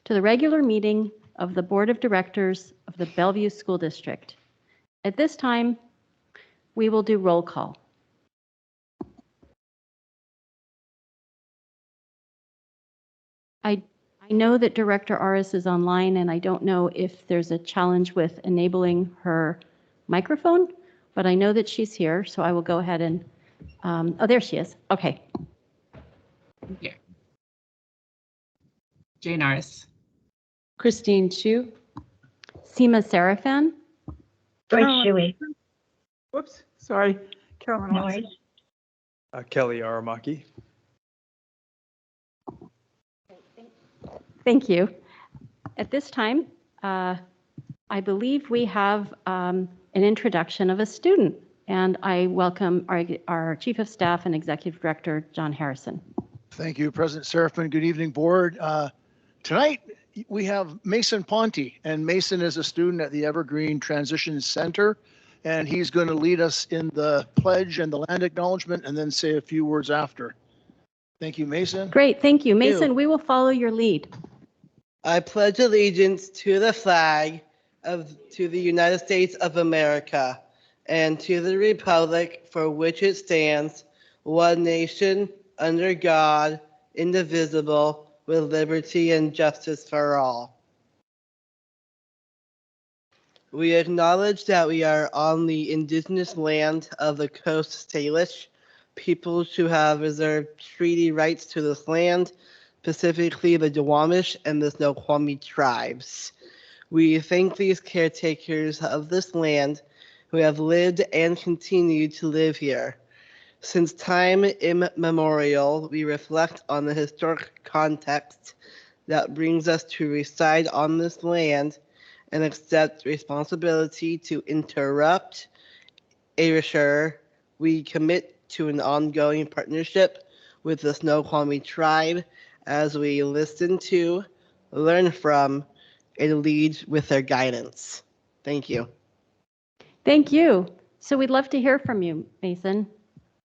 to the regular meeting of the Board of Directors of the Bellevue School District. At this time, we will do roll call. I know that Director Aris is online, and I don't know if there's a challenge with enabling her microphone, but I know that she's here, so I will go ahead and, oh, there she is. Okay. Here. Jane Aris. Christine Chu. Seema Sarafan. Joyce Shuey. Whoops, sorry. Carolyn Watson. Kelly Aramaki. Thank you. At this time, I believe we have an introduction of a student, and I welcome our Chief of Staff and Executive Director, John Harrison. Thank you, President Serafin. Good evening, Board. Tonight, we have Mason Ponte, and Mason is a student at the Evergreen Transition Center, and he's going to lead us in the pledge and the land acknowledgement and then say a few words after. Thank you, Mason. Great, thank you. Mason, we will follow your lead. I pledge allegiance to the flag to the United States of America and to the republic for which it stands, one nation, under God, indivisible, with liberty and justice for all. We acknowledge that we are on the indigenous land of the Coast Salish, peoples who have reserved treaty rights to this land, specifically the Duwamish and the Snoqualmie tribes. We thank these caretakers of this land who have lived and continue to live here. Since time immemorial, we reflect on the historic context that brings us to reside on this land and accept responsibility to interrupt, erasure. We commit to an ongoing partnership with the Snoqualmie tribe as we listen to, learn from, and lead with their guidance. Thank you. Thank you. So we'd love to hear from you, Mason.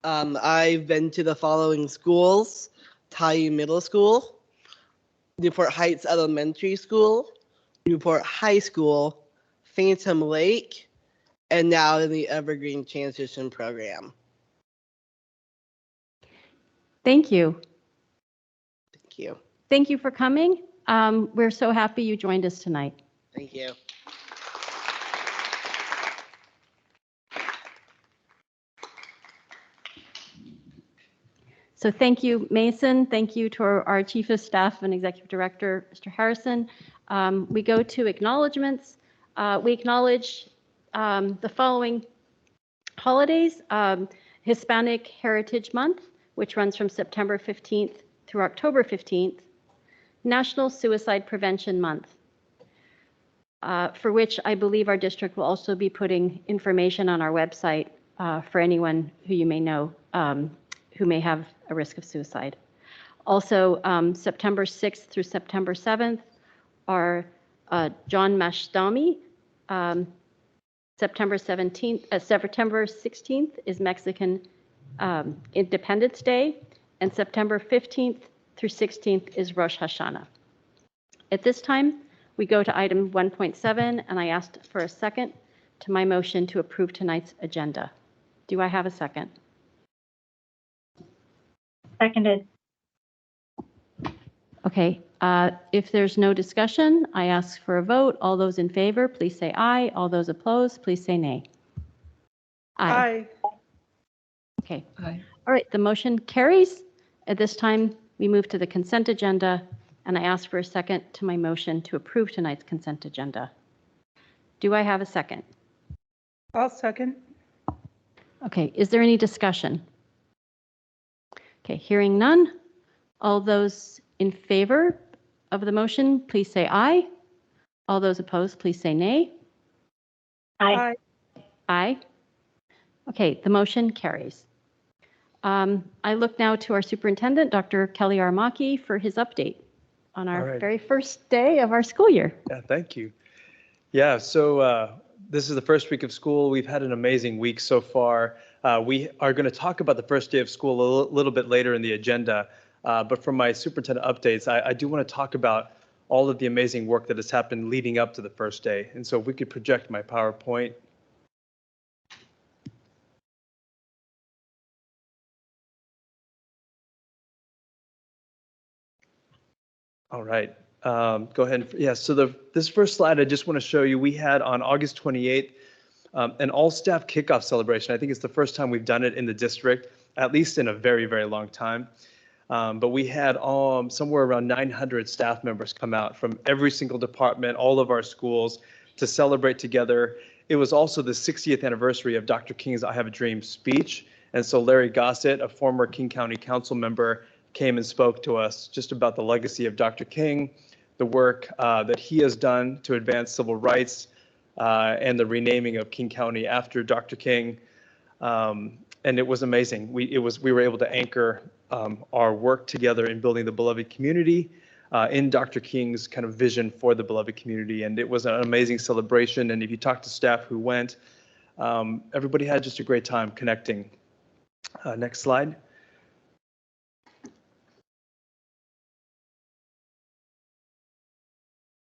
I've been to the following schools: Taiyu Middle School, Newport Heights Elementary School, Newport High School, Phantom Lake, and now in the Evergreen Transition Program. Thank you. Thank you. Thank you for coming. We're so happy you joined us tonight. Thank you. So thank you, Mason. Thank you to our Chief of Staff and Executive Director, Mr. Harrison. We go to acknowledgements. We acknowledge the following holidays: Hispanic Heritage Month, which runs from September 15th through October 15th, National Suicide Prevention Month, for which I believe our district will also be putting information on our website for anyone who you may know who may have a risk of suicide. Also, September 6th through September 7th are John Mashtami. September 16th is Mexican Independence Day, and September 15th through 16th is Rosh Hashanah. At this time, we go to item 1.7, and I asked for a second to my motion to approve tonight's agenda. Do I have a second? Seconded. Okay, if there's no discussion, I ask for a vote. All those in favor, please say aye. All those opposed, please say nay. Aye. Okay. Aye. All right, the motion carries. At this time, we move to the consent agenda, and I ask for a second to my motion to approve tonight's consent agenda. Do I have a second? I'll second. Okay, is there any discussion? Okay, hearing none. All those in favor of the motion, please say aye. All those opposed, please say nay. Aye. Aye. Okay, the motion carries. I look now to our superintendent, Dr. Kelly Aramaki, for his update on our very first day of our school year. Yeah, thank you. Yeah, so this is the first week of school. We've had an amazing week so far. We are going to talk about the first day of school a little bit later in the agenda. But from my superintendent updates, I do want to talk about all of the amazing work that has happened leading up to the first day. And so if we could project my PowerPoint. All right, go ahead. Yeah, so this first slide, I just want to show you, we had on August 28th, an all-staff kickoff celebration. I think it's the first time we've done it in the district, at least in a very, very long time. But we had somewhere around 900 staff members come out from every single department, all of our schools, to celebrate together. It was also the 60th anniversary of Dr. King's I Have a Dream speech. And so Larry Gossett, a former King County Council member, came and spoke to us just about the legacy of Dr. King, the work that he has done to advance civil rights, and the renaming of King County after Dr. King. And it was amazing. We were able to anchor our work together in building the beloved community in Dr. King's kind of vision for the beloved community. And it was an amazing celebration. And if you talk to staff who went, everybody had just a great time connecting. Next slide.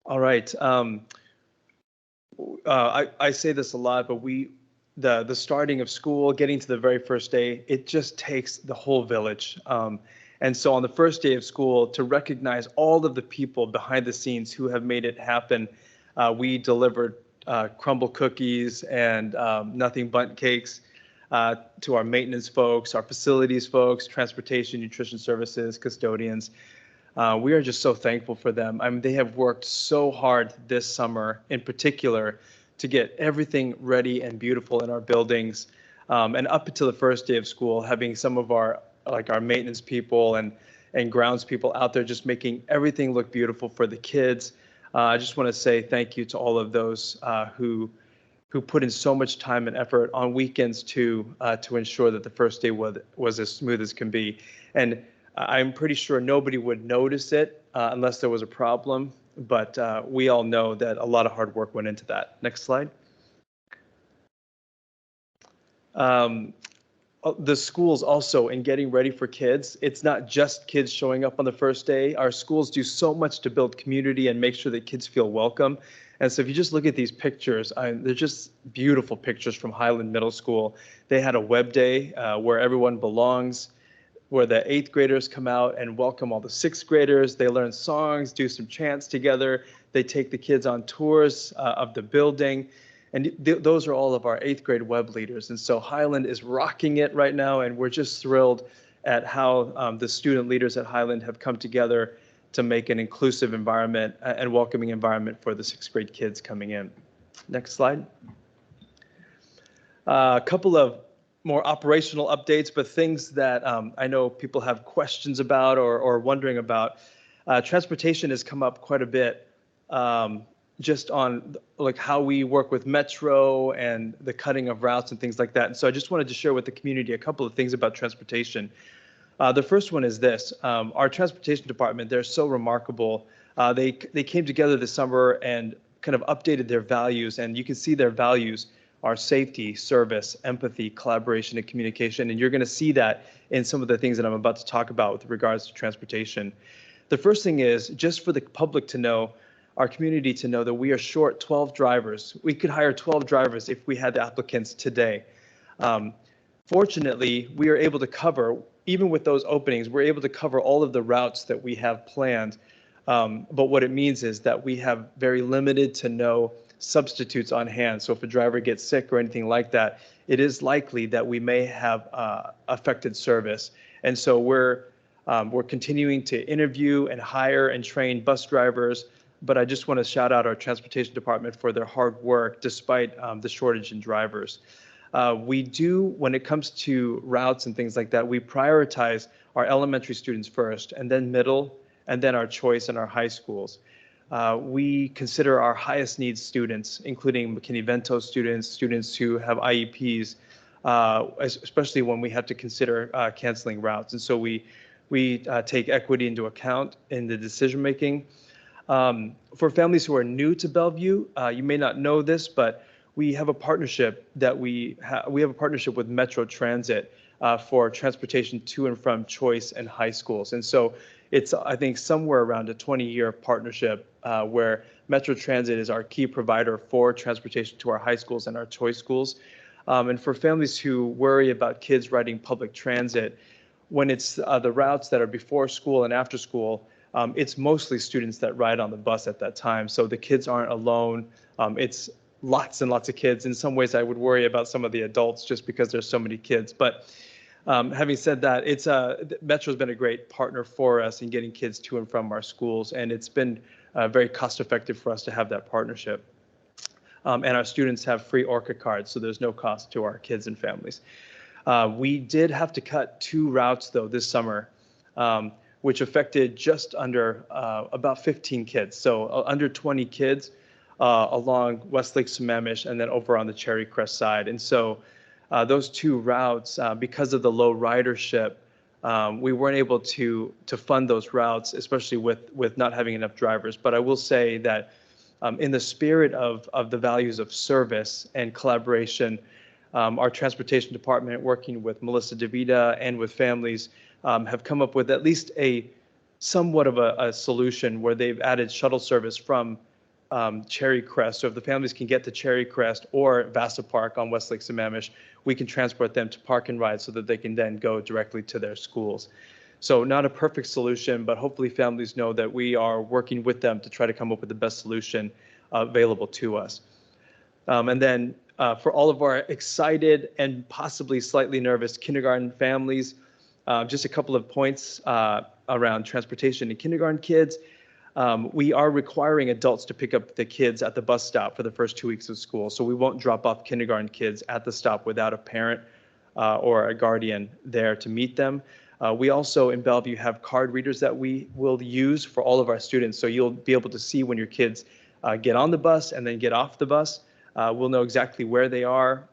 All right. I say this a lot, but the starting of school, getting to the very first day, it just takes the whole village. And so on the first day of school, to recognize all of the people behind the scenes who have made it happen, we delivered crumble cookies and nothing bundt cakes to our maintenance folks, our facilities folks, transportation, nutrition services, custodians. We are just so thankful for them. I mean, they have worked so hard this summer in particular to get everything ready and beautiful in our buildings. And up until the first day of school, having some of our maintenance people and grounds people out there just making everything look beautiful for the kids. I just want to say thank you to all of those who put in so much time and effort on weekends to ensure that the first day was as smooth as can be. And I'm pretty sure nobody would notice it unless there was a problem, but we all know that a lot of hard work went into that. Next slide. The schools also, in getting ready for kids, it's not just kids showing up on the first day. Our schools do so much to build community and make sure that kids feel welcome. And so if you just look at these pictures, they're just beautiful pictures from Highland Middle School. They had a web day where everyone belongs, where the 8th graders come out and welcome all the 6th graders. They learn songs, do some chants together. They take the kids on tours of the building. And those are all of our 8th grade web leaders. And so Highland is rocking it right now. And we're just thrilled at how the student leaders at Highland have come together to make an inclusive environment and welcoming environment for the 6th grade kids coming in. Next slide. A couple of more operational updates, but things that I know people have questions about or wondering about. Transportation has come up quite a bit, just on like how we work with Metro and the cutting of routes and things like that. And so I just wanted to share with the community a couple of things about transportation. The first one is this: our transportation department, they're so remarkable. They came together this summer and kind of updated their values, and you can see their values are safety, service, empathy, collaboration, and communication. And you're going to see that in some of the things that I'm about to talk about with regards to transportation. The first thing is just for the public to know, our community to know that we are short 12 drivers. We could hire 12 drivers if we had the applicants today. Fortunately, we are able to cover, even with those openings, we're able to cover all of the routes that we have planned. But what it means is that we have very limited to no substitutes on hand. So if a driver gets sick or anything like that, it is likely that we may have affected service. And so we're continuing to interview and hire and train bus drivers. But I just want to shout out our transportation department for their hard work despite the shortage in drivers. We do, when it comes to routes and things like that, we prioritize our elementary students first, and then middle, and then our choice and our high schools. We consider our highest needs students, including McKinney-Vento students, students who have IEPs, especially when we have to consider canceling routes. And so we take equity into account in the decision making. For families who are new to Bellevue, you may not know this, but we have a partnership that we have a partnership with Metro Transit for transportation to and from choice and high schools. And so it's, I think, somewhere around a 20-year partnership where Metro Transit is our key provider for transportation to our high schools and our choice schools. And for families who worry about kids riding public transit, when it's the routes that are before school and after school, it's mostly students that ride on the bus at that time. So the kids aren't alone. It's lots and lots of kids. In some ways, I would worry about some of the adults just because there's so many kids. But having said that, Metro's been a great partner for us in getting kids to and from our schools, and it's been very cost effective for us to have that partnership. And our students have free Orca cards, so there's no cost to our kids and families. We did have to cut 2 routes though this summer, which affected just under about 15 kids. So under 20 kids along Westlake Sammamish and then over on the Cherry Crest side. And so those 2 routes, because of the low ridership, we weren't able to fund those routes, especially with not having enough drivers. But I will say that in the spirit of the values of service and collaboration, our transportation department, working with Melissa DeVita and with families, have come up with at least somewhat of a solution where they've added shuttle service from Cherry Crest. So if the families can get to Cherry Crest or Vasta Park on Westlake Sammamish, we can transport them to Park and Ride so that they can then go directly to their schools. So not a perfect solution, but hopefully families know that we are working with them to try to come up with the best solution available to us. And then for all of our excited and possibly slightly nervous kindergarten families, just a couple of points around transportation and kindergarten kids. We are requiring adults to pick up the kids at the bus stop for the first 2 weeks of school. So we won't drop off kindergarten kids at the stop without a parent or a guardian there to meet them. We also in Bellevue have card readers that we will use for all of our students. So you'll be able to see when your kids get on the bus and then get off the bus. We'll know exactly where they are.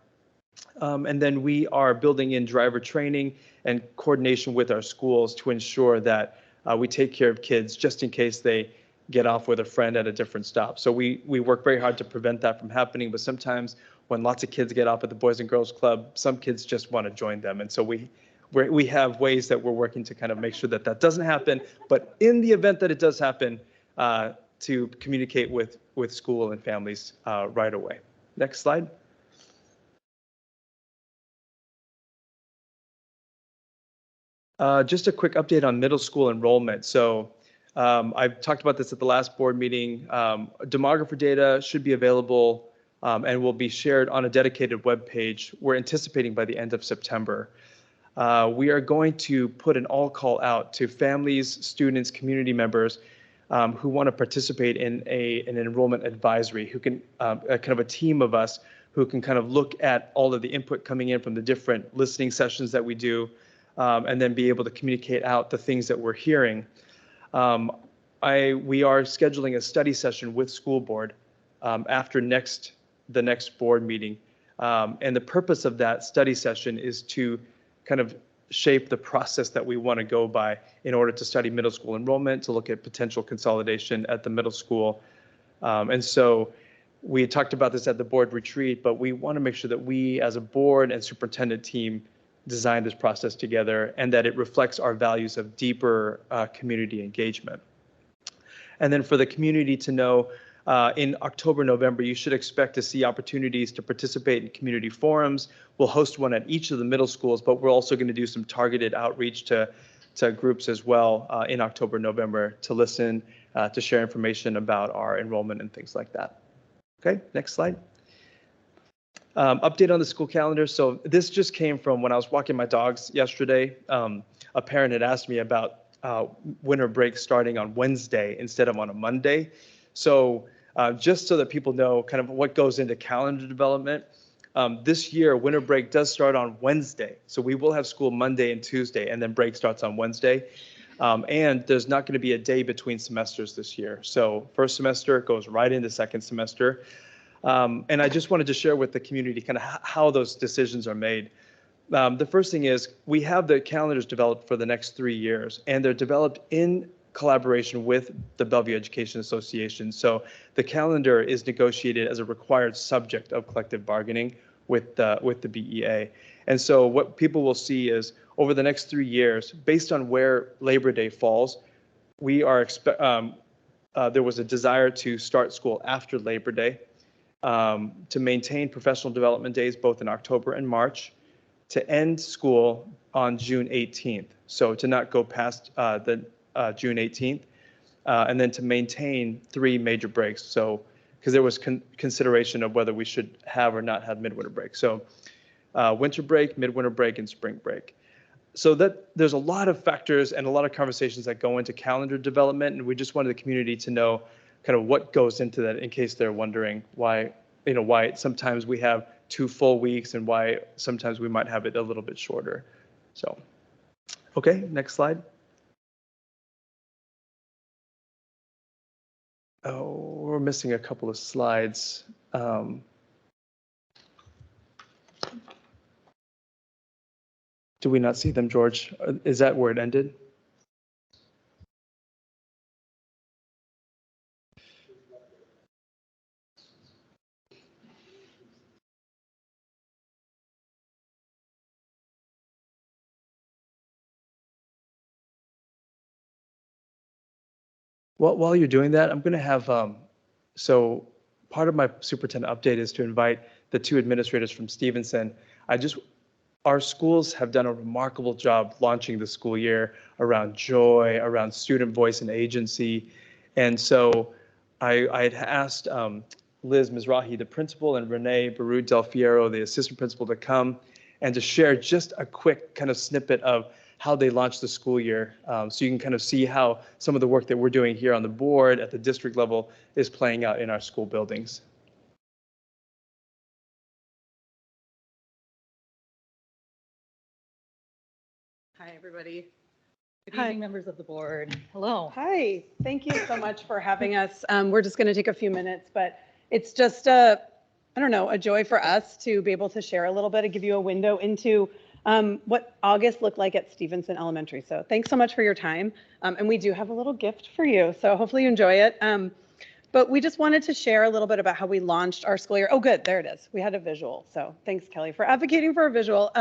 And then we are building in driver training and coordination with our schools to ensure that we take care of kids just in case they get off with a friend at a different stop. So we work very hard to prevent that from happening, but sometimes when lots of kids get off at the Boys and Girls Club, some kids just want to join them. And so we have ways that we're working to kind of make sure that that doesn't happen, but in the event that it does happen, to communicate with school and families right away. Next slide. Just a quick update on middle school enrollment. So I've talked about this at the last board meeting. Demographer data should be available and will be shared on a dedicated web page. We're anticipating by the end of September. We are going to put an all call out to families, students, community members who want to participate in an enrollment advisory, who can kind of a team of us who can kind of look at all of the input coming in from the different listening sessions that we do, and then be able to communicate out the things that we're hearing. We are scheduling a study session with school board after the next board meeting. And the purpose of that study session is to kind of shape the process that we want to go by in order to study middle school enrollment, to look at potential consolidation at the middle school. And so we talked about this at the board retreat, but we want to make sure that we as a board and superintendent team design this process together and that it reflects our values of deeper community engagement. And then for the community to know, in October, November, you should expect to see opportunities to participate in community forums. We'll host one at each of the middle schools, but we're also going to do some targeted outreach to groups as well in October, November to listen, to share information about our enrollment and things like that. Okay, next slide. Update on the school calendar. So this just came from when I was walking my dogs yesterday. A parent had asked me about winter break starting on Wednesday instead of on a Monday. So just so that people know kind of what goes into calendar development, this year winter break does start on Wednesday. So we will have school Monday and Tuesday, and then break starts on Wednesday. And there's not going to be a day between semesters this year. So first semester goes right into second semester. And I just wanted to share with the community kind of how those decisions are made. The first thing is we have the calendars developed for the next 3 years, and they're developed in collaboration with the Bellevue Education Association. So the calendar is negotiated as a required subject of collective bargaining with the BEA. And so what people will see is over the next 3 years, based on where Labor Day falls, we are there was a desire to start school after Labor Day, to maintain professional development days both in October and March, to end school on June 18th. So to not go past the June 18th, and then to maintain 3 major breaks. So because there was consideration of whether we should have or not have midwinter break. So winter break, midwinter break, and spring break. So that there's a lot of factors and a lot of conversations that go into calendar development, and we just wanted the community to know kind of what goes into that in case they're wondering why sometimes we have 2 full weeks and why sometimes we might have it a little bit shorter. So, okay, next slide. Oh, we're missing a couple of slides. Do we not see them, George? Is that where it ended? Well, while you're doing that, I'm going to have, so part of my superintendent update is to invite the 2 administrators from Stevenson. Our schools have done a remarkable job launching the school year around joy, around student voice and agency. And so I had asked Liz Mizrahi, the principal, and Renee Baru Del Fiero, the assistant principal, to come and to share just a quick kind of snippet of how they launched the school year. So you can kind of see how some of the work that we're doing here on the board at the district level is playing out in our school buildings. Hi, everybody. Good Hi. evening, members of the board. Hello. Hi, thank you so much for having us. We're just going to take a few minutes, but it's just I don't know, a joy for us to be able to share a little bit and give you a window into what August looked like at Stevenson Elementary. So thanks so much for your time. And we do have a little gift for you, so hopefully you enjoy it. But we just wanted to share a little bit about how we launched our school year. Oh, good, there it is. We had a visual. So thanks, Kelly, for advocating for a visual.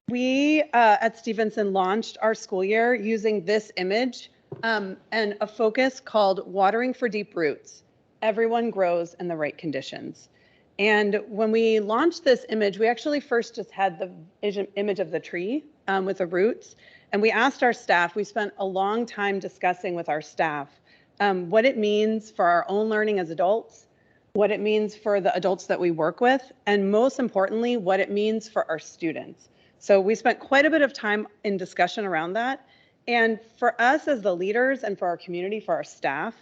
We at Stevenson launched our school year using this image and a focus called Watering for Deep Roots. Everyone grows in the right conditions. And when we launched this image, we actually first just had the image of the tree with the roots. And we asked our staff, we spent a long time discussing with our staff what it means for our own learning as adults, what it means for the adults that we work with, and most importantly, what it means for our students. So we spent quite a bit of time in discussion around that. And for us as the leaders and for our community, for our staff,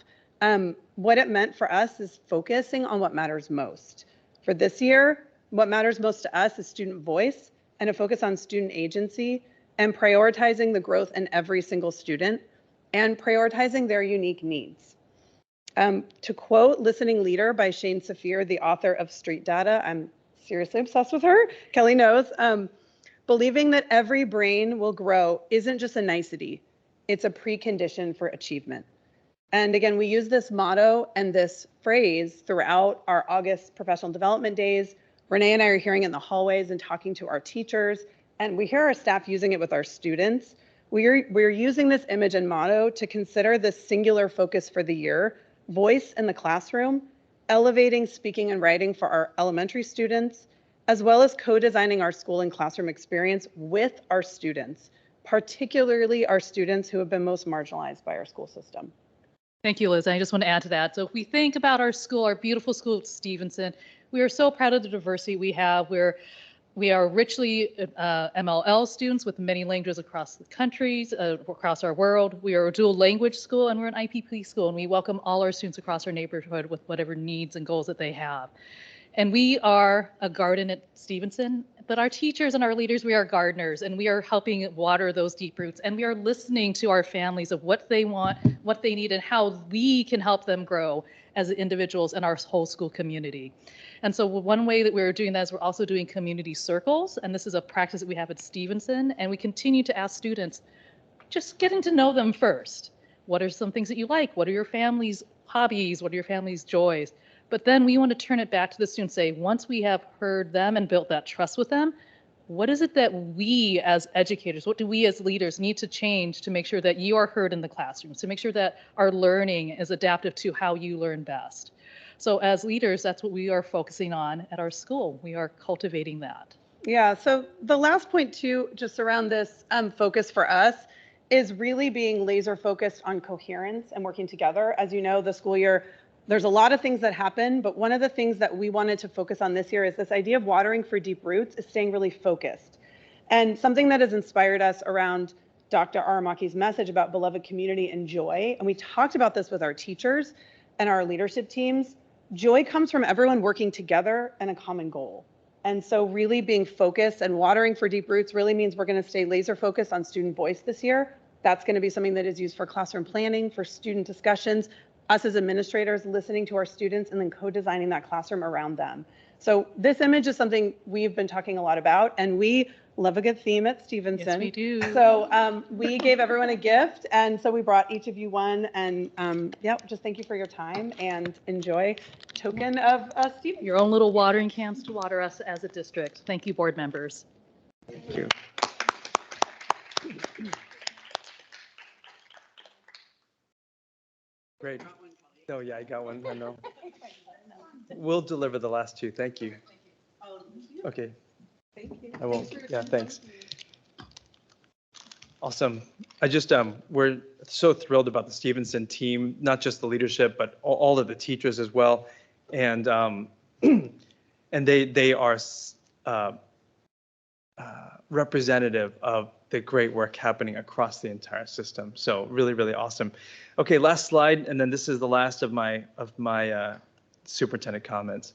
what it meant for us is focusing on what matters most. For this year, what matters most to us is student voice and a focus on student agency and prioritizing the growth in every single student and prioritizing their unique needs. To quote Listening Leader by Shane Saphir, the author of Street Data, I'm seriously obsessed with her, Kelly knows, believing that every brain will grow isn't just a nicety, it's a precondition for achievement. And again, we use this motto and this phrase throughout our August professional development days. Renee and I are hearing it in the hallways and talking to our teachers, and we hear our staff using it with our students. We're using this image and motto to consider the singular focus for the year, voice in the classroom, elevating speaking and writing for our elementary students, as well as co-designing our school and classroom experience with our students, particularly our students who have been most marginalized by our school system. Thank you, Liz. I just want to add to that. So if we think about our school, our beautiful school at Stevenson, we are so proud of the diversity we have. We are richly MLL students with many languages across the countries, across our world. We are a dual language school and we're an IPP school, and we welcome all our students across our neighborhood with whatever needs and goals that they have. And we are a garden at Stevenson, but our teachers and our leaders, we are gardeners, and we are helping water those deep roots, and we are listening to our families of what they want, what they need, and how we can help them grow as individuals and our whole school community. And so one way that we're doing that is we're also doing community circles, and this is a practice that we have at Stevenson, and we continue to ask students, just getting to know them first. What are some things that you like? What are your family's hobbies? What are your family's joys? But then we want to turn it back to the students, say, once we have heard them and built that trust with them, what is it that we as educators, what do we as leaders need to change to make sure that you are heard in the classrooms, to make sure that our learning is adaptive to how you learn best? So as leaders, that's what we are focusing on at our school. We are cultivating that. Yeah, so the last point too, just around this focus for us is really being laser focused on coherence and working together. As you know, the school year, there's a lot of things that happen, but one of the things that we wanted to focus on this year is this idea of watering for deep roots is staying really focused. And something that has inspired us around Dr. Aramaki's message about beloved community and joy, and we talked about this with our teachers and our leadership teams, joy comes from everyone working together and a common goal. And so really being focused and watering for deep roots really means we're going to stay laser focused on student voice this year. That's going to be something that is used for classroom planning, for student discussions, us as administrators listening to our students and then co-designing that classroom around them. So this image is something we've been talking a lot about, and we love a good theme at Stevenson. Yes, we do. So we gave everyone a gift, and so we brought each of you one, and yeah, just thank you for your time and enjoy token of Stevenson. Your own little watering cans to water us as a district. Thank you, board members. Thank you. Great. Oh, yeah, I got one. I know. We'll deliver the last two. Thank you. Okay. I won't. Yeah, thanks. Awesome. I just, we're so thrilled about the Stevenson team, not just the leadership, but all of the teachers as well. And and they are representative of the great work happening across the entire system. So really, really awesome. Okay, last slide, and then this is the last of my superintendent comments.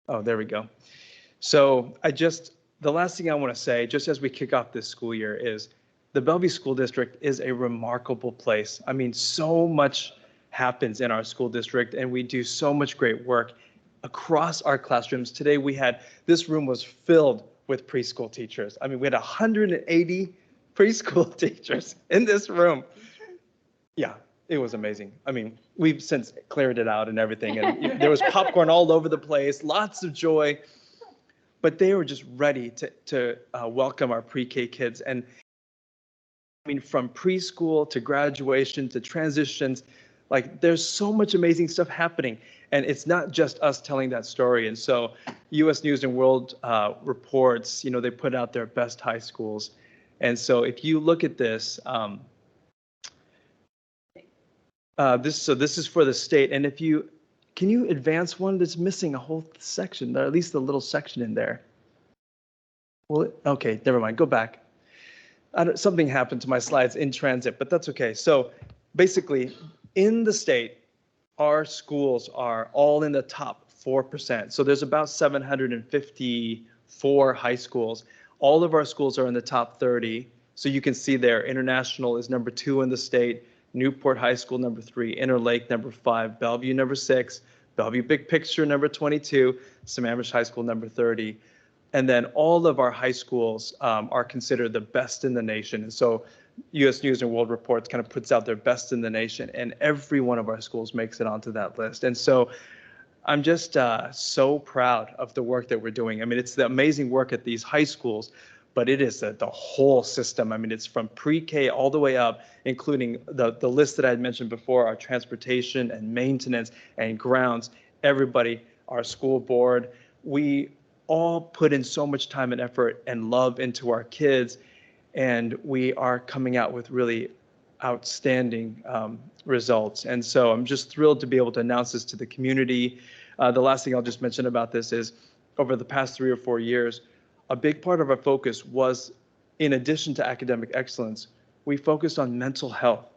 Oh, there we go. So the last thing I want to say, just as we kick off this school year, is the Bellevue School District is a remarkable place. I mean, so much happens in our school district, and we do so much great work across our classrooms. Today this room was filled with preschool teachers. I mean, we had 180 preschool teachers in this room. Yeah, it was amazing. I mean, we've since cleared it out and everything, and there was popcorn all over the place, lots of joy, but they were just ready to welcome our pre-K kids. And I mean, from preschool to graduation to transitions, like there's so much amazing stuff happening. And it's not just us telling that story. And so US News and World reports, they put out their best high schools. And so if you look at this, this is for the state. And can you advance one? That's missing a whole section, or at least a little section in there. Well, okay, never mind, go back. Something happened to my slides in transit, but that's okay. So basically, in the state, our schools are all in the top 4%. So there's about 754 high schools. All of our schools are in the top 30. So you can see there, International is number 2 in the state, Newport High School number 3, Interlake number 5, Bellevue number 6, Bellevue Big Picture number 22, Sammamish High School number 30. And then all of our high schools are considered the best in the nation. And so US News and World Reports kind of puts out their best in the nation, and every one of our schools makes it onto that list. And so I'm just so proud of the work that we're doing. I mean, it's the amazing work at these high schools, but it is the whole system. I mean, it's from pre-K all the way up, including the list that I had mentioned before, our transportation and maintenance and grounds, everybody, our school board. We all put in so much time and effort and love into our kids, and we are coming out with really outstanding results. And so I'm just thrilled to be able to announce this to the community. The last thing I'll just mention about this is over the past 3 or 4 years, a big part of our focus was, in addition to academic excellence, we focused on mental health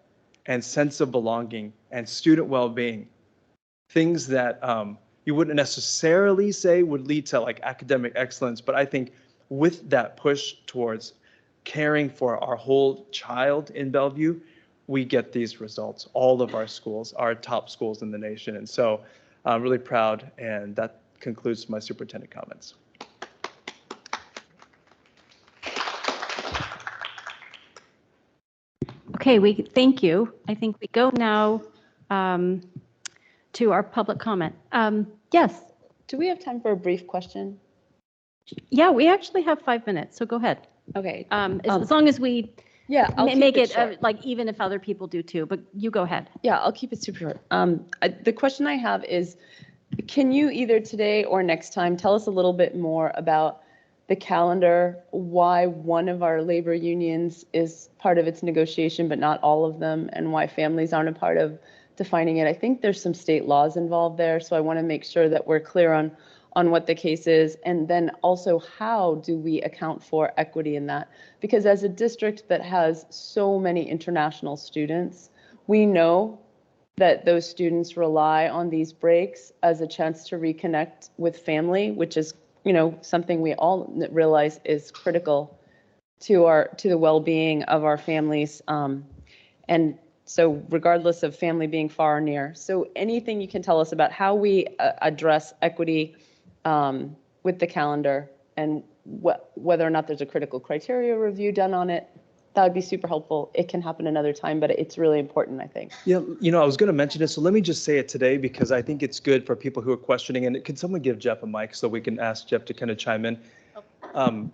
and sense of belonging and student well-being, things that you wouldn't necessarily say would lead to like academic excellence, but I think with that push towards caring for our whole child in Bellevue, we get these results. All of our schools are top schools in the nation. And so I'm really proud, and that concludes my superintendent comments. Okay, thank you. I think we go now to our public comment. Yes, Do we have time for a brief question? Yeah, we actually have 5 minutes, so go ahead. Okay. As long as we Yeah, I'll make keep it short. like even if other people do too, but you go ahead. Yeah, I'll keep it super short. The question I have is, can you either today or next time tell us a little bit more about the calendar, why one of our labor unions is part of its negotiation, but not all of them, and why families aren't a part of defining it? I think there's some state laws involved there, so I want to make sure that we're clear on what the case is, and then also how do we account for equity in that? Because as a district that has so many international students, we know that those students rely on these breaks as a chance to reconnect with family, which is, something we all realize is critical to the well-being of our families. And so regardless of family being far or near. So anything you can tell us about how we address equity with the calendar and whether or not there's a critical criteria review done on it, that would be super helpful. It can happen another time, but it's really important, I think. Yeah, I was going to mention it, so let me just say it today because I think it's good for people who are questioning. And can someone give Jeff a mic so we can ask Jeff to kind of chime in?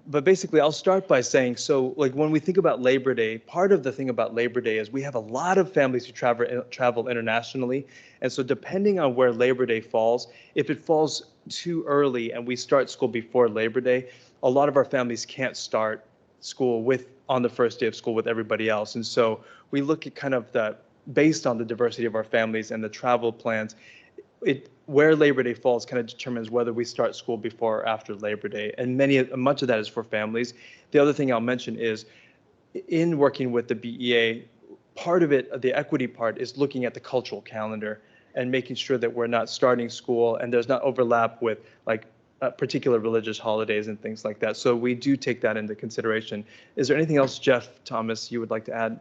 But basically, I'll start by saying, so like when we think about Labor Day, part of the thing about Labor Day is we have a lot of families who travel internationally. And so depending on where Labor Day falls, if it falls too early and we start school before Labor Day, a lot of our families can't start school on the first day of school with everybody else. And so we look at kind of that based on the diversity of our families and the travel plans. Where Labor Day falls kind of determines whether we start school before or after Labor Day. And much of that is for families. The other thing I'll mention is in working with the BEA, part of it, the equity part, is looking at the cultural calendar and making sure that we're not starting school and there's not overlap with like particular religious holidays and things like that. So we do take that into consideration. Is there anything else, Jeff, Thomas, you would like to add?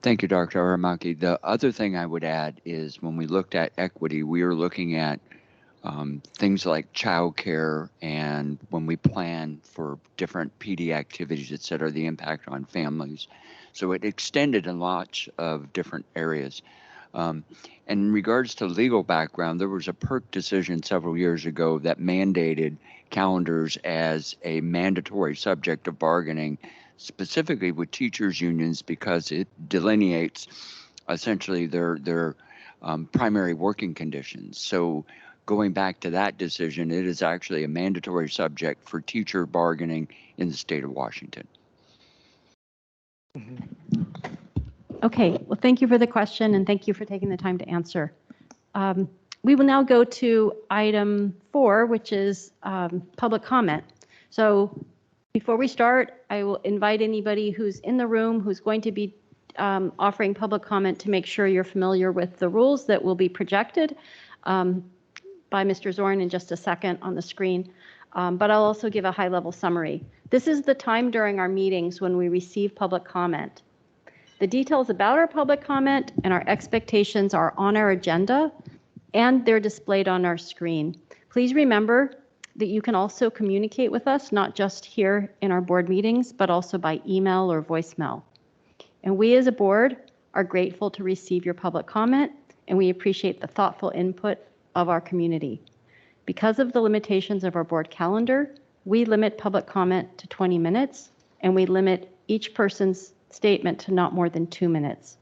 Thank you, Dr. Aramaki. The other thing I would add is when we looked at equity, we were looking at things like childcare, and when we plan for different PD activities, et cetera, the impact on families. So it extended in lots of different areas. And in regards to legal background, there was a PERC decision several years ago that mandated calendars as a mandatory subject of bargaining, specifically with teachers' unions, because it delineates essentially their primary working conditions. So going back to that decision, it is actually a mandatory subject for teacher bargaining in the state of Washington. Okay, well, thank you for the question and thank you for taking the time to answer. We will now go to item 4, which is public comment. So before we start, I will invite anybody who's in the room who's going to be offering public comment to make sure you're familiar with the rules that will be projected by Mr. Zorn in just a second on the screen. But I'll also give a high-level summary. This is the time during our meetings when we receive public comment. The details about our public comment and our expectations are on our agenda, and they're displayed on our screen. Please remember that you can also communicate with us, not just here in our board meetings, but also by email or voicemail. And we as a board are grateful to receive your public comment, and we appreciate the thoughtful input of our community. Because of the limitations of our board calendar, we limit public comment to 20 minutes, and we limit each person's statement to not more than 2 minutes.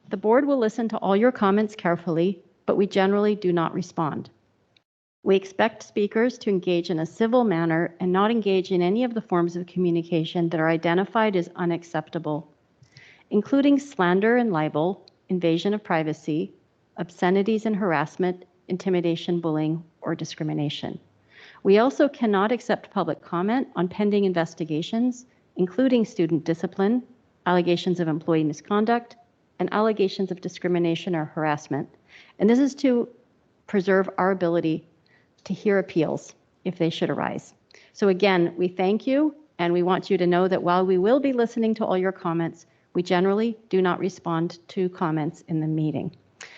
The board will listen to all your comments carefully, but we generally do not respond. We expect speakers to engage in a civil manner and not engage in any of the forms of communication that are identified as unacceptable, including slander and libel, invasion of privacy, obscenities and harassment, intimidation, bullying, or discrimination. We also cannot accept public comment on pending investigations, including student discipline, allegations of employee misconduct, and allegations of discrimination or harassment. And this is to preserve our ability to hear appeals if they should arise. So again, we thank you, and we want you to know that while we will be listening to all your comments, we generally do not respond to comments in the meeting.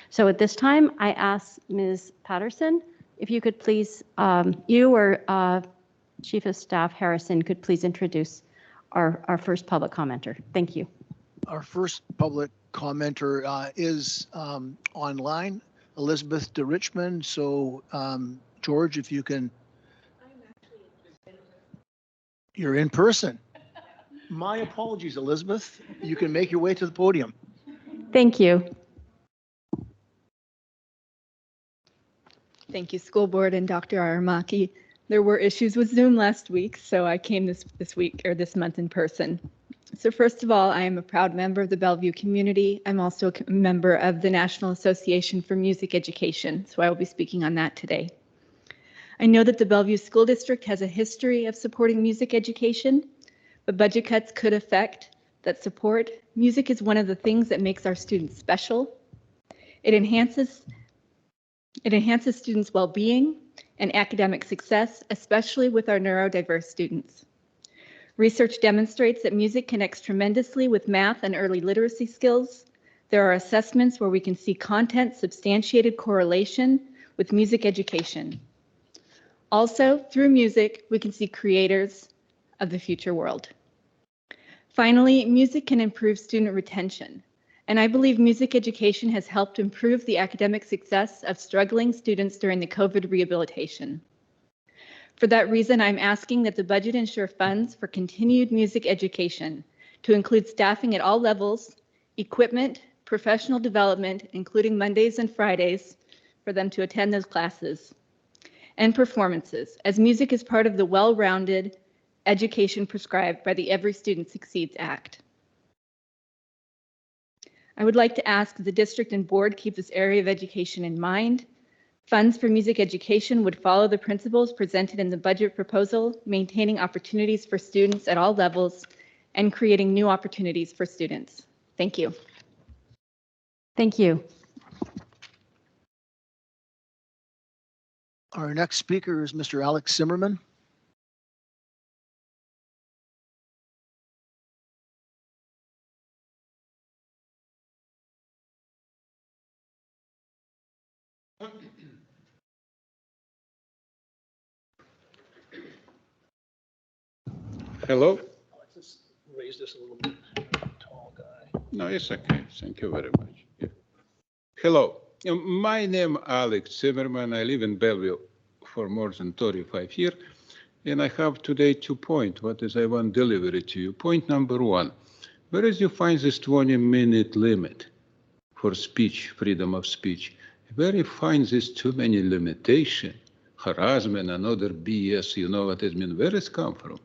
So at this time, I ask Ms. Patterson, if you could please, you or Chief of Staff Harrison could please introduce our first public commenter. Thank you. Our first public commenter is online, Elizabeth de Richmond. So George, if you can. You're in person. My apologies, Elizabeth. You can make your way to the podium. Thank you. Thank you, school board and Dr. Aramaki. There were issues with Zoom last week, so I came this week or this month in person. So first of all, I am a proud member of the Bellevue community. I'm also a member of the National Association for Music Education, so I will be speaking on that today. I know that the Bellevue School District has a history of supporting music education, but budget cuts could affect that support. Music is one of the things that makes our students special. It enhances students' well-being and academic success, especially with our neurodiverse students. Research demonstrates that music connects tremendously with math and early literacy skills. There are assessments where we can see content substantiated correlation with music education. Also, through music, we can see creators of the future world. Finally, music can improve student retention, and I believe music education has helped improve the academic success of struggling students during the COVID rehabilitation. For that reason, I'm asking that the budget ensure funds for continued music education to include staffing at all levels, equipment, professional development, including Mondays and Fridays, for them to attend those classes, and performances, as music is part of the well-rounded education prescribed by the Every Student Succeeds Act. I would like to ask the district and board keep this area of education in mind. Funds for music education would follow the principles presented in the budget proposal, maintaining opportunities for students at all levels and creating new opportunities for students. Thank you. Thank you. Our next speaker is Mr. Alex Zimmerman. Hello? Let's raise this a little bit. Tall guy. No, it's okay. Thank you very much. Yeah. Hello. My name Alex Zimmerman. I live in Bellevue for more than 35 years. And I have today 2 points. What is I want to deliver it to you? Point number 1. Where is you find this 20-minute limit for speech, freedom of speech? Where you find this too many limitation, harassment and other BS, you know what it means? Where is come from?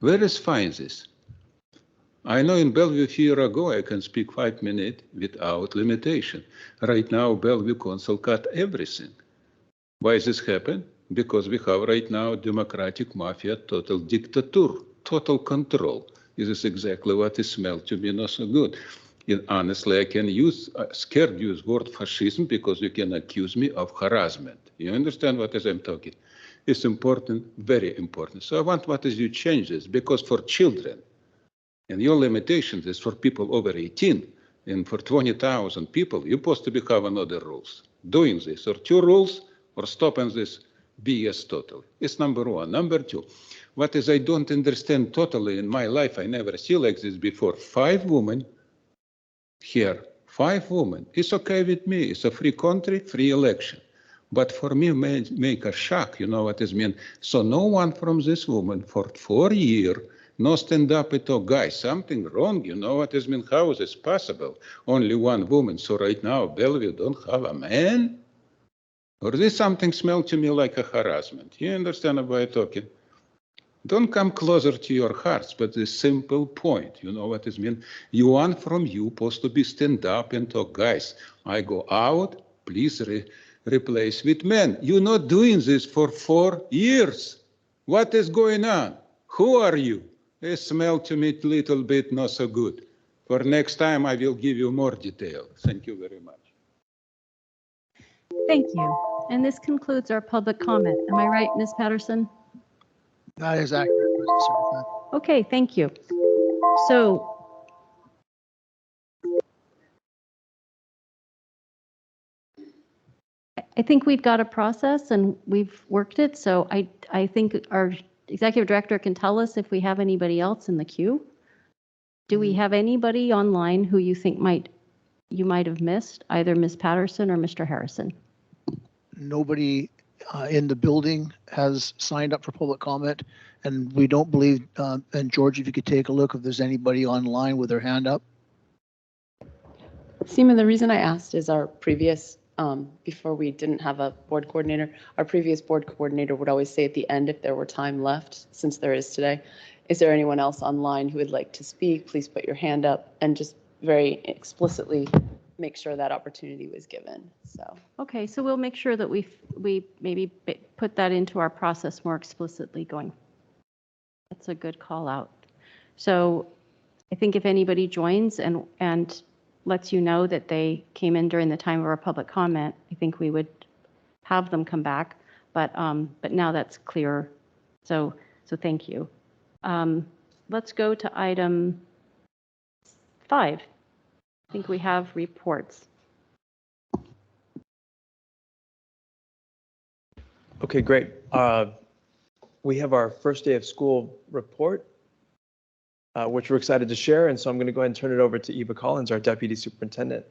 Where is find this? I know in Bellevue a year ago I can speak 5 minutes without limitation. Right now Bellevue Council cut everything. Why this happen? Because we have right now democratic mafia, total dictator, total control. This is exactly what it smells to me not so good. And honestly, I can scared use word fascism because you can accuse me of harassment. You understand what I'm talking? It's important, very important. So I want what is you change this because for children, and your limitations is for people over 18, and for 20,000 people, you're supposed to have another rules. Doing this, or 2 rules, or stopping this BS totally. It's number 1. Number 2, what is I don't understand totally in my life, I never see like this before. 5 women here, 5 women. It's okay with me. It's a free country, free election. But for me, make a shock, you know what it mean? So no one from this woman for 4 years no stand up at all, guys, something wrong, you know what it mean? How is this possible? Only 1 woman. So right now, Bellevue don't have a man? Or this something smell to me like a harassment? You understand what I'm talking? Don't come closer to your hearts, but the simple point, you know what it mean? You want from you supposed to be stand up and talk, guys, I go out, please replace with men. You're not doing this for 4 years. What is going on? Who are you? It smell to me a little bit not so good. For next time, I will give you more detail. Thank you very much. Thank you. And this concludes our public comment. Am I right, Ms. Patterson? That is accurate, President Serafin. Okay, thank you. So I think we've got a process and we've worked it. So I think our executive director can tell us if we have anybody else in the queue. Do we have anybody online who you think you might have missed, either Ms. Patterson or Mr. Harrison? Nobody in the building has signed up for public comment, and we don't believe, and George, if you could take a look if there's anybody online with their hand up. Seema, the reason I asked is our previous, before we didn't have a board coordinator, our previous board coordinator would always say at the end if there were time left, since there is today, is there anyone else online who would like to speak? Please put your hand up, and just very explicitly make sure that opportunity was given. So. Okay, so we'll make sure that we maybe put that into our process more explicitly going. That's a good call out. So I think if anybody joins and lets you know that they came in during the time of our public comment, I think we would have them come back. But now that's clear. So thank you. Let's go to item 5. I think we have reports. Okay, great. We have our first day of school report, which we're excited to share. And so I'm going to go ahead and turn it over to Eva Collins, our Deputy Superintendent.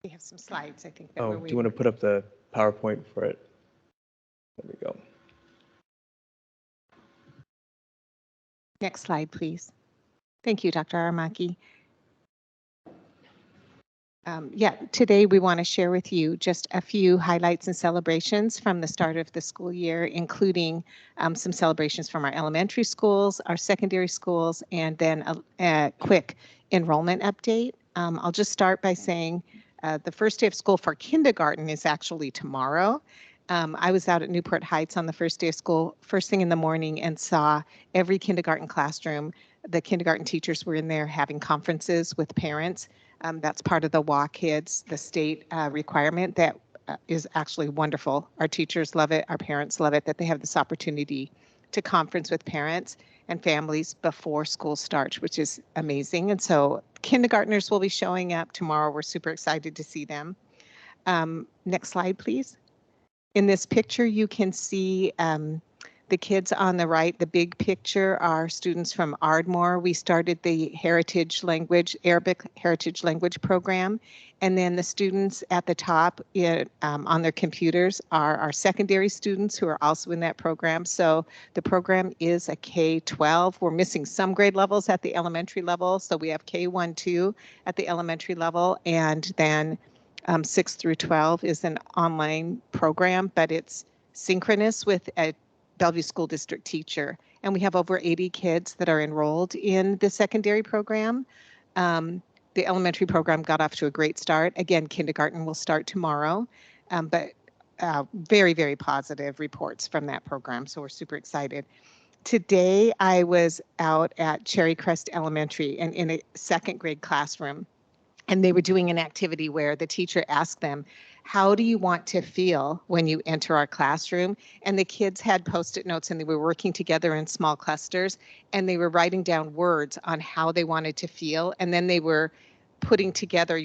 We have some slides, I think. Do you want to put up the PowerPoint for it? There we go. Next slide, please. Thank you, Dr. Aramaki. Today we want to share with you just a few highlights and celebrations from the start of the school year, including some celebrations from our elementary schools, our secondary schools, and then a quick enrollment update. I'll just start by saying the first day of school for kindergarten is actually tomorrow. I was out at Newport Heights on the first day of school, first thing in the morning, and saw every kindergarten classroom. The kindergarten teachers were in there having conferences with parents. That's part of the WA Kids, the state requirement that is actually wonderful. Our teachers love it, our parents love it, that they have this opportunity to conference with parents and families before school starts, which is amazing. And so kindergartners will be showing up tomorrow. We're super excited to see them. Next slide, please. In this picture, you can see the kids on the right. The big picture are students from Ardmore. We started the Arabic Heritage Language program. And then the students at the top on their computers are our secondary students who are also in that program. So the program is a K-12. We're missing some grade levels at the elementary level. So we have K-1, 2 at the elementary level, and then 6 through 12 is an online program, but it's synchronous with a Bellevue School District teacher. And we have over 80 kids that are enrolled in the secondary program. The elementary program got off to a great start. Again, kindergarten will start tomorrow, but very, very positive reports from that program. So we're super excited. Today, I was out at Cherry Crest Elementary and in a second grade classroom. And they were doing an activity where the teacher asked them, how do you want to feel when you enter our classroom? And the kids had Post-it notes and they were working together in small clusters and they were writing down words on how they wanted to feel. And then they were putting together,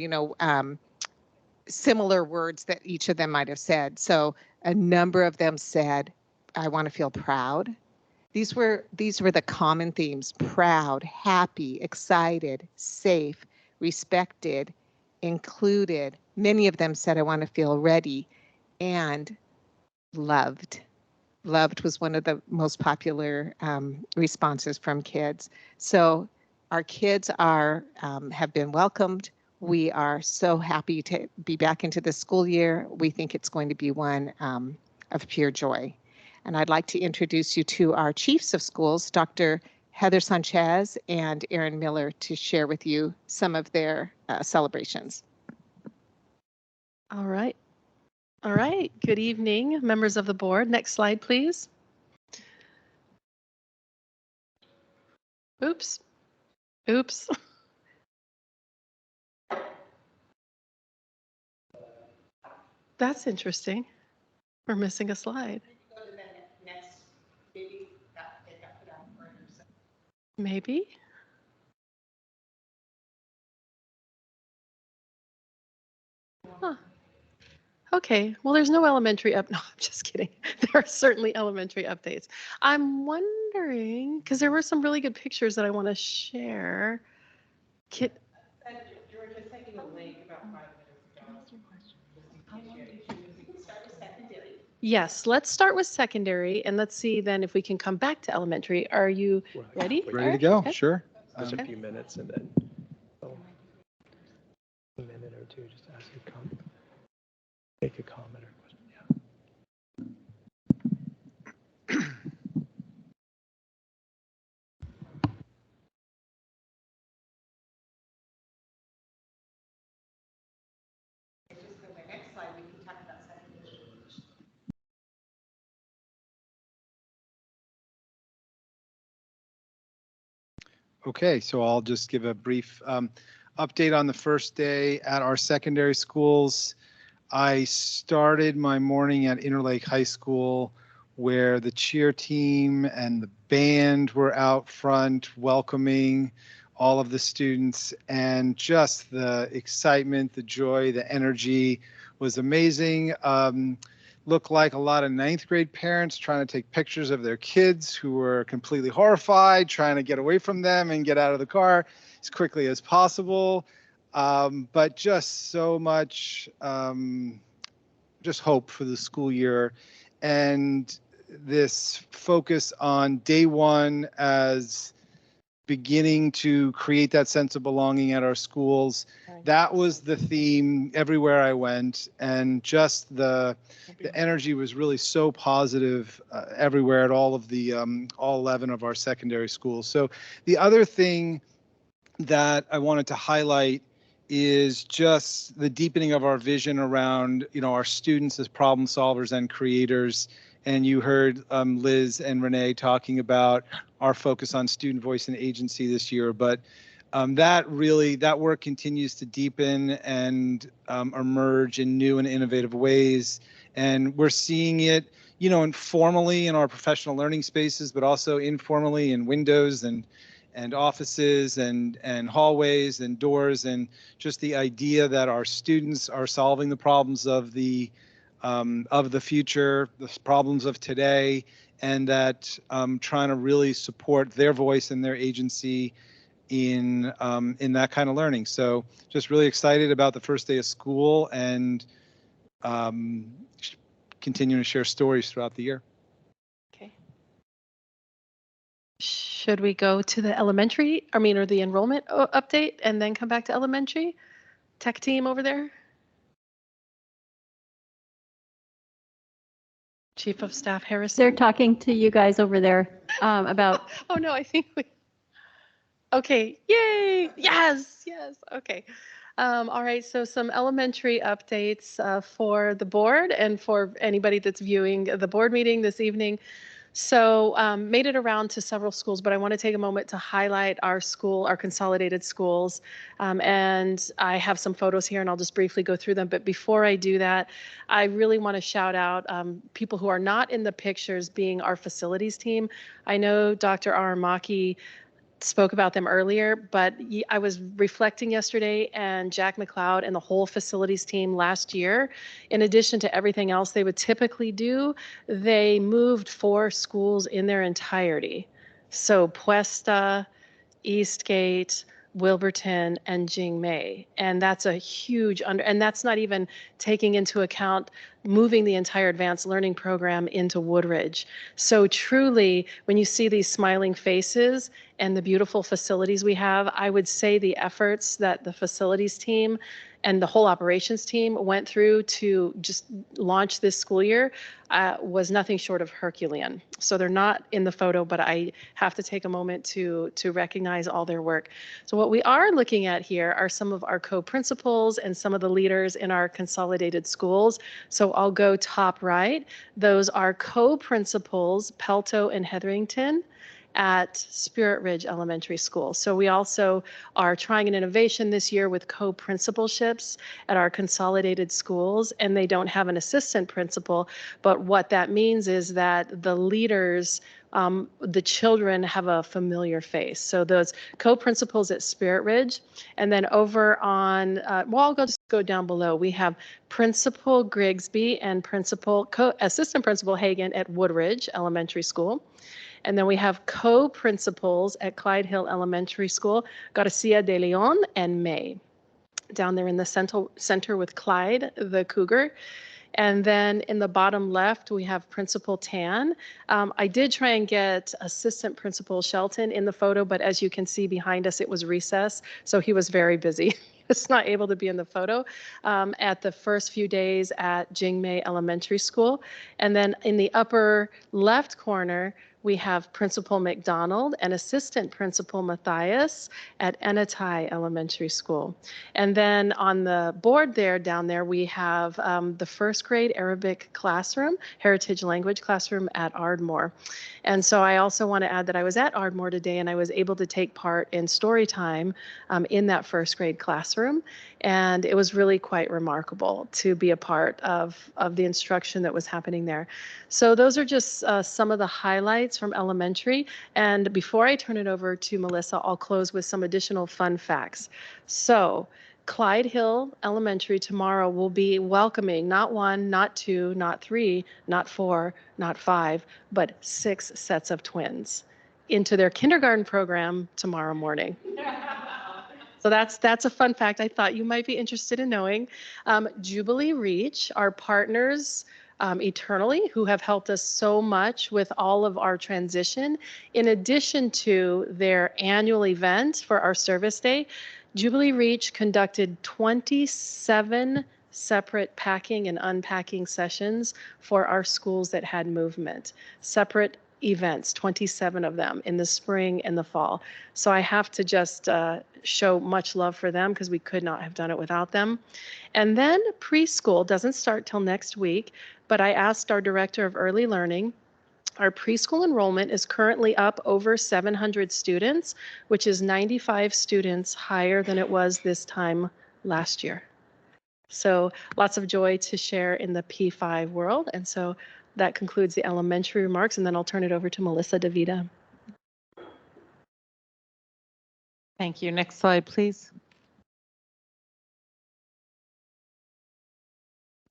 similar words that each of them might have said. So a number of them said, I want to feel proud. These were the common themes: proud, happy, excited, safe, respected, included. Many of them said, I want to feel ready, and loved. Loved was one of the most popular responses from kids. So our kids have been welcomed. We are so happy to be back into the school year. We think it's going to be one of pure joy. And I'd like to introduce you to our chiefs of schools, Dr. Heather Sanchez and Erin Miller, to share with you some of their celebrations. All right. All right. Good evening, members of the board. Next slide, please. Oops. Oops. That's interesting. We're missing a slide. Maybe. Huh. Okay, well, there's no elementary no, I'm just kidding. There are certainly elementary updates. I'm wondering, because there were some really good pictures that I want to share. Yes, let's start with secondary and let's see then if we can come back to elementary. Are you ready? Ready to All go? right. Sure. Um, Just a few minutes and then a minute or two just to ask you to come. Make a comment or question. Yeah. Okay, so I'll just give a brief update on the first day at our secondary schools. I started my morning at Interlake High School where the cheer team and the band were out front welcoming all of the students, and just the excitement, the joy, the energy was amazing. Looked like a lot of ninth grade parents trying to take pictures of their kids who were completely horrified, trying to get away from them and get out of the car as quickly as possible. But just so much just hope for the school year, and this focus on day one as beginning to create that sense of belonging at our schools. That was the theme everywhere I went, and just the energy was really so positive everywhere at all of the all 11 of our secondary schools. So the other thing that I wanted to highlight is just the deepening of our vision around, our students as problem solvers and creators. And you heard Liz and Renee talking about our focus on student voice and agency this year, but that work continues to deepen and emerge in new and innovative ways. And we're seeing it, informally in our professional learning spaces, but also informally in windows and offices and hallways and doors, and just the idea that our students are solving the problems of the future, the problems of today, and that trying to really support their voice and their agency in that kind of learning. So just really excited about the first day of school, and continuing to share stories throughout the year. Okay. Should we go to the elementary, or the enrollment update and then come back to elementary? Tech team over there? Chief of Staff Harrison? They're talking to you guys over there about. Oh, no, I think we. Okay, yay, yes, okay. All right, so some elementary updates for the board and for anybody that's viewing the board meeting this evening. So made it around to several schools, but I want to take a moment to highlight our consolidated schools. And I have some photos here and I'll just briefly go through them. But before I do that, I really want to shout out people who are not in the pictures, being our facilities team. I know Dr. Aramaki spoke about them earlier, but I was reflecting yesterday, and Jack McLeod and the whole facilities team last year, in addition to everything else they would typically do, they moved 4 schools in their entirety. So Puesta, Eastgate, Wilburton, and Jingmei. And that's a huge and that's not even taking into account moving the entire advanced learning program into Woodridge. So truly, when you see these smiling faces and the beautiful facilities we have, I would say the efforts that the facilities team and the whole operations team went through to just launch this school year was nothing short of Herculean. So they're not in the photo, but I have to take a moment to recognize all their work. So what we are looking at here are some of our co-principals and some of the leaders in our consolidated schools. So I'll go top right. Those are co-principals, Pelto and Hetherington, at Spirit Ridge Elementary School. So we also are trying an innovation this year with co-principalships at our consolidated schools, and they don't have an assistant principal, but what that means is that the leaders, the children have a familiar face. So those co-principals at Spirit Ridge, and then over on, I'll just go down below. We have Principal Grigsby and Assistant Principal Hagan at Woodridge Elementary School. And then we have co-principals at Clyde Hill Elementary School, Garcia de Leon and May, down there in the center with Clyde, the cougar. And then in the bottom left, we have Principal Tan. I did try and get Assistant Principal Shelton in the photo, but as you can see behind us, it was recess, so he was very busy. He was not able to be in the photo at the first few days at Jingmei Elementary School. And then in the upper left corner, we have Principal McDonald and Assistant Principal Matthias at Enetai Elementary School. And then on the board there, down there, we have the first grade Arabic classroom, heritage language classroom at Ardmore. And so I also want to add that I was at Ardmore today and I was able to take part in story time in that first grade classroom. And it was really quite remarkable to be a part of the instruction that was happening there. So those are just some of the highlights from elementary. And before I turn it over to Melissa, I'll close with some additional fun facts. So Clyde Hill Elementary tomorrow will be welcoming not 1, not 2, not 3, not 4, not 5, but 6 sets of twins into their kindergarten program tomorrow morning. So that's a fun fact I thought you might be interested in knowing. Jubilee Reach, our partners eternally, who have helped us so much with all of our transition, in addition to their annual event for our service day, Jubilee Reach conducted 27 separate packing and unpacking sessions for our schools that had movement. Separate events, 27 of them in the spring and the fall. So I have to just show much love for them because we could not have done it without them. And then preschool doesn't start till next week, but I asked our director of early learning. Our preschool enrollment is currently up over 700 students, which is 95 students higher than it was this time last year. So lots of joy to share in the P5 world. And so that concludes the elementary remarks, and then I'll turn it over to Melissa DeVita. Thank you. Next slide, please.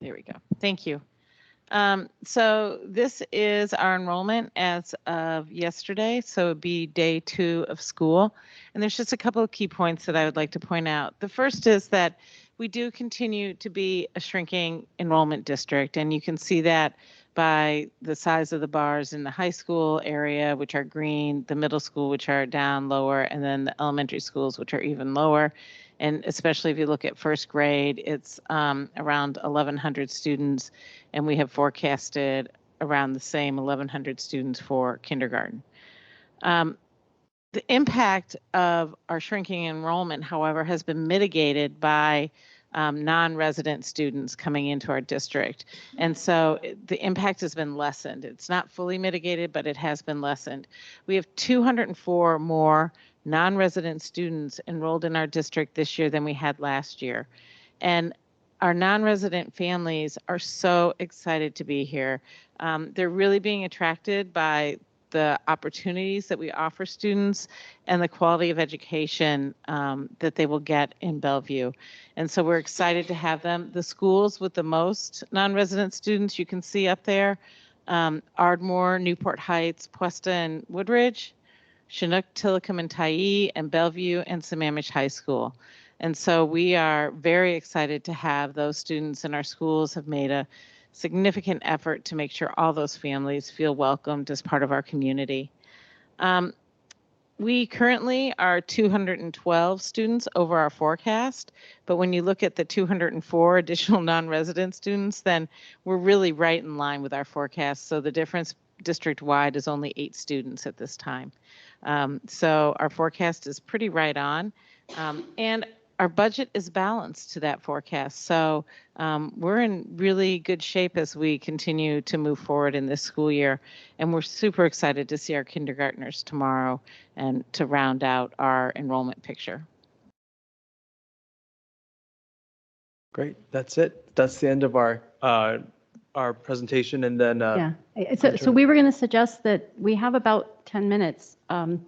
There we go. Thank you. So this is our enrollment as of yesterday, so it'd be day 2 of school. And there's just a couple of key points that I would like to point out. The first is that we do continue to be a shrinking enrollment district, and you can see that by the size of the bars in the high school area, which are green, the middle school, which are down lower, and then the elementary schools, which are even lower. And especially if you look at first grade, it's around 1,100 students, and we have forecasted around the same 1,100 students for kindergarten. The impact of our shrinking enrollment, however, has been mitigated by non-resident students coming into our district. And so the impact has been lessened. It's not fully mitigated, but it has been lessened. We have 204 more non-resident students enrolled in our district this year than we had last year. And our non-resident families are so excited to be here. They're really being attracted by the opportunities that we offer students and the quality of education that they will get in Bellevue. And so we're excited to have them. The schools with the most non-resident students you can see up there, Ardmore, Newport Heights, Puesta and Woodridge, Chinook, Tillicum and Tyee, and Bellevue and Sammamish High School. And so we are very excited to have those students, and our schools have made a significant effort to make sure all those families feel welcomed as part of our community. We currently are 212 students over our forecast, but when you look at the 204 additional non-resident students, then we're really right in line with our forecast. So the difference district-wide is only 8 students at this time. So our forecast is pretty right on. And our budget is balanced to that forecast. So we're in really good shape as we continue to move forward in this school year. And we're super excited to see our kindergartners tomorrow and to round out our enrollment picture. Great, that's it. That's the end of our presentation, and then Yeah, so we were going to suggest that we have about 10 minutes, and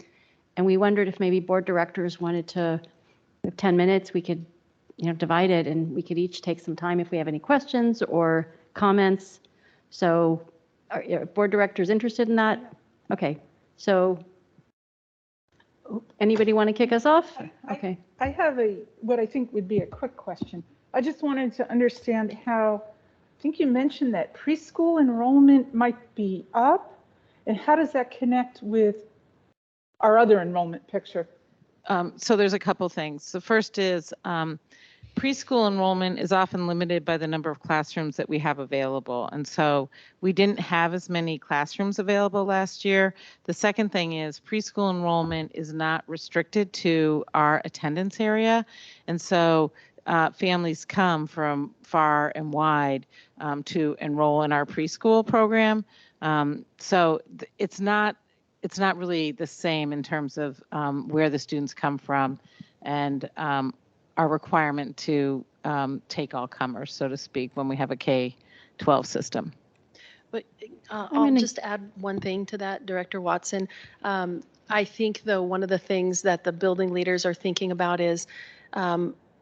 we wondered if maybe board directors wanted to, with 10 minutes, we could, divide it, and we could each take some time if we have any questions or comments. So are board directors interested in that? Okay, so anybody want to kick us off? Okay. I have what I think would be a quick question. I just wanted to understand how think you mentioned that preschool enrollment might be up. And how does that connect with our other enrollment picture? So there's a couple things. The first is preschool enrollment is often limited by the number of classrooms that we have available. And so we didn't have as many classrooms available last year. The second thing is preschool enrollment is not restricted to our attendance area. And so families come from far and wide to enroll in our preschool program. It's not really the same in terms of where the students come from and our requirement to take all comers, so to speak, when we have a K-12 system. But I'll just add one thing to that, Director Watson. I think, though, one of the things that the building leaders are thinking about is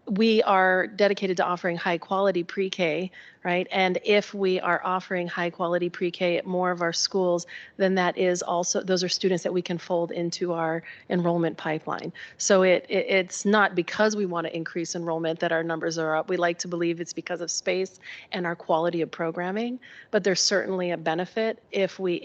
we are dedicated to offering high quality pre-K, right? And if we are offering high quality pre-K at more of our schools, then that is also, those are students that we can fold into our enrollment pipeline. So it's not because we want to increase enrollment that our numbers are up. We like to believe it's because of space and our quality of programming, but there's certainly a benefit if we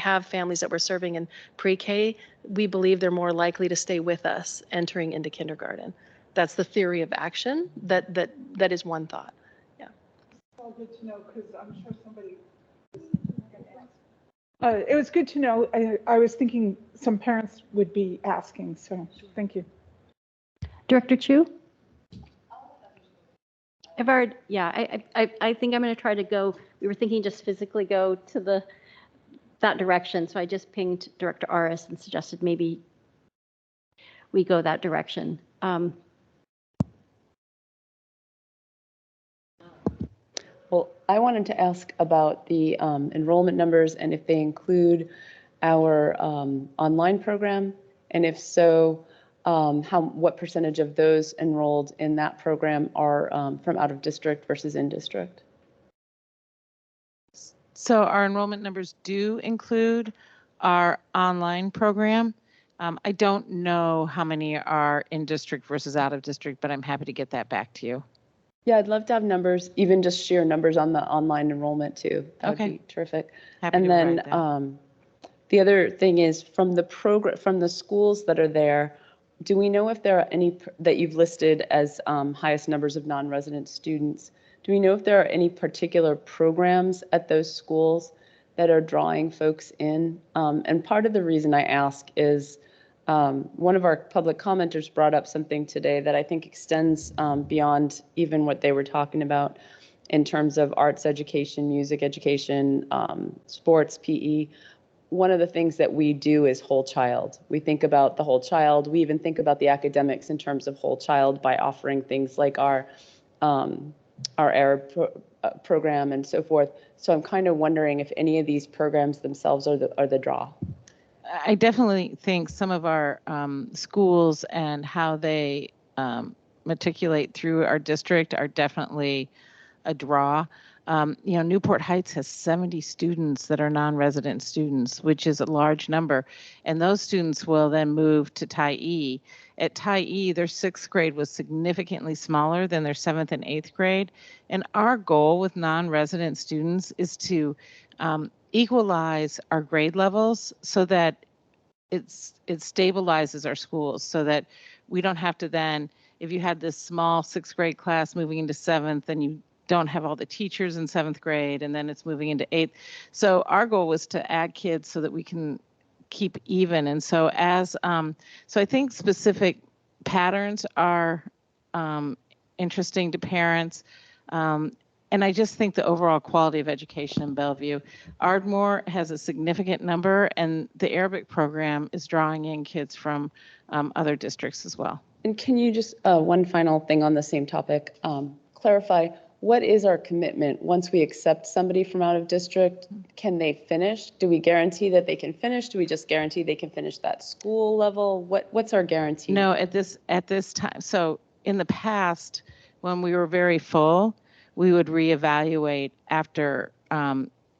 have families that we're serving in pre-K, we believe they're more likely to stay with us entering into kindergarten. That's the theory of action. That is one thought. Yeah. It's all good to know because I'm sure somebody. It was good to know. I was thinking some parents would be asking. So thank you. Director Chu? I've already, yeah, I think I'm going to try to go. We were thinking just physically go to that direction. So I just pinged Director Aris and suggested maybe we go that direction. Well, I wanted to ask about the enrollment numbers and if they include our online program, and if so, what percentage of those enrolled in that program are from out of district versus in district? So our enrollment numbers do include our online program. I don't know how many are in district versus out of district, but I'm happy to get that back to you. Yeah, I'd love to have numbers, even just sheer numbers on the online enrollment too. That would be terrific. Happy and to then provide that. The other thing is from the schools that are there, do we know if there are any that you've listed as highest numbers of non-resident students? Do we know if there are any particular programs at those schools that are drawing folks in? And part of the reason I ask is one of our public commenters brought up something today that I think extends beyond even what they were talking about in terms of arts education, music education, sports, PE. One of the things that we do is whole child. We think about the whole child. We even think about the academics in terms of whole child by offering things like our Arab program and so forth. So I'm kind of wondering if any of these programs themselves are the draw. I definitely think some of our schools and how they matriculate through our district are definitely a draw. Newport Heights has 70 students that are non-resident students, which is a large number. And those students will then move to Tyee. At Tyee, their 6th grade was significantly smaller than their 7th and 8th grade. And our goal with non-resident students is to equalize our grade levels so that it stabilizes our schools, so that we don't have to then, if you had this small 6th grade class moving into 7th and you don't have all the teachers in 7th grade and then it's moving into 8th. So our goal was to add kids so that we can keep even. And so so I think specific patterns are interesting to parents. And I just think the overall quality of education in Bellevue. Ardmore has a significant number, and the Arabic program is drawing in kids from other districts as well. And can you just, one final thing on the same topic, clarify, what is our commitment once we accept somebody from out of district? Can they finish? Do we guarantee that they can finish? Do we just guarantee they can finish that school level? What's our guarantee? No, at this time. So in the past, when we were very full, we would reevaluate after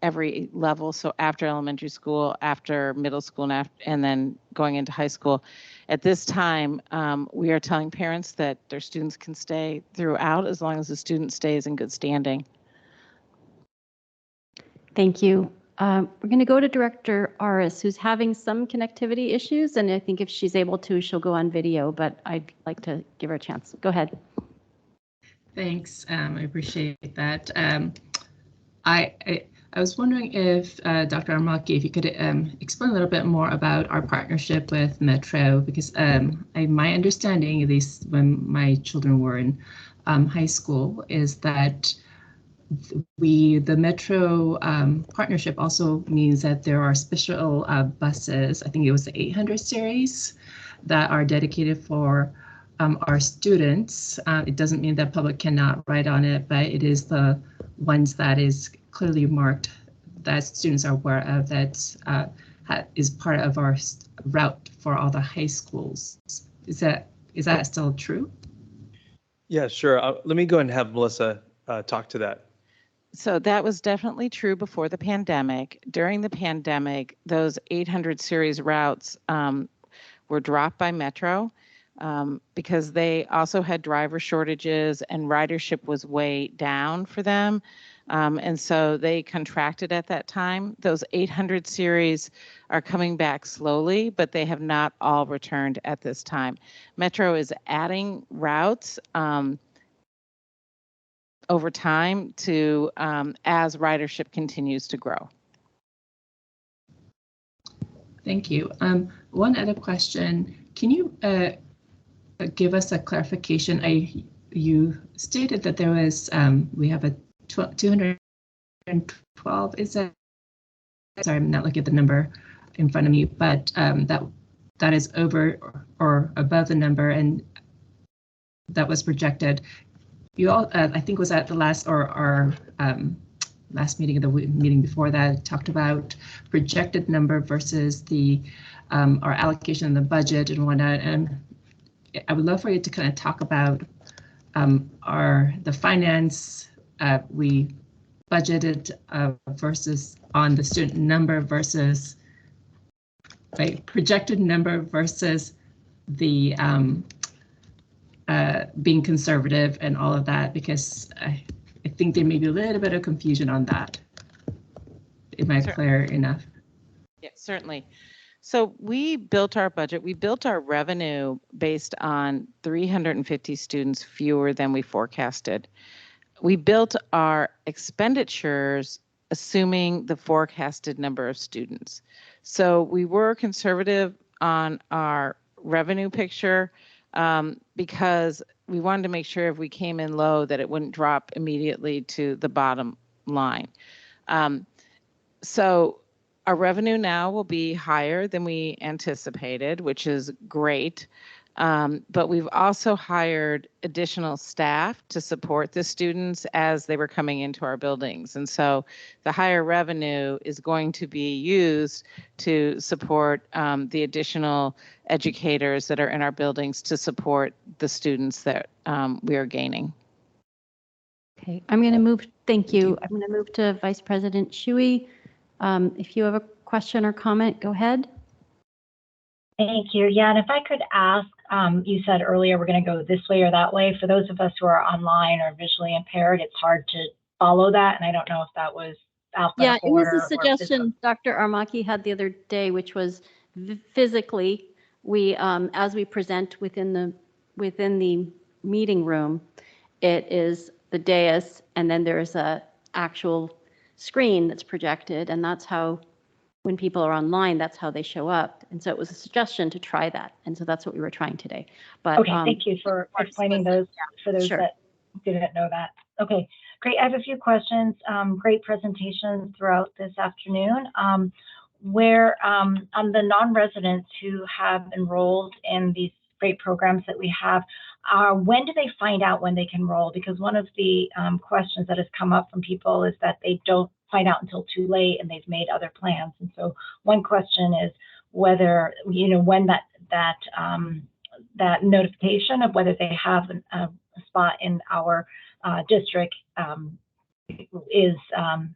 every level. So after elementary school, after middle school, and then going into high school. At this time, we are telling parents that their students can stay throughout as long as the student stays in good standing. Thank you. We're going to go to Director Aris, who's having some connectivity issues, and I think if she's able to, she'll go on video, but I'd like to give her a chance. Go ahead. Thanks. I appreciate that. I was wondering if Dr. Armaki, if you could explain a little bit more about our partnership with Metro, because my understanding, at least when my children were in high school, is that the Metro partnership also means that there are special buses, I think it was the 800 series, that are dedicated for our students. It doesn't mean that public cannot ride on it, but it is the ones that is clearly marked that students are aware of, that is part of our route for all the high schools. Is that still true? Yeah, sure. Let me go ahead and have Melissa talk to that. So that was definitely true before the pandemic. During the pandemic, those 800 series routes were dropped by Metro because they also had driver shortages and ridership was way down for them. And so they contracted at that time. Those 800 series are coming back slowly, but they have not all returned at this time. Metro is adding routes over time to as ridership continues to grow. Thank you. One other question. Can you give us a clarification? You stated that there was, we have a 212, is that, sorry, I'm not looking at the number in front of me, but that is over or above the number, and that was projected. You all, I think, was at the last or our last meeting of the meeting before that, talked about projected number versus the our allocation in the budget and whatnot. And I would love for you to kind of talk about the finance we budgeted versus on the student number versus projected number versus the being conservative and all of that, because I think there may be a little bit of confusion on that. Am I clear enough? Yeah, certainly. So we built our budget, we built our revenue based on 350 students fewer than we forecasted. We built our expenditures assuming the forecasted number of students. So we were conservative on our revenue picture because we wanted to make sure if we came in low that it wouldn't drop immediately to the bottom line. So our revenue now will be higher than we anticipated, which is great. But we've also hired additional staff to support the students as they were coming into our buildings. And so the higher revenue is going to be used to support the additional educators that are in our buildings to support the students that we are gaining. Okay, I'm going to move, thank you. I'm going to move to Vice President Shuey. If you have a question or comment, go ahead. Thank you. Yeah, and if I could ask, you said earlier we're going to go this way or that way. For those of us who are online or visually impaired, it's hard to follow that, and I don't know if that was alphabetical. Yeah, it was a suggestion Dr. Armaki had the other day, which was physically, we as we present within the meeting room, it is the dais, and then there's a actual screen that's projected, and that's how, when people are online, that's how they show up. And so it was a suggestion to try that. And so that's what we were trying today. But okay, thank you for explaining those for those sure. that didn't know that. Okay, great. I have a few questions. Great presentations throughout this afternoon. Where on the non-residents who have enrolled in these great programs that we have, when do they find out when they can enroll? Because one of the questions that has come up from people is that they don't find out until too late and they've made other plans. And so one question is whether, when that notification of whether they have a spot in our district is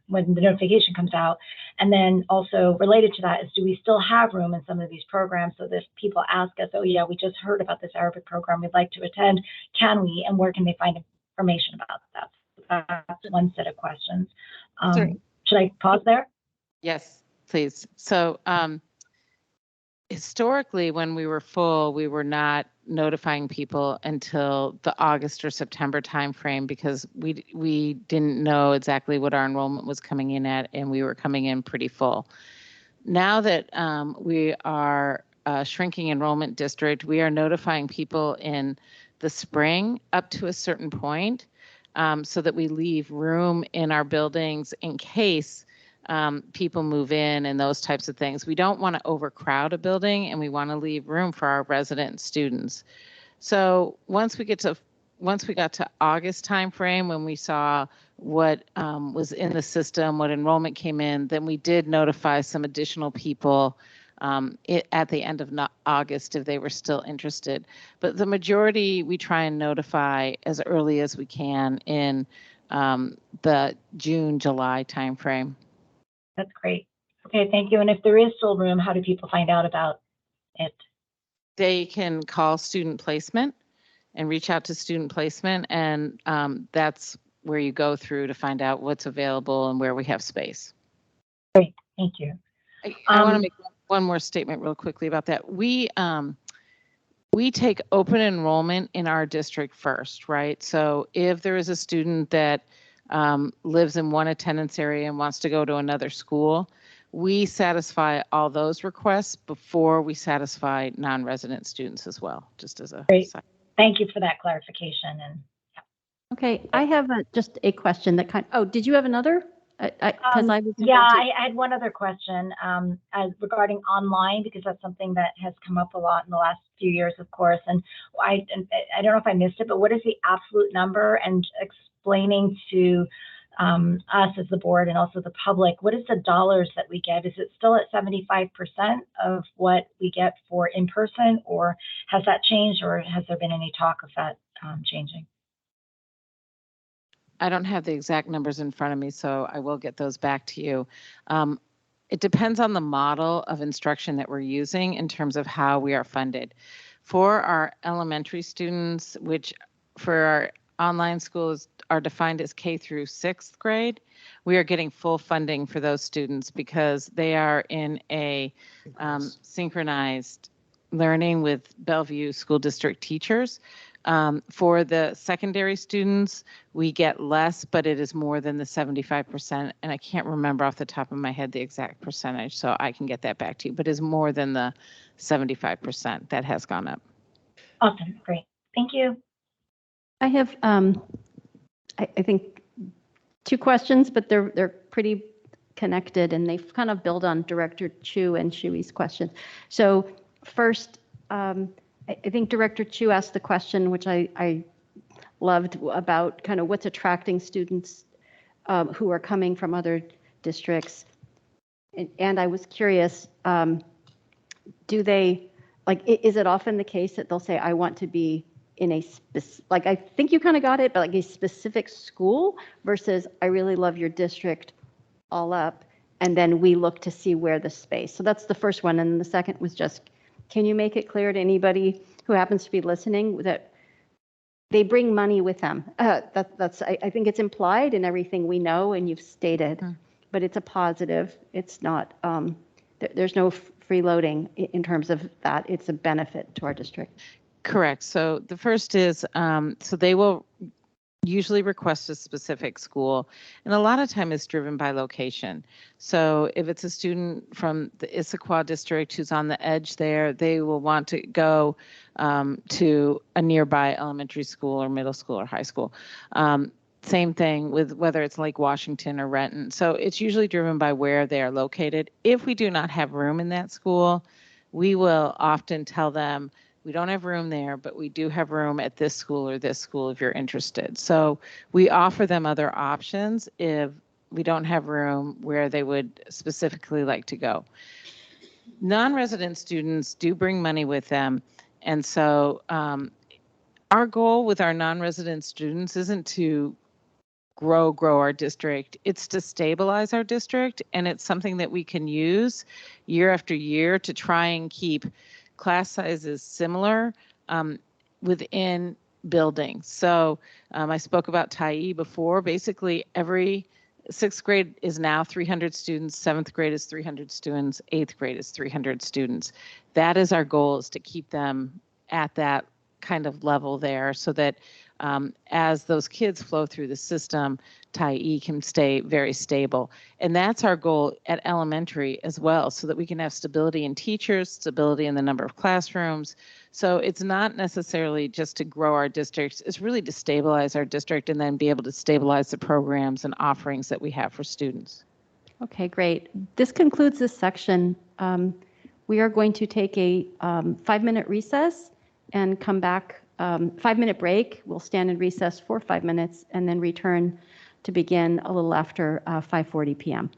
when the notification comes out. And then also related to that is, do we still have room in some of these programs so that if people ask us, oh yeah, we just heard about this Arabic program, we'd like to attend, can we, and where can they find information about that? That's one set of questions. Should I pause there? Yes, please. So historically, when we were full, we were not notifying people until the August or September timeframe because we didn't know exactly what our enrollment was coming in at, and we were coming in pretty full. Now that we are a shrinking enrollment district, we are notifying people in the spring up to a certain point so that we leave room in our buildings in case people move in and those types of things. We don't want to overcrowd a building, and we want to leave room for our resident students. So once we got to August timeframe, when we saw what was in the system, what enrollment came in, then we did notify some additional people at the end of August if they were still interested. But the majority we try and notify as early as we can in the June, July timeframe. That's great. Okay, thank you. And if there is still room, how do people find out about it? They can call student placement and reach out to student placement, and that's where you go through to find out what's available and where we have space. Great, thank you. I want to make one more statement real quickly about that. We take open enrollment in our district first, right? So if there is a student that lives in one attendance area and wants to go to another school, we satisfy all those requests before we satisfy non-resident students as well, just as a great. side. Thank you for that clarification. And Okay, I have just a question that did you have another? Yeah, I had one other question regarding online, because that's something that has come up a lot in the last few years, of course. And I don't know if I missed it, but what is the absolute number? And explaining to us as the board and also the public, what is the dollars that we get? Is it still at 75% of what we get for in person, or has that changed, or has there been any talk of that changing? I don't have the exact numbers in front of me, so I will get those back to you. It depends on the model of instruction that we're using in terms of how we are funded. For our elementary students, which for our online schools are defined as K through 6th grade, we are getting full funding for those students because they are in a synchronized learning with Bellevue School District teachers. For the secondary students, we get less, but it is more than the 75%. And I can't remember off the top of my head the exact percentage, so I can get that back to you, but it's more than the 75% that has gone up. Awesome, great, thank you. I have, I think, two questions, but they're pretty connected, and they kind of build on Director Chu and Shui's question. So first, I think Director Chu asked the question, which I loved, about kind of what's attracting students who are coming from other districts. And I was curious, do they, is it often the case that they'll say, I want to be in a specific, I think you kind of got it, but a specific school, versus I really love your district all up, and then we look to see where the space. So that's the first one. And the second was just, can you make it clear to anybody who happens to be listening that they bring money with them? I think it's implied in everything we know and you've stated, but it's a positive. It's not, there's no freeloading in terms of that. It's a benefit to our district. Correct. So the first is, so they will usually request a specific school, and a lot of time it's driven by location. So if it's a student from the Issaquah district who's on the edge there, they will want to go to a nearby elementary school or middle school or high school. Same thing with whether it's Lake Washington or Renton. So it's usually driven by where they are located. If we do not have room in that school, we will often tell them, we don't have room there, but we do have room at this school or this school if you're interested. So we offer them other options if we don't have room where they would specifically like to go. Non-resident students do bring money with them. And so our goal with our non-resident students isn't to grow our district. It's to stabilize our district, and it's something that we can use year after year to try and keep class sizes similar within buildings. So I spoke about Tyee before. Basically, every Sixth grade is now 300 students, seventh grade is 300 students, eighth grade is 300 students. That is our goal, is to keep them at that kind of level there so that as those kids flow through the system, TIE can stay very stable. And that's our goal at elementary as well, so that we can have stability in teachers, stability in the number of classrooms. So it's not necessarily just to grow our districts, it's really to stabilize our district and then be able to stabilize the programs and offerings that we have for students. Okay, great. This concludes this section. We are going to take a 5-minute recess and come back, 5-minute break. We'll stand in recess for 5 minutes and then return to begin a little after 5:40 p.m.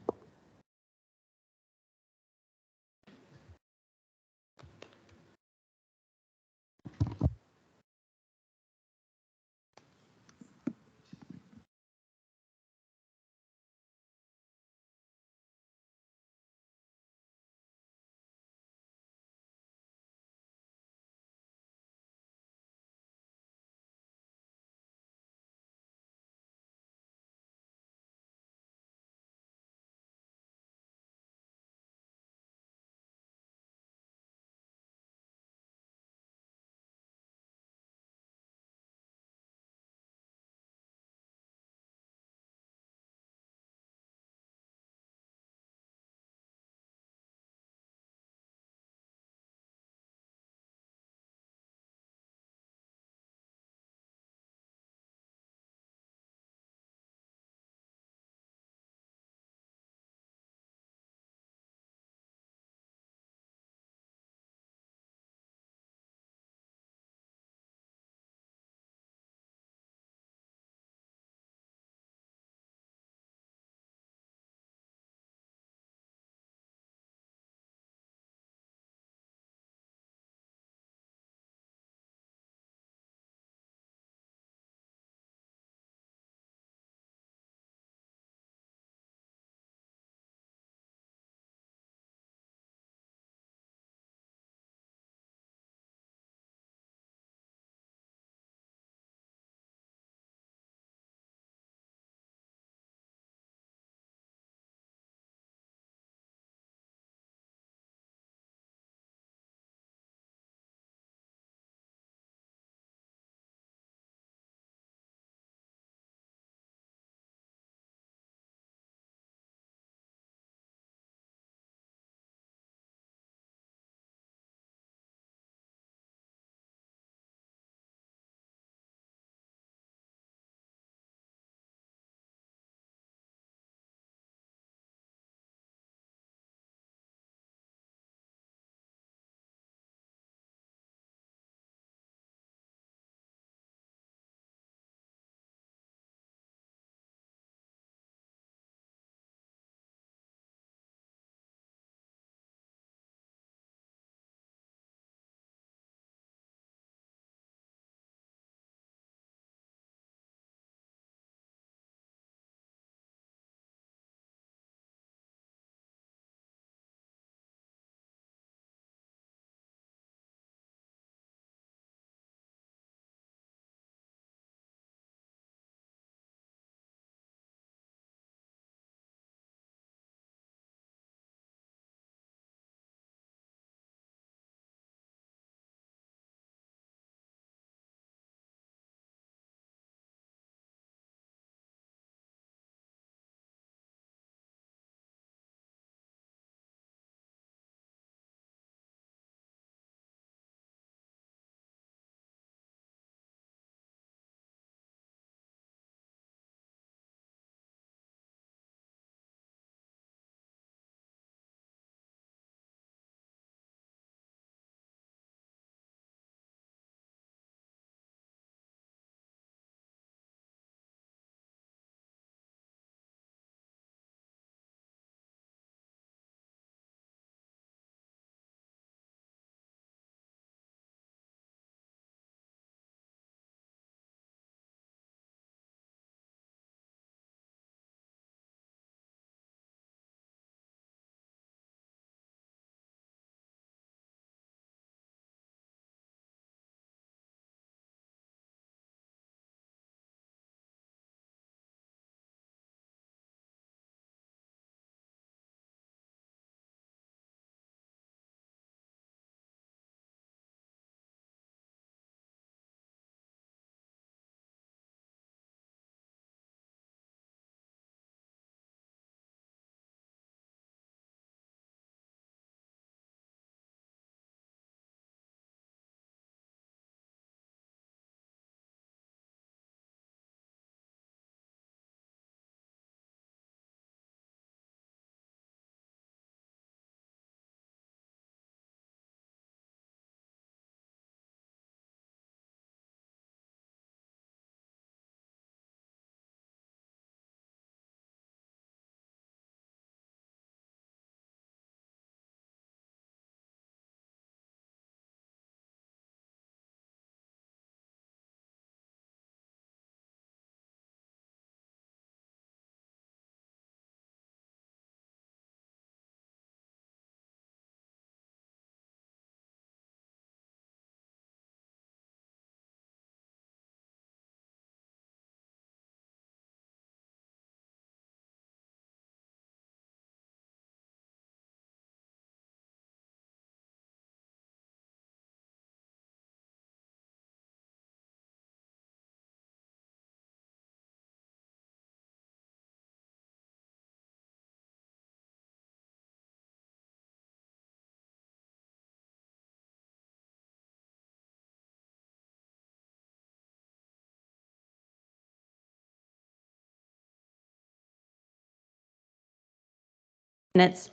Minutes.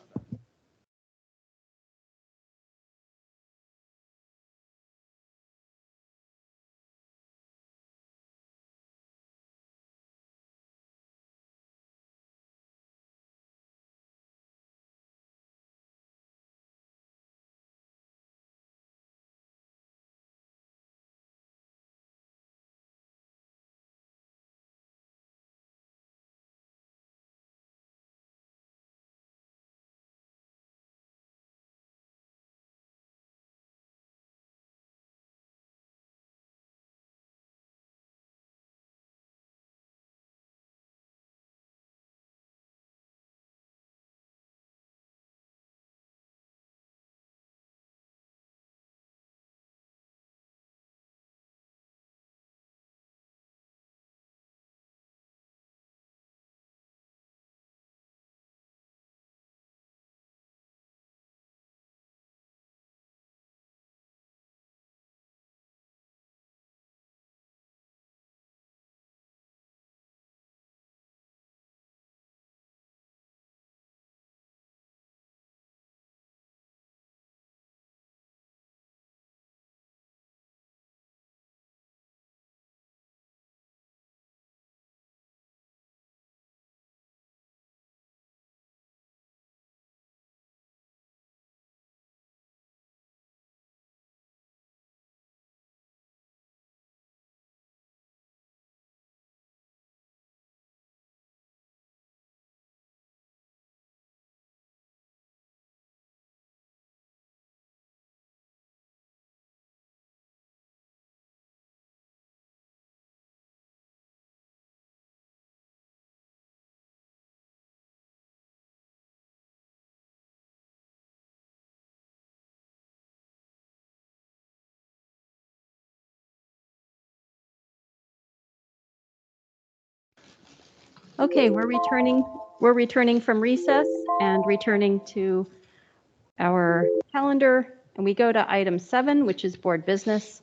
Okay, we're returning from recess and returning to our calendar, and we go to item 7, which is board business.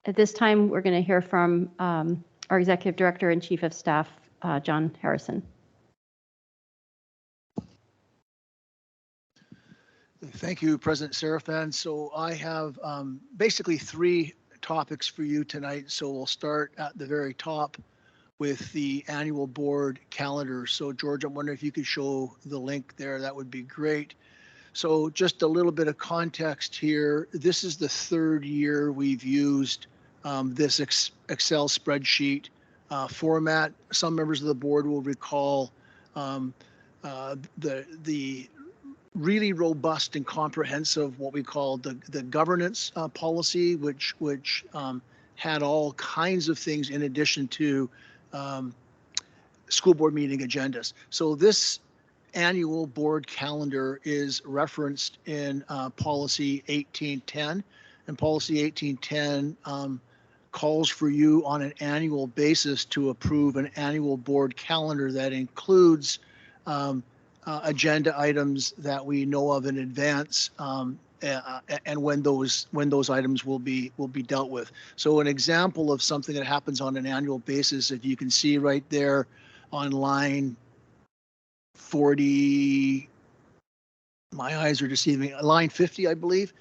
At this time, we're going to hear from our Executive Director and Chief of Staff, John Harrison. Thank you, President Seraphan. So I have basically 3 topics for you tonight. So we'll start at the very top with the annual board calendar. So George, I'm wondering if you could show the link there. That would be great. So just a little bit of context here. This is the 3rd year we've used this Excel spreadsheet format. Some members of the board will recall the really robust and comprehensive what we call the governance policy, which had all kinds of things in addition to school board meeting agendas. So this annual board calendar is referenced in policy 1810, and policy 1810 calls for you on an annual basis to approve an annual board calendar that includes agenda items that we know of in advance, and when those items will be dealt with. So an example of something that happens on an annual basis, if you can see right there on line 40, my eyes are deceiving, line 50, I believe,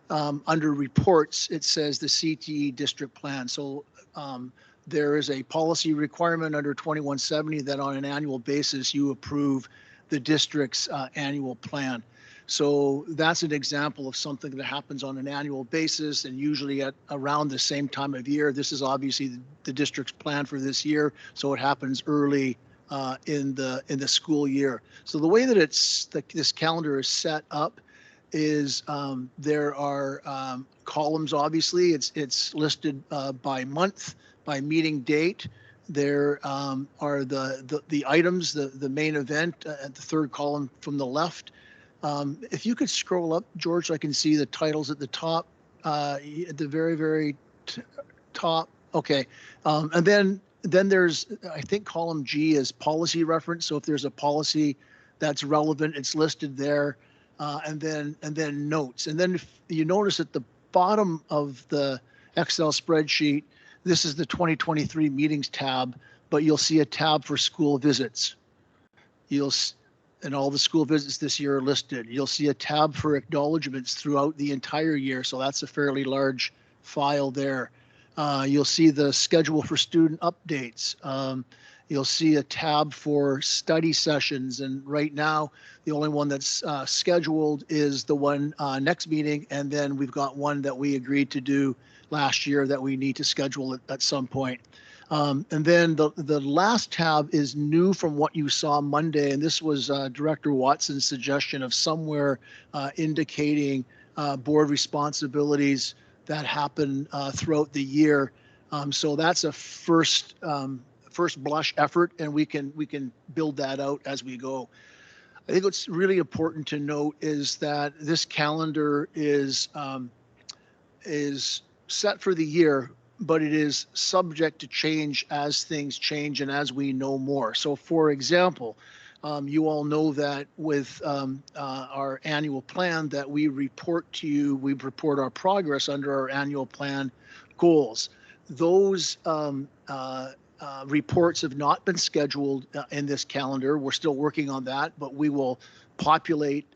under reports, it says the CTE district plan. So there is a policy requirement under 2170 that on an annual basis you approve the district's annual plan. So that's an example of something that happens on an annual basis and usually at around the same time of year. This is obviously the district's plan for this year, so it happens early in the school year. So the way that this calendar is set up is there are columns. Obviously, it's listed by month, by meeting date. There are the items, the main event at the 3rd column from the left. If you could scroll up, George, so I can see the titles at the top, at the very top. Okay, and then there's, I think column G is policy reference. So if there's a policy that's relevant, it's listed there, and then notes. And then if you notice at the bottom of the Excel spreadsheet, this is the 2023 meetings tab, but you'll see a tab for school visits. and all the school visits this year are listed. You'll see a tab for acknowledgements throughout the entire year, so that's a fairly large file there. You'll see the schedule for student updates. You'll see a tab for study sessions, and right now the only one that's scheduled is the one next meeting, and then we've got one that we agreed to do last year that we need to schedule at some point. And then the last tab is new from what you saw Monday, and this was Director Watson's suggestion of somewhere indicating board responsibilities that happen throughout the year. So that's a first blush effort, and we can build that out as we go. I think what's really important to note is that this calendar is set for the year, but it is subject to change as things change and as we know more. So for example, you all know that with our annual plan that we report to you, we report our progress under our annual plan goals. Those reports have not been scheduled in this calendar. We're still working on that, but we will populate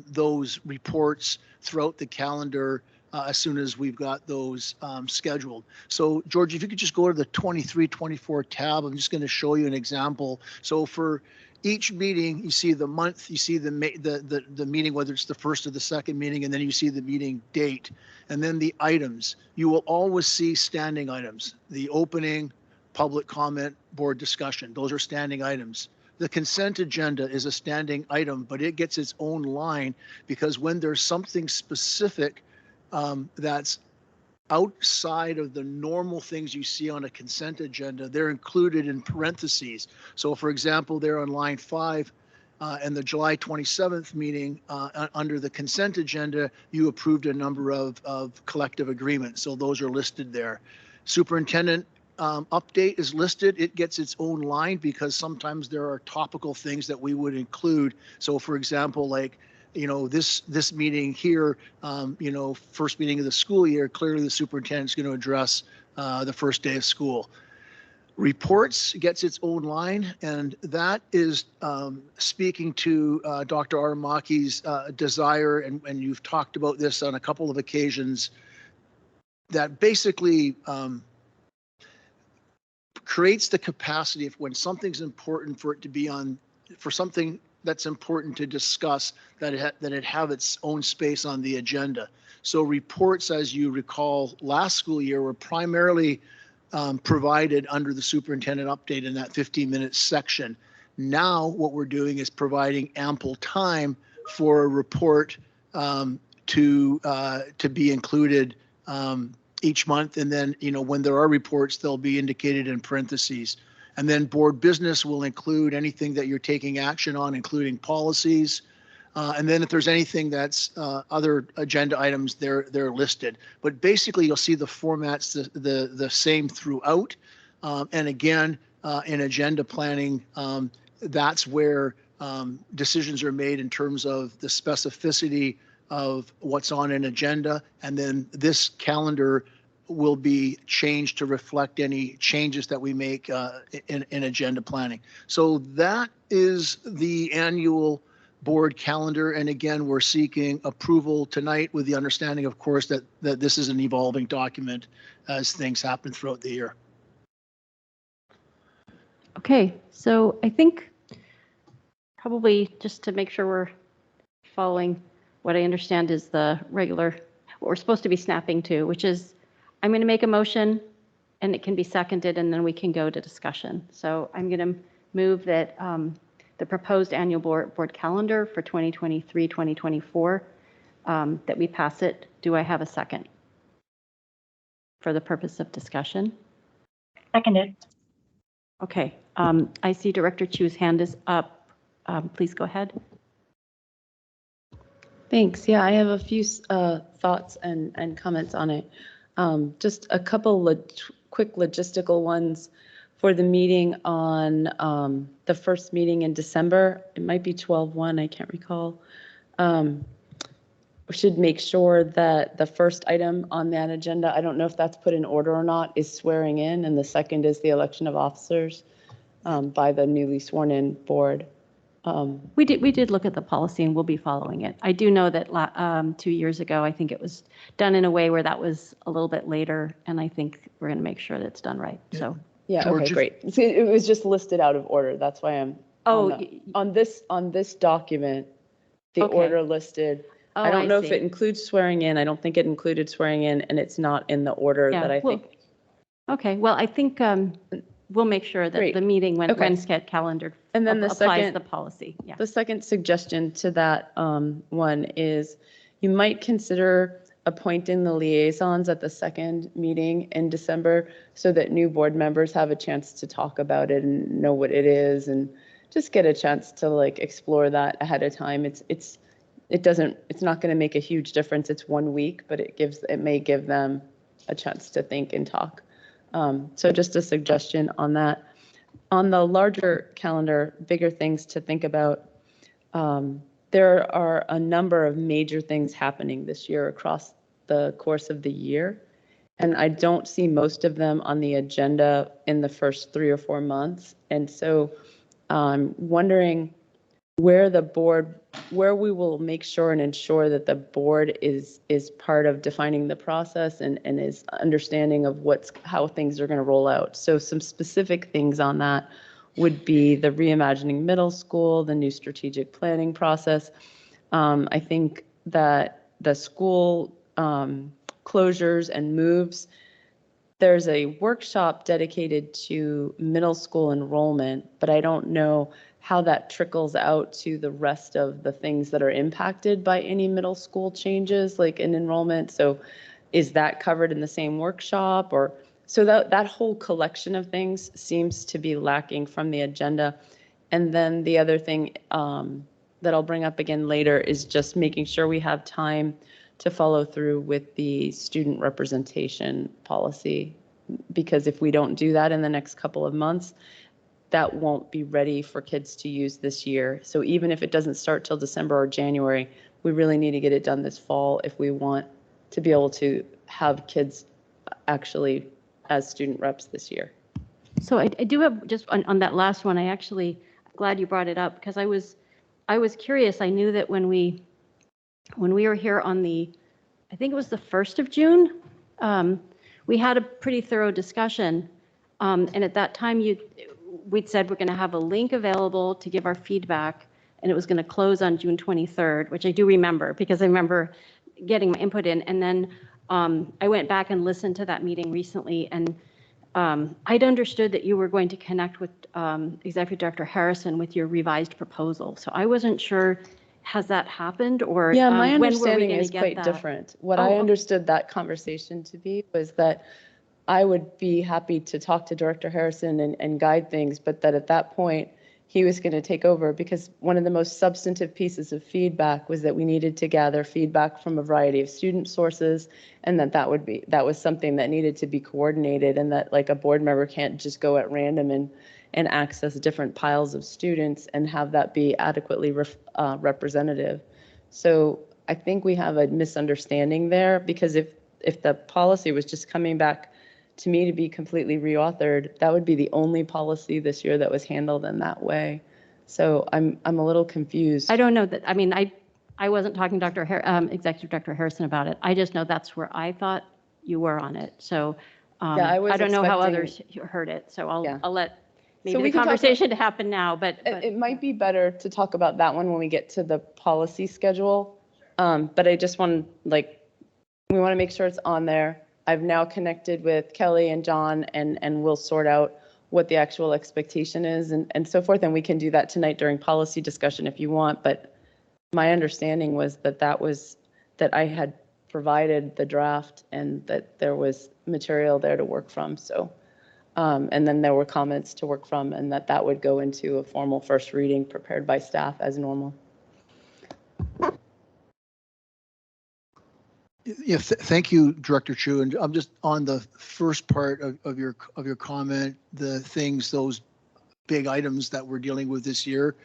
those reports throughout the calendar as soon as we've got those scheduled. So George, if you could just go to the 23-24 tab, I'm just going to show you an example. So for each meeting, you see the month, you see the meeting, whether it's the first or the second meeting, and then you see the meeting date, and then the items. You will always see standing items, the opening, public comment, board discussion. Those are standing items. The consent agenda is a standing item, but it gets its own line because when there's something specific that's outside of the normal things you see on a consent agenda, they're included in parentheses. So for example, they're on line 5 and the July 27th meeting under the consent agenda, you approved a number of collective agreements. So those are listed there. Superintendent update is listed. It gets its own line because sometimes there are topical things that we would include. So for example, like, this meeting here, first meeting of the school year, clearly the superintendent's going to address the first day of school. Reports gets its own line, and that is speaking to Dr. Aramaki's desire, and you've talked about this on a couple of occasions, that basically creates the capacity of when something's important for it to be on, for something that's important to discuss, that it have its own space on the agenda. So reports, as you recall, last school year were primarily provided under the superintendent update in that 15-minute section. Now what we're doing is providing ample time for a report to be included each month, and then when there are reports, they'll be indicated in parentheses. And then board business will include anything that you're taking action on, including policies. And then if there's anything that's other agenda items, they're listed. But basically, you'll see the formats the same throughout. And again, in agenda planning, that's where decisions are made in terms of the specificity of what's on an agenda. And then this calendar will be changed to reflect any changes that we make in agenda planning. So that is the annual board calendar. And again, we're seeking approval tonight with the understanding, of course, that this is an evolving document as things happen throughout the year. Okay, so I think probably just to make sure we're following what I understand is the regular, what we're supposed to be snapping to, which is I'm going to make a motion and it can be seconded and then we can go to discussion. So I'm going to move that the proposed annual board calendar for 2023-2024, that we pass it. Do I have a second for the purpose of discussion? Seconded. Okay, I see Director Chu's hand is up. Please go ahead. Thanks. Yeah, I have a few thoughts and comments on it. Just a couple quick logistical ones for the meeting on the first meeting in December. It might be 12/1, I can't recall. We should make sure that the first item on that agenda, I don't know if that's put in order or not, is swearing in, and the second is the election of officers by the newly sworn in board. We did look at the policy and we'll be following it. I do know that 2 years ago, I think it was done in a way where that was a little bit later, and I think we're going to make sure that it's done right. Yeah. So Yeah, George, okay, if- great. See, it was just listed out of order. That's why I'm on this document, the Okay. order listed. Oh, I don't know if see. it includes swearing in. I don't think it included swearing in, and it's not in the order Yeah, that I well, think. Okay, well, I think we'll make sure that Great. the meeting when Okay. calendared And then the applies second- the policy. Yeah. The second suggestion to that one is you might consider appointing the liaisons at the second meeting in December so that new board members have a chance to talk about it and know what it is and just get a chance to like explore that ahead of time. It's not going to make a huge difference. It's 1 week, but it may give them a chance to think and talk. So just a suggestion on that. On the larger calendar, bigger things to think about. There are a number of major things happening this year across the course of the year. And I don't see most of them on the agenda in the first 3 or 4 months. And so I'm wondering where we will make sure and ensure that the board is part of defining the process and is understanding of how things are going to roll out. So some specific things on that would be the reimagining middle school, the new strategic planning process. I think that the school closures and moves, there's a workshop dedicated to middle school enrollment, but I don't know how that trickles out to the rest of the things that are impacted by any middle school changes, like in enrollment. So is that covered in the same workshop? Or so that whole collection of things seems to be lacking from the agenda. And then the other thing that I'll bring up again later is just making sure we have time to follow through with the student representation policy. Because if we don't do that in the next couple of months, that won't be ready for kids to use this year. So even if it doesn't start till December or January, we really need to get it done this fall if we want to be able to have kids actually as student reps this year. So I do have just on that last one, I'm glad you brought it up because I was curious. I knew that when we were here on I think it was the 1st of June, we had a pretty thorough discussion. And at that time, we'd said we're going to have a link available to give our feedback, and it was going to close on June 23rd, which I do remember because I remember getting my input in. And then I went back and listened to that meeting recently, and I'd understood that you were going to connect with Executive Director Harrison with your revised proposal. So I wasn't sure, has that happened or yeah, my when were we understanding going is to get quite that? different. What I understood that conversation to be was that I would be happy to talk to Director Harrison and guide things, but that at that point he was going to take over because one of the most substantive pieces of feedback was that we needed to gather feedback from a variety of student sources, and that was something that needed to be coordinated, and that like a board member can't just go at random and access different piles of students and have that be adequately representative. So I think we have a misunderstanding there because if the policy was just coming back to me to be completely reauthored, that would be the only policy this year that was handled in that way. So I'm a little confused. I don't know that. I mean, I wasn't talking to Executive Director Harrison about it. I just know that's where I thought you were on it. So yeah, I don't know how others heard it. So I'll let maybe the conversation happen now. But it might be better to talk about that one when we get to the policy schedule. But I just want we want to make sure it's on there. I've now connected with Kelly and John and we'll sort out what the actual expectation is and so forth. And we can do that tonight during policy discussion if you want. But my understanding was that I had provided the draft and that there was material there to work from. So, and then there were comments to work from and that would go into a formal first reading prepared by staff as normal. Yeah, thank you, Director Chu. And I'm just on the first part of your comment, those big items that we're dealing with this year.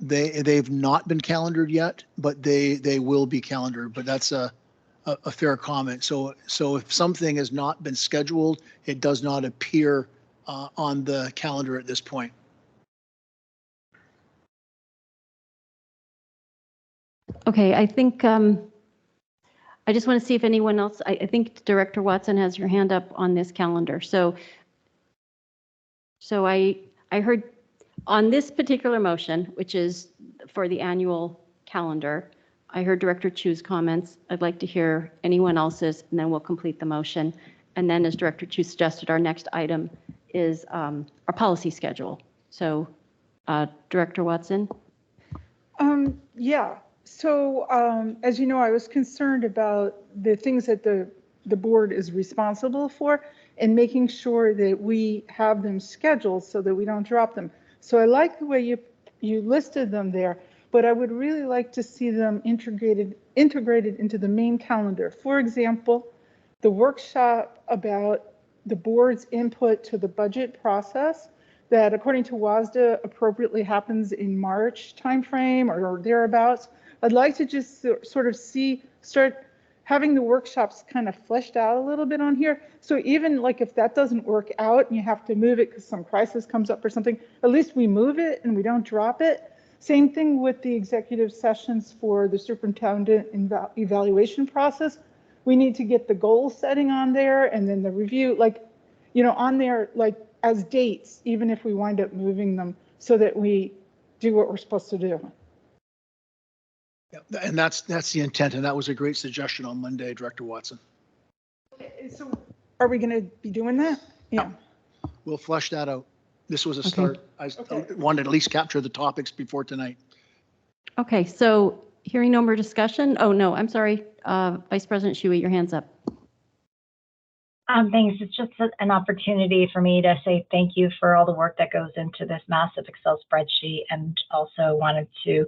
They've not been calendared yet, but they will be calendared. But that's a fair comment. So if something has not been scheduled, it does not appear on the calendar at this point. Okay, I think, I just want to see if anyone else, I think Director Watson has your hand up on this calendar. So I heard on this particular motion, which is for the annual calendar, I heard Director Chu's comments. I'd like to hear anyone else's, and then we'll complete the motion. And then, as Director Chu suggested, our next item is our policy schedule. So, Director Watson? Yeah. So as you know, I was concerned about the things that the board is responsible for and making sure that we have them scheduled so that we don't drop them. So I like the way you listed them there, but I would really like to see them integrated into the main calendar. For example, the workshop about the board's input to the budget process that, according to WASDA, appropriately happens in March timeframe or thereabouts. I'd like to just sort of start having the workshops kind of fleshed out a little bit on here. So even like if that doesn't work out and you have to move it because some crisis comes up or something, at least we move it and we don't drop it. Same thing with the executive sessions for the superintendent evaluation process. We need to get the goal setting on there and then the review, like, you know, on there, like as dates, even if we wind up moving them so that we do what we're supposed to do. Yeah, and that's the intent, and that was a great suggestion on Monday, Director Watson. So are we going to be doing that? Yeah. We'll flesh that out. This was a start. I wanted to at least capture the topics before tonight. Okay, so hearing no more discussion. Oh, no, I'm sorry. Vice President Shuey, your hand's up. Thanks. It's just an opportunity for me to say thank you for all the work that goes into this massive Excel spreadsheet, and also wanted to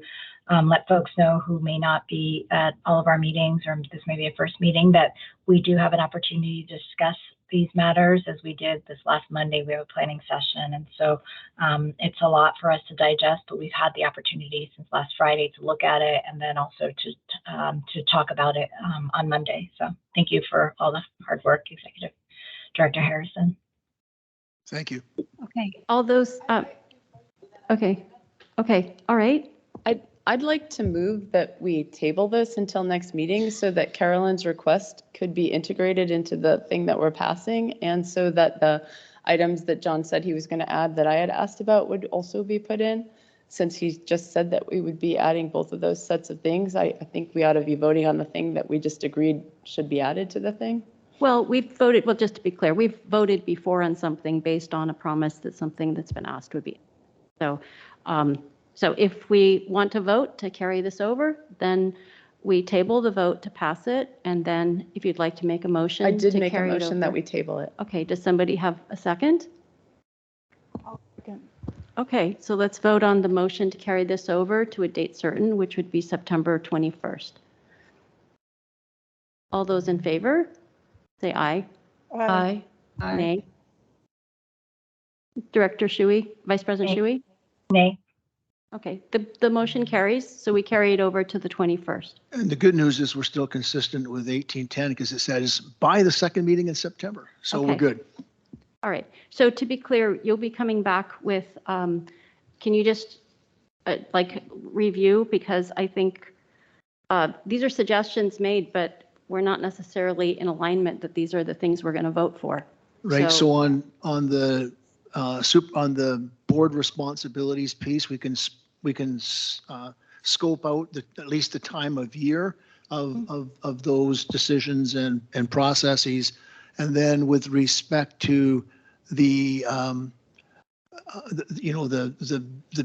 let folks know who may not be at all of our meetings, or this may be a first meeting, that we do have an opportunity to discuss these matters as we did this last Monday. We have a planning session, and so it's a lot for us to digest, but we've had the opportunity since last Friday to look at it and then also to talk about it on Monday. So thank you for all the hard work, Executive Director Harrison. Thank you. Okay, all those, okay, all right. I'd like to move that we table this until next meeting so that Carolyn's request could be integrated into the thing that we're passing, and so that the items that John said he was going to add that I had asked about would also be put in. Since he just said that we would be adding both of those sets of things, I think we ought to be voting on the thing that we just agreed should be added to the thing. Well, we've voted, well, just to be clear, we've voted before on something based on a promise that something that's been asked would be. So, so if we want to vote to carry this over, then we table the vote to pass it. And then if you'd like to make a motion I did to make a carry it motion over. that we table it. Okay, does somebody have a second? Okay, so let's vote on the motion to carry this over to a date certain, which would be September 21st. All those in favor, say aye. Aye. Nay. Director Shuey, Vice President Shuey? Nay. Okay, the motion carries, so we carry it over to the 21st. And the good news is we're still consistent with 1810 because it says by the second meeting in September. So we're good. All right, so to be clear, you'll be coming back with, can you just like review? Because I think these are suggestions made, but we're not necessarily in alignment that these are the things we're going to vote for. Right, so on the board responsibilities piece, we can scope out at least the time of year of those decisions and processes. And then with respect to the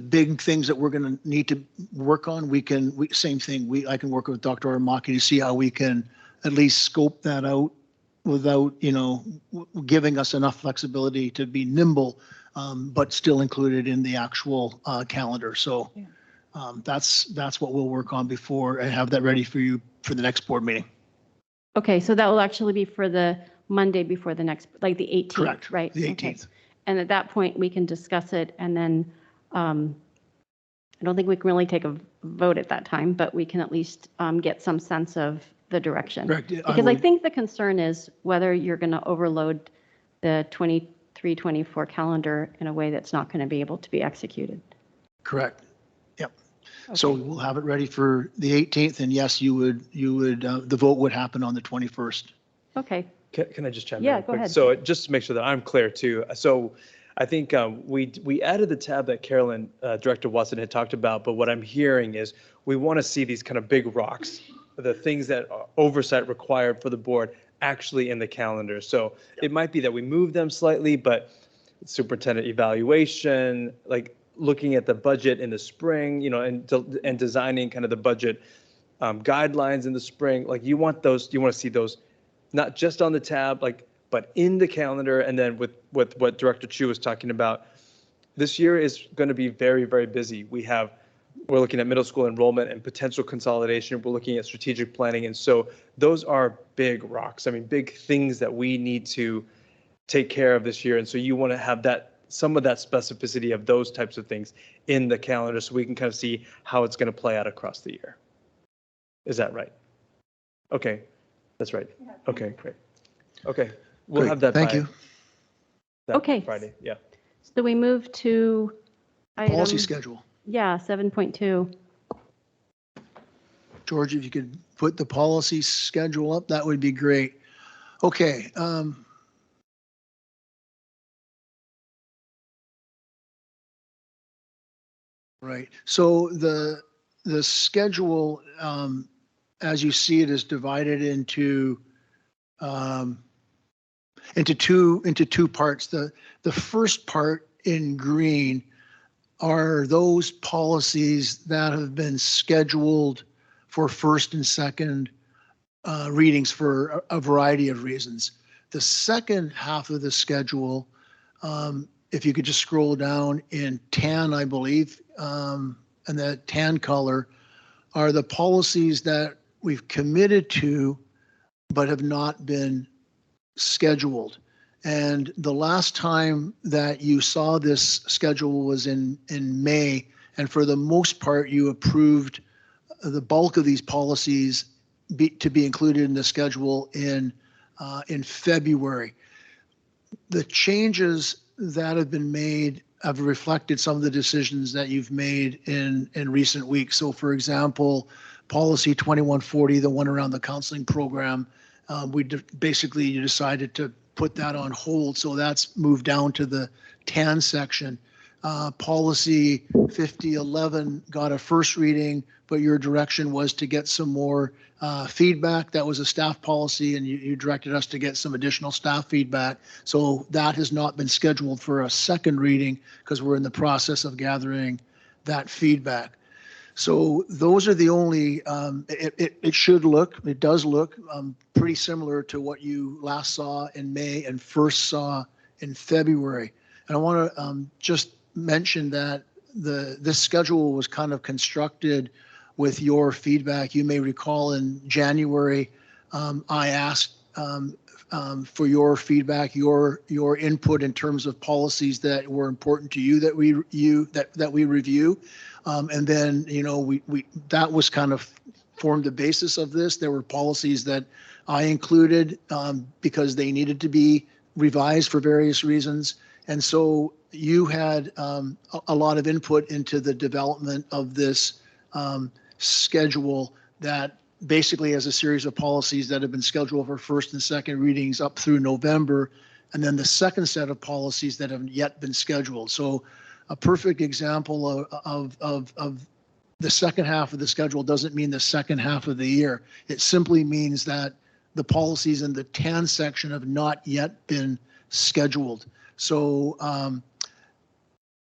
big things that we're going to need to work on, same thing. I can work with Dr. Aramaki to see how we can at least scope that out without, giving us enough flexibility to be nimble, but still included in the actual calendar. So that's what we'll work on before and have that ready for you for the next board meeting. Okay, so that will actually be for the Monday before the next, like the 18th, Correct, right? the 18th. Okay. And at that point, we can discuss it, and then I don't think we can really take a vote at that time, but we can at least get some sense of the direction. Correct. Because I think the concern is whether you're going to overload the 23-24 calendar in a way that's not going to be able to be executed. Correct. Yep. So Okay. we'll have it ready for the 18th, and yes, the vote would happen on the 21st. Okay. Can I just chime in? Yeah, real go quick? ahead. So just to make sure that I'm clear too. So I think we added the tab that Carolyn, Director Watson had talked about, but what I'm hearing is we want to see these kind of big rocks, the things that are oversight required for the board actually in the calendar. So it might be that we move them slightly, but superintendent evaluation, like looking at the budget in the spring, and designing kind of the budget guidelines in the spring. Like you want to see those not just on the tab, but in the calendar. And then with what Director Chu was talking about, this year is going to be very, very busy. We're looking at middle school enrollment and potential consolidation. We're looking at strategic planning. And so those are big rocks. I mean, big things that we need to take care of this year. And so you want to have some of that specificity of those types of things in the calendar so we can kind of see how it's going to play out across the year. Is that right? Okay, that's right. Okay, great. Okay, we'll Great. have that. Thank you. Okay. Friday, yeah. So we move to Policy item, schedule. yeah, 7.2. George, if you could put the policy schedule up, that would be great. Okay. Right. So the schedule, as you see it, is divided into two parts. The first part in green are those policies that have been scheduled for first and second readings for a variety of reasons. The second half of the schedule, if you could just scroll down in tan, I believe, and that tan color are the policies that we've committed to but have not been scheduled. And the last time that you saw this schedule was in May, and for the most part, you approved the bulk of these policies to be included in the schedule in February. The changes that have been made have reflected some of the decisions that you've made in recent weeks. So for example, policy 2140, the one around the counseling program, basically you decided to put that on hold. So that's moved down to the tan section. Policy 5011 got a first reading, but your direction was to get some more feedback. That was a staff policy, and you directed us to get some additional staff feedback. So that has not been scheduled for a second reading because we're in the process of gathering that feedback. So those are the only, it does look pretty similar to what you last saw in May and first saw in February. And I want to just mention that this schedule was kind of constructed with your feedback. You may recall in January, I asked for your feedback, your input in terms of policies that were important to you that we review. And then, that was kind of formed the basis of this. There were policies that I included because they needed to be revised for various reasons. And so you had a lot of input into the development of this schedule that basically has a series of policies that have been scheduled for first and second readings up through November, and then the second set of policies that have yet been scheduled. So a perfect example of the second half of the schedule doesn't mean the second half of the year. It simply means that the policies in the tan section have not yet been scheduled. So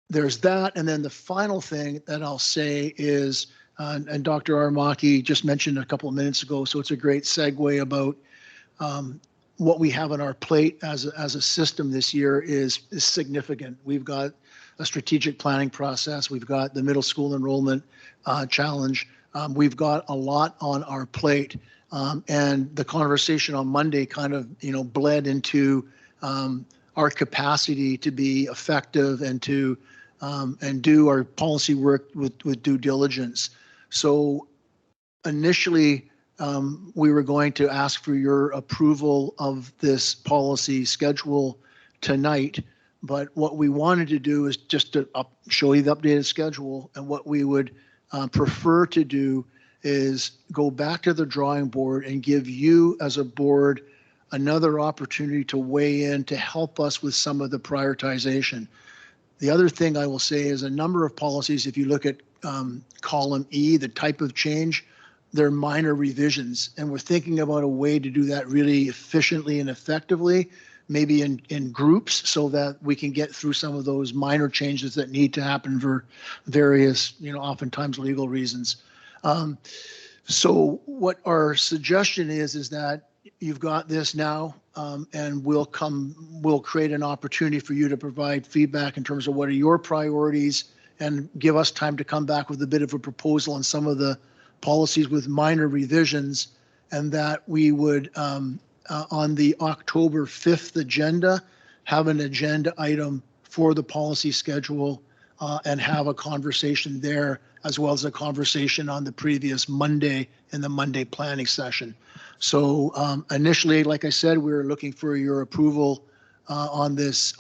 there's that. And then the final thing that I'll say is, and Dr. Aramaki just mentioned a couple of minutes ago, so it's a great segue about what we have on our plate as a system this year is significant. We've got a strategic planning process. We've got the middle school enrollment challenge. We've got a lot on our plate. And the conversation on Monday kind of, bled into our capacity to be effective and to and do our policy work with due diligence. So initially, we were going to ask for your approval of this policy schedule tonight. But what we wanted to do is just to show you the updated schedule, and what we would prefer to do is go back to the drawing board and give you as a board another opportunity to weigh in to help us with some of the prioritization. The other thing I will say is a number of policies, if you look at column E, the type of change, they're minor revisions. And we're thinking about a way to do that really efficiently and effectively, maybe in groups, so that we can get through some of those minor changes that need to happen for various, oftentimes legal reasons. So what our suggestion is that you've got this now, and we'll create an opportunity for you to provide feedback in terms of what are your priorities, and give us time to come back with a bit of a proposal on some of the policies with minor revisions, and that we would, on the October 5th agenda, have an agenda item for the policy schedule, and have a conversation there, as well as a conversation on the previous Monday in the Monday planning session. So initially, like I said, we were looking for your approval on this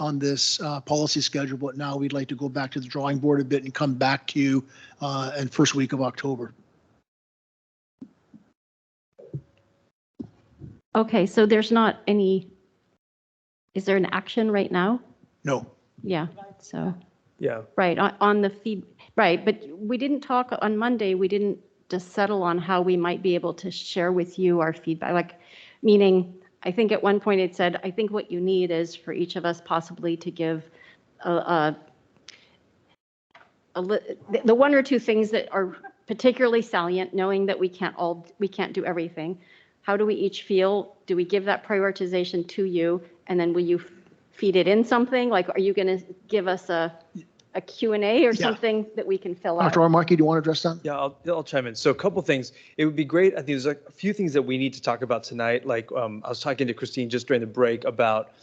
policy schedule, but now we'd like to go back to the drawing board a bit and come back to you in first week of October. Okay, so there's not any, is there an action right now? No. Yeah, so, Yeah. right, on the feed, right, but we didn't talk on Monday, we didn't just settle on how we might be able to share with you our feedback, like, meaning, I think at one point it said, I think what you need is for each of us possibly to give the one or two things that are particularly salient, knowing that we can't do everything. How do we each feel? Do we give that prioritization to you, and then will you feed it in something? Like, are you going to give us a Q&A or something that we can fill out? Dr. Armaki, do you want to address that? Yeah, I'll chime in. So a couple things. It would be great. I think there's a few things that we need to talk about tonight. Like I was talking to Christine just during the break about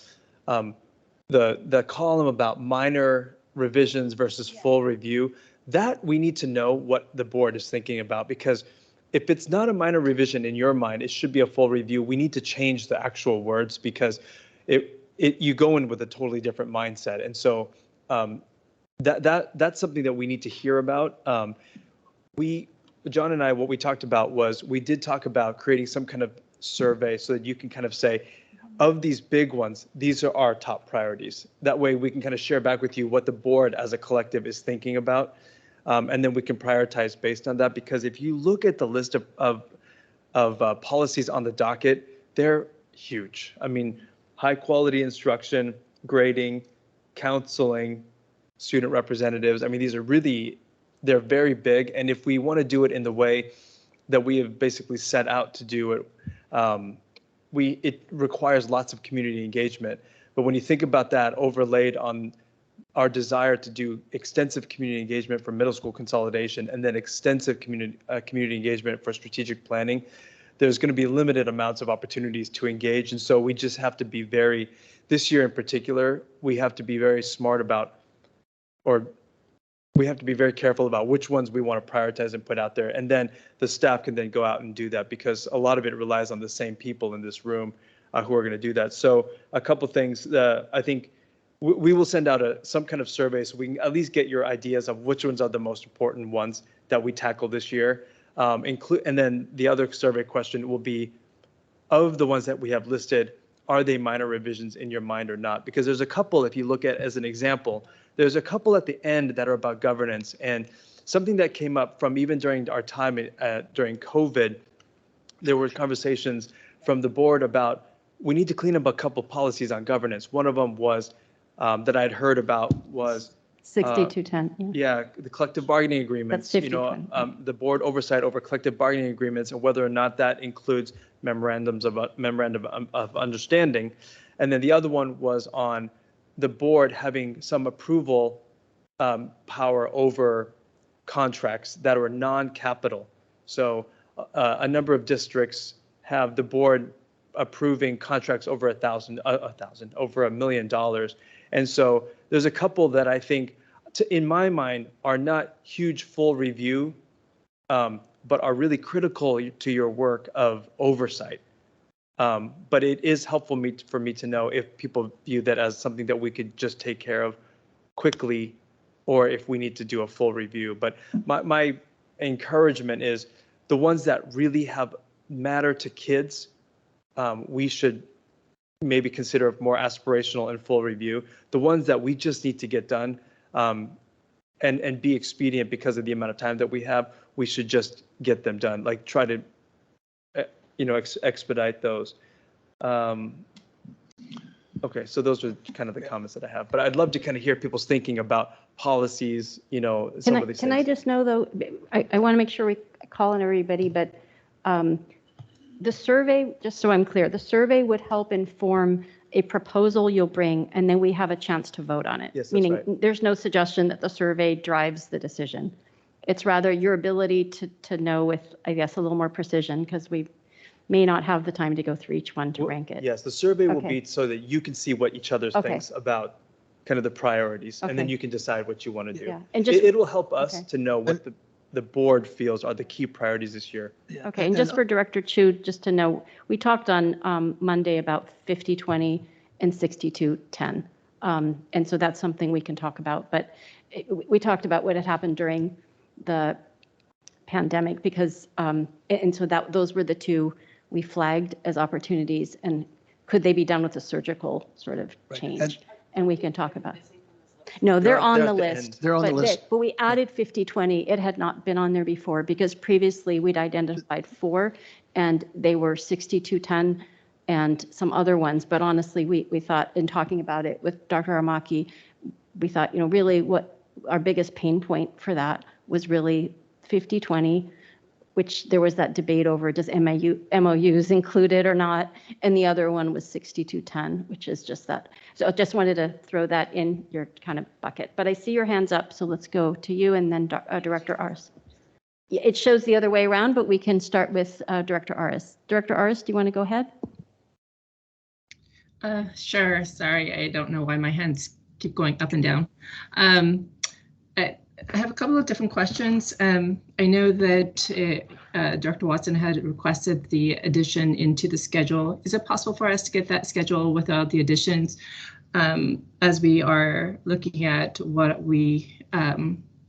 the column about minor revisions versus full review. That we need to know what the board is thinking about, because if it's not a minor revision in your mind, it should be a full review. We need to change the actual words, because you go in with a totally different mindset. And so that's something that we need to hear about. John and I, what we talked about was, we did talk about creating some kind of survey so that you can kind of say, of these big ones, these are our top priorities. That way we can kind of share back with you what the board as a collective is thinking about. And then we can prioritize based on that, because if you look at the list of policies on the docket, they're huge. I mean, high quality instruction, grading, counseling, student representatives. I mean, these are really, they're very big. And if we want to do it in the way that we have basically set out to do it, it requires lots of community engagement. But when you think about that overlaid on our desire to do extensive community engagement for middle school consolidation, and then extensive community engagement for strategic planning, there's going to be limited amounts of opportunities to engage. And so we just have to be this year in particular, we have to be very smart about, or we have to be very careful about which ones we want to prioritize and put out there. And then the staff can then go out and do that, because a lot of it relies on the same people in this room who are going to do that. So a couple things, I think we will send out some kind of survey so we can at least get your ideas of which ones are the most important ones that we tackle this year. And then the other survey question will be, of the ones that we have listed, are they minor revisions in your mind or not? Because there's a couple, if you look at as an example, there's a couple at the end that are about governance, and something that came up from even during our time during COVID, there were conversations from the board about, we need to clean up a couple policies on governance. One of them was that I'd heard about was 6210. Yeah, the collective bargaining agreements. That's 50/20. The board oversight over collective bargaining agreements, and whether or not that includes memorandum of understanding. And then the other one was on the board having some approval power over contracts that are non-capital. So a number of districts have the board approving contracts over over $1 million. And so there's a couple that I think, in my mind, are not huge full review, but are really critical to your work of oversight. But it is helpful for me to know if people view that as something that we could just take care of quickly, or if we need to do a full review. But encouragement is the ones that really have matter to kids, we should maybe consider a more aspirational and full review. The ones that we just need to get done and be expedient because of the amount of time that we have, we should just get them done. Like try to, expedite those. Okay, so those are kind of the comments that I have, but I'd love to kind of hear people's thinking about policies, some of these Can I things. just know though, I want to make sure we call on everybody, but the survey, just so I'm clear, the survey would help inform a proposal you'll bring, and then we have a chance to vote on it. Yes, that's Meaning right. there's no suggestion that the survey drives the decision. It's rather your ability to know with, I guess, a little more precision, because we may not have the time to go through each one to Well, rank it. Yes, the survey will Okay. be so that you can see what each other Okay. thinks about kind of the priorities, and then Okay. you can decide what you want to do. Yeah, and just, It'll help us okay. to know what the board feels are the key priorities this year. Okay, and just for Director Chu, just to know, we talked on Monday about 50-20 and 62-10. And so that's something we can talk about, but we talked about what had happened during the pandemic because, and so those were the two we flagged as opportunities, and could they be done with a surgical sort of change? And we can talk about. No, they're on the list. They're on the list. But we added 50-20. It had not been on there before because previously we'd identified 4 and they were 62-10 and some other ones. But honestly, we thought in talking about it with Dr. Aramaki, we thought, really what our biggest pain point for that was really 50-20, which there was that debate over does MOUs included or not, and the other one was 62-10, which is just that. So I just wanted to throw that in your kind of bucket. But I see your hands up, so let's go to you and then Director Aris. Yeah, it shows the other way around, but we can start with Director Aris. Director Aris, do you want to go ahead? Sure. Sorry, I don't know why my hands keep going up and down. I have a couple of different questions. I know that Dr. Watson had requested the addition into the schedule. Is it possible for us to get that schedule without the additions as we are looking at what we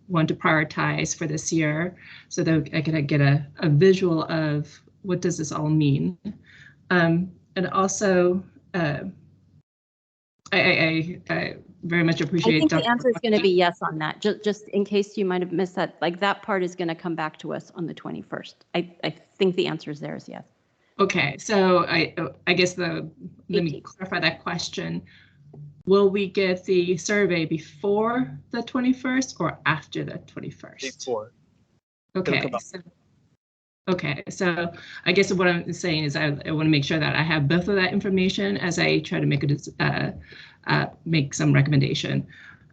want to prioritize for this year so that I can get a visual of what does this all mean? And also, I very much appreciate. I think Dr. the answer is going to be yes on that. Just in case you might have missed that, like that part is going to come back to us on the 21st. I think the answer is there is yes. Okay, so I guess let me clarify that question. Will we get the survey before the 21st or after the 21st? Before. Okay, so I guess what I'm saying is I want to make sure that I have both of that information as I try to make some recommendation.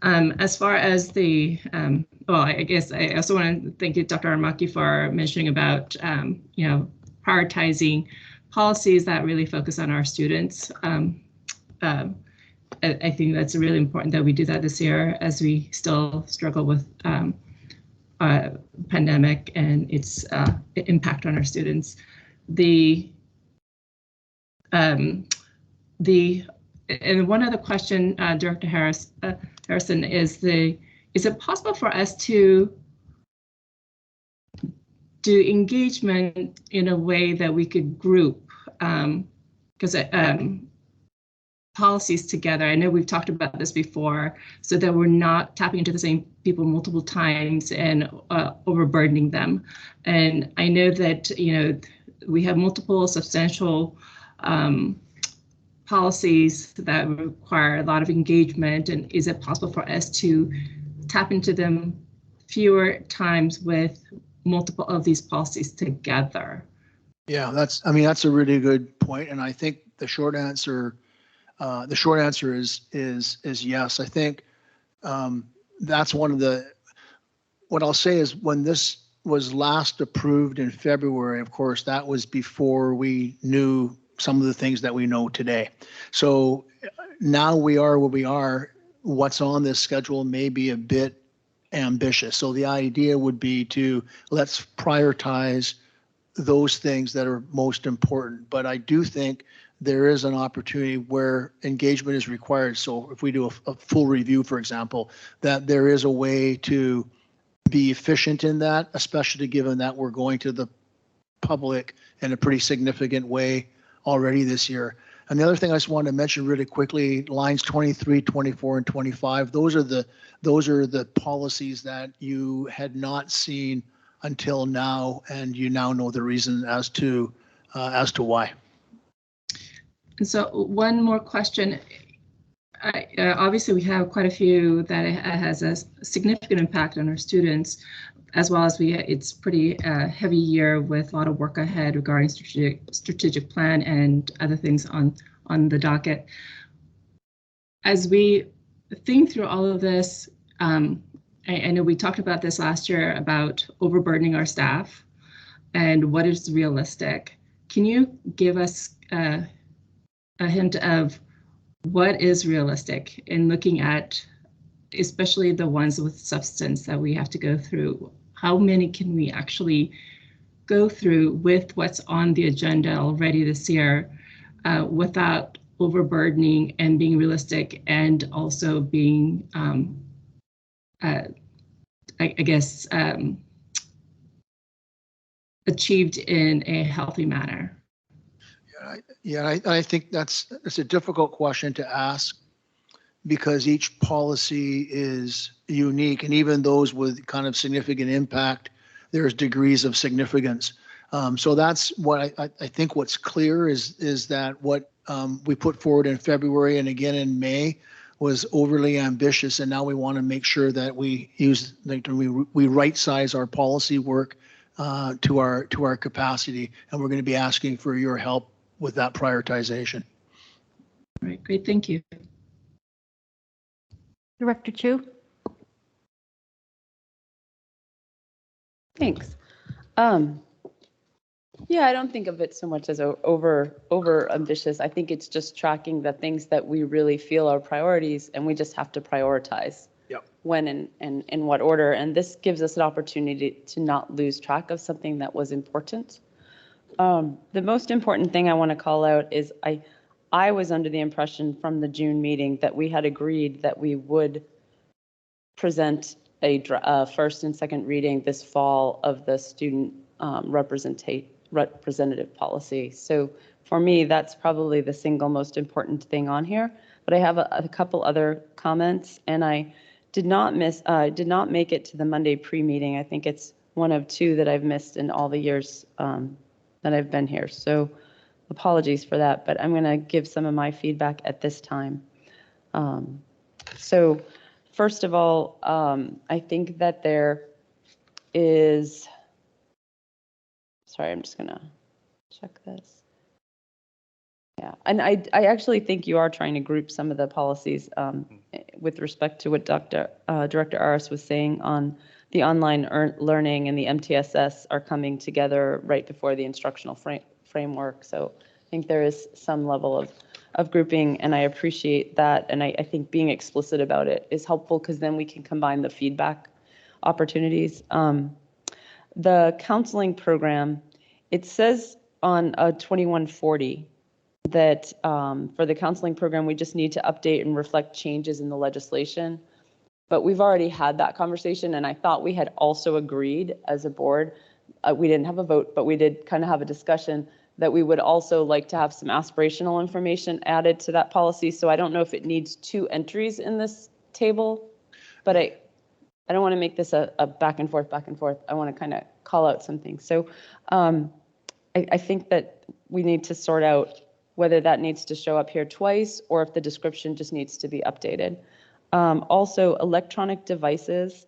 As far as the, I guess I also want to thank you, Dr. Aramaki, for mentioning about, prioritizing policies that really focus on our students. I think that's really important that we do that this year as we still struggle with pandemic and its impact on our students. And one other question, Director Harrison, is it possible for us to do engagement in a way that we could group because policies together? I know we've talked about this before, so that we're not tapping into the same people multiple times and overburdening them. And I know that we have multiple substantial policies that require a lot of engagement, and is it possible for us to tap into them fewer times with multiple of these policies together? Yeah, that's a really good point, and I think the short answer is yes. I think that's one of what I'll say is when this was last approved in February, of course, that was before we knew some of the things that we know today. So now we are where we are. What's on this schedule may be a bit ambitious. So the idea would be to let's prioritize those things that are most important. But I do think there is an opportunity where engagement is required. So if we do a full review, for example, that there is a way to be efficient in that, especially given that we're going to the public in a pretty significant way already this year. And the other thing I just wanted to mention really quickly, lines 23, 24, and 25, those are the policies that you had not seen until now, and you now know the reason as to why. And so one more question. Obviously, we have quite a few that has a significant impact on our students, as well as it's pretty heavy year with a lot of work ahead regarding strategic plan and other things on the docket. As we think through all of this, I know we talked about this last year about overburdening our staff and what is realistic. Can you give us a hint of what is realistic in looking at, especially the ones with substance that we have to go through? How many can we actually go through with what's on the agenda already this year without overburdening and being realistic, and also being, achieved in a healthy manner? I think it's a difficult question to ask, because each policy is unique, and even those with kind of significant impact, there's degrees of significance. So that's what I think what's clear is that what we put forward in February and again in May was overly ambitious, and now we want to make sure that we right size our policy work to our capacity, and we're going to be asking for your help with that prioritization. All right, great, thank you. Director Chu. Thanks. Yeah, I don't think of it so much as over ambitious. I think it's just tracking the things that we really feel are priorities, and we just have to prioritize when and in what order. And this gives us an opportunity to not lose track of something that was important. The most important thing I want to call out is I was under the impression from the June meeting that we had agreed that we would present a first and second reading this fall of the student representative policy. So for me, that's probably the single most important thing on here. But I have a couple other comments, and I did not make it to the Monday pre-meeting. I think it's one of two that I've missed in all the years that I've been here. So apologies for that, but I'm going to give some of my feedback at this time. So first of all, I think that there is, sorry, I'm just going to check this. Yeah, and I actually think you are trying to group some of the policies with respect to what Director Aris was saying on the online learning and the MTSS are coming together right before the instructional framework. So I think there is some level of grouping, and I appreciate that. And I think being explicit about it is helpful, because then we can combine the feedback opportunities. The counseling program, it says on 2140 that for the counseling program, we just need to update and reflect changes in the legislation. But we've already had that conversation, and I thought we had also agreed as a board, we didn't have a vote, but we did kind of have a discussion that we would also like to have some aspirational information added to that policy. So I don't know if it needs two entries in this table, but I don't want to make this a back and forth. I want to kind of call out some things. So I think that we need to sort out whether that needs to show up here twice or if the description just needs to be updated. Also, electronic devices.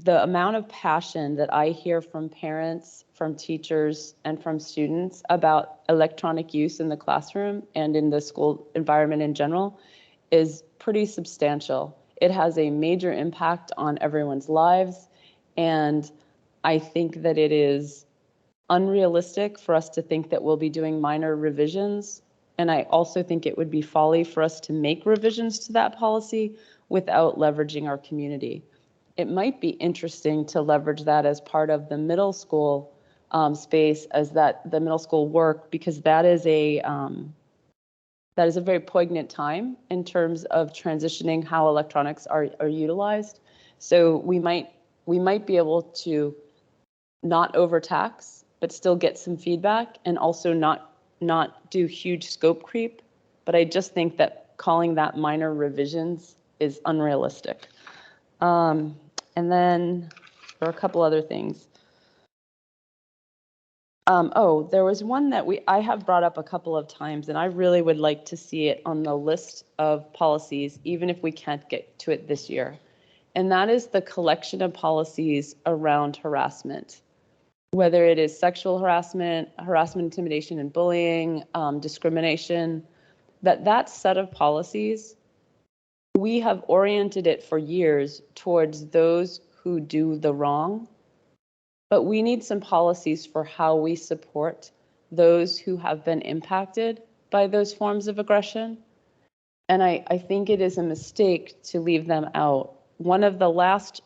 The amount of passion that I hear from parents, from teachers, and from students about electronic use in the classroom and in the school environment in general is pretty substantial. It has a major impact on everyone's lives, and I think that it is unrealistic for us to think that we'll be doing minor revisions. And I also think it would be folly for us to make revisions to that policy without leveraging our community. It might be interesting to leverage that as part of the middle school space, as the middle school work, because that is a very poignant time in terms of transitioning how electronics are utilized. So we might we might be able to not overtax, but still get some feedback, and also not do huge scope creep. But I just think that calling that minor revisions is unrealistic. And then there are a couple other things. Oh, there was one that I have brought up a couple of times, and I really would like to see it on the list of policies, even if we can't get to it this year. And that is the collection of policies around harassment, whether it is sexual harassment, intimidation, and bullying, discrimination, that set of policies, we have oriented it for years towards those who do the wrong. But we need some policies for how we support those who have been impacted by those forms of aggression. And I think it is a mistake to leave them out. One of the last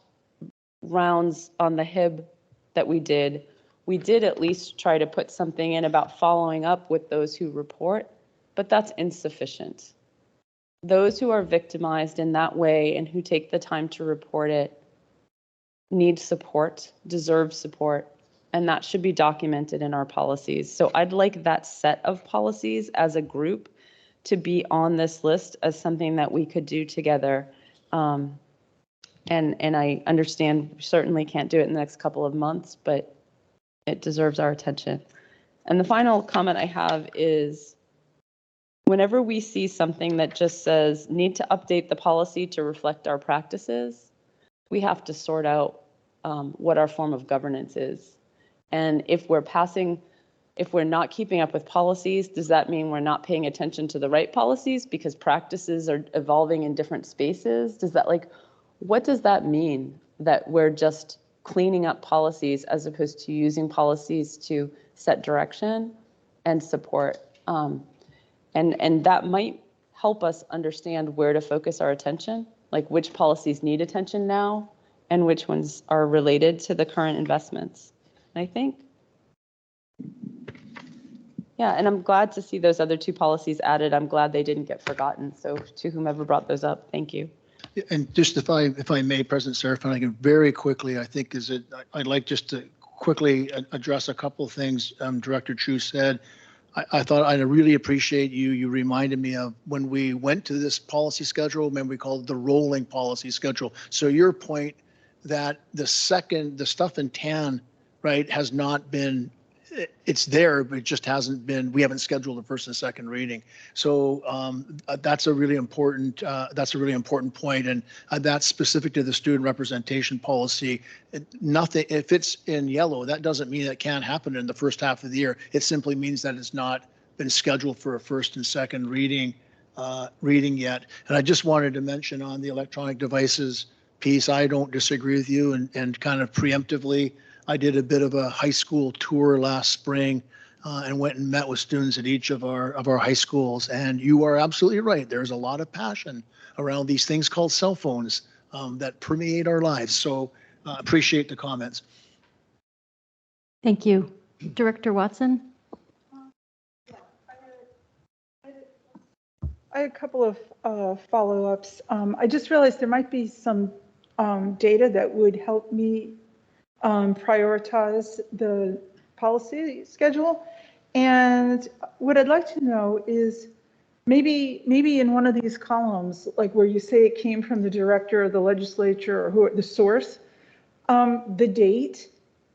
rounds on the HIB that we did at least try to put something in about following up with those who report, but that's insufficient. Those who are victimized in that way and who take the time to report it need support, deserve support, and that should be documented in our policies. So I'd like that set of policies as a group to be on this list as something that we could do together. And I understand we certainly can't do it in the next couple of months, but it deserves our attention. And the final comment I have is, whenever we see something that just says need to update the policy to reflect our practices, we have to sort out what our form of governance is. And if we're not keeping up with policies, does that mean we're not paying attention to the right policies because practices are evolving in different spaces? What does that mean, that we're just cleaning up policies as opposed to using policies to set direction and support? And that might help us understand where to focus our attention, like which policies need attention now and which ones are related to the current investments. And I think, yeah, and I'm glad to see those other two policies added. I'm glad they didn't get forgotten. So to whomever brought those up, thank you. And just if I may, President Serafin, I can very quickly, I'd like just to quickly address a couple of things Director Chu said. I thought I'd really appreciate you reminded me of when we went to this policy schedule, remember we called it the rolling policy schedule. So your point that the stuff in TAN, right, has not been, it's there, but it just hasn't been, we haven't scheduled the first and second reading. So that's a really important point. And that's specific to the student representation policy. Nothing, if it's in yellow, that doesn't mean it can't happen in the first half of the year. It simply means that it's not been scheduled for a first and second reading yet. And I just wanted to mention on the electronic devices piece, I don't disagree with you, and kind of preemptively, I did a bit of a high school tour last spring and went and met with students at each of our high schools. And you are absolutely right. There's a lot of passion around these things called cell phones that permeate our lives. So appreciate the comments. Thank you. Director Watson? I had a couple of follow-ups. I just realized there might be some data that would help me prioritize the policy schedule. And what I'd like to know is maybe in one of these columns, like where you say it came from the director or the legislature or who the source, the date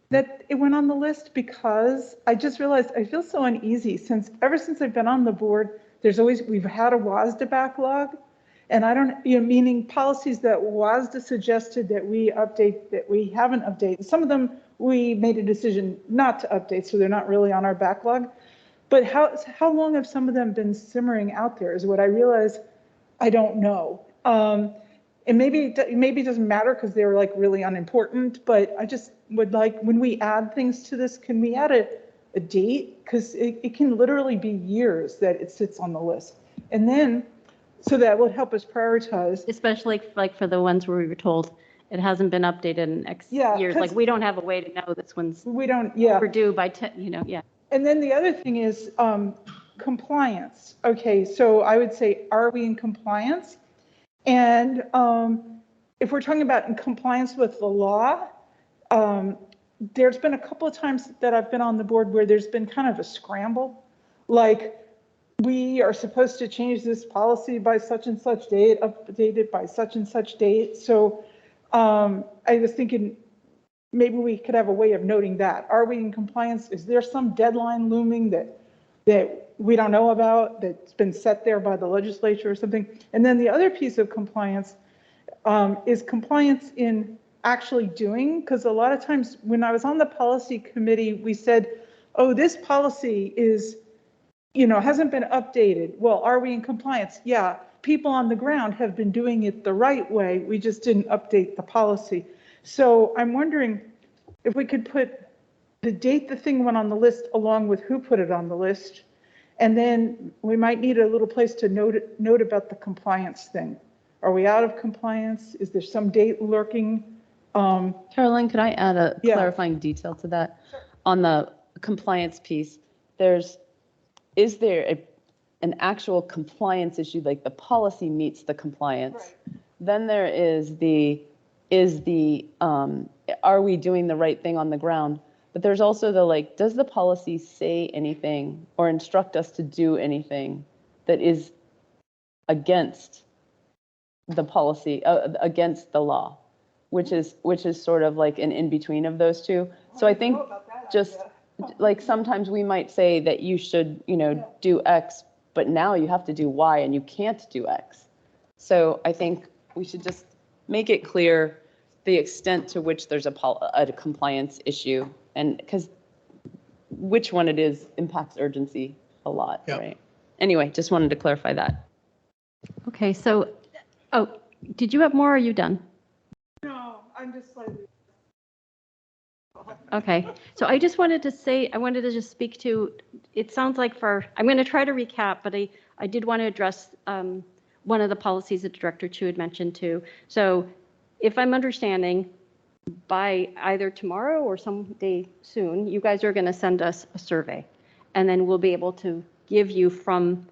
that it went on the list, because I just realized I feel so uneasy ever since I've been on the board. We've had a WASDA backlog, and I don't, meaning policies that WASDA suggested that we update that we haven't updated. Some of them we made a decision not to update, so they're not really on our backlog. But how long have some of them been simmering out there is what I realize I don't know. And maybe it doesn't matter because they're like really unimportant, but I just would like, when we add things to this, can we add a date? Because it can literally be years that it sits on the list. And then, so that will help us prioritize. Especially like for the ones where we were told it hasn't been updated in X years. Like we don't have a way to know this one's overdue by 10, yeah. And then the other thing is compliance. Okay, so I would say, are we in compliance? And if we're talking about in compliance with the law, there's been a couple of times that I've been on the board where there's been kind of a scramble. Like, we are supposed to change this policy by such and such date, update it by such and such date. So I was thinking maybe we could have a way of noting that. Are we in compliance? Is there some deadline looming that we don't know about, that's been set there by the legislature or something? And then the other piece of compliance is compliance in actually doing, because a lot of times when I was on the policy committee, we said, oh, this policy is, hasn't been updated. Well, are we in compliance? Yeah, people on the ground have been doing it the right way. We just didn't update the policy. So I'm wondering if we could put the date the thing went on the list along with who put it on the list. And then we might need a little place to note about the compliance thing. Are we out of compliance? Is there some date lurking? Caroline, could I add a clarifying detail to that? Sure. On the compliance piece, is there an actual compliance issue, like the policy meets the compliance? Right. Then there is are we doing the right thing on the ground? But there's also does the policy say anything or instruct us to do anything that is against the policy, against the law, which is sort of like an in-between of those two. So I think just like sometimes we might say that you should, do X, but now you have to do Y and you can't do X. So I think we should just make it clear the extent to which there's a compliance issue, and because which one it is impacts urgency a lot, right? Anyway, just wanted to clarify that. Okay, so, did you have more or are you done? No, I'm just slightly. Okay, so I just wanted to say, I wanted to just speak to, it sounds like I'm going to try to recap, but I did want to address one of the policies that Director Chu had mentioned too. So if I'm understanding, by either tomorrow or someday soon, you guys are going to send us a survey, and then we'll be able to give you from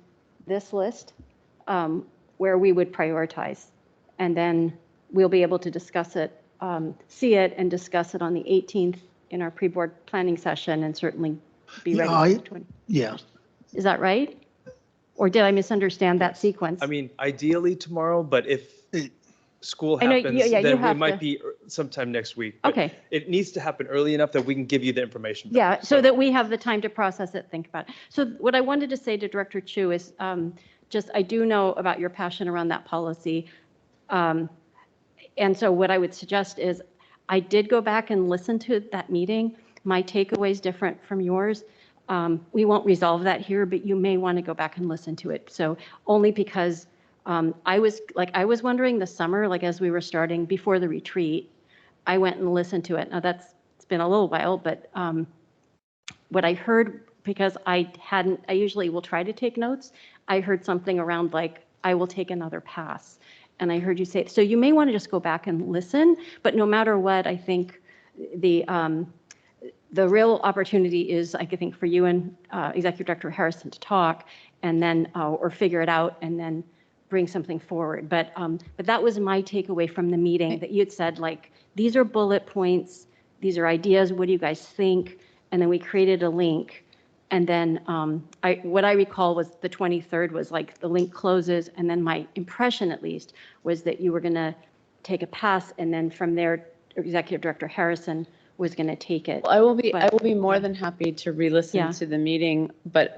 this list where we would prioritize, and then we'll be able to discuss it, see it and discuss it on the 18th in our pre-board planning session, and certainly be ready for the 20th. Yeah. Is that right? Or did I misunderstand that sequence? I mean, ideally tomorrow, but if school I know, happens, yeah, you then have it might to- be sometime next week. But Okay. it needs to happen early enough that we can give you the information. Yeah, so that we have the time to process it, think about it. So what I wanted to say to Director Chu is I do know about your passion around that policy. And so what I would suggest is I did go back and listen to that meeting. My takeaway is different from yours. We won't resolve that here, but you may want to go back and listen to it. So only because I was wondering this summer, as we were starting before the retreat, I went and listened to it. Now it's been a little while, but what I heard, because I usually will try to take notes. I heard something around I will take another pass. And I heard you say, so you may want to just go back and listen, but no matter what, I think the real opportunity is, I think, for you and Executive Director Harrison to talk and then, or figure it out and then bring something forward. But that was my takeaway from the meeting, that you had said, these are bullet points, these are ideas, what do you guys think? And then we created a link. And then what I recall was the 23rd was the link closes. And then my impression, at least, was that you were going to take a pass. And then from there, Executive Director Harrison was going to take it. Well, I will be more than happy to re-listen to the meeting, but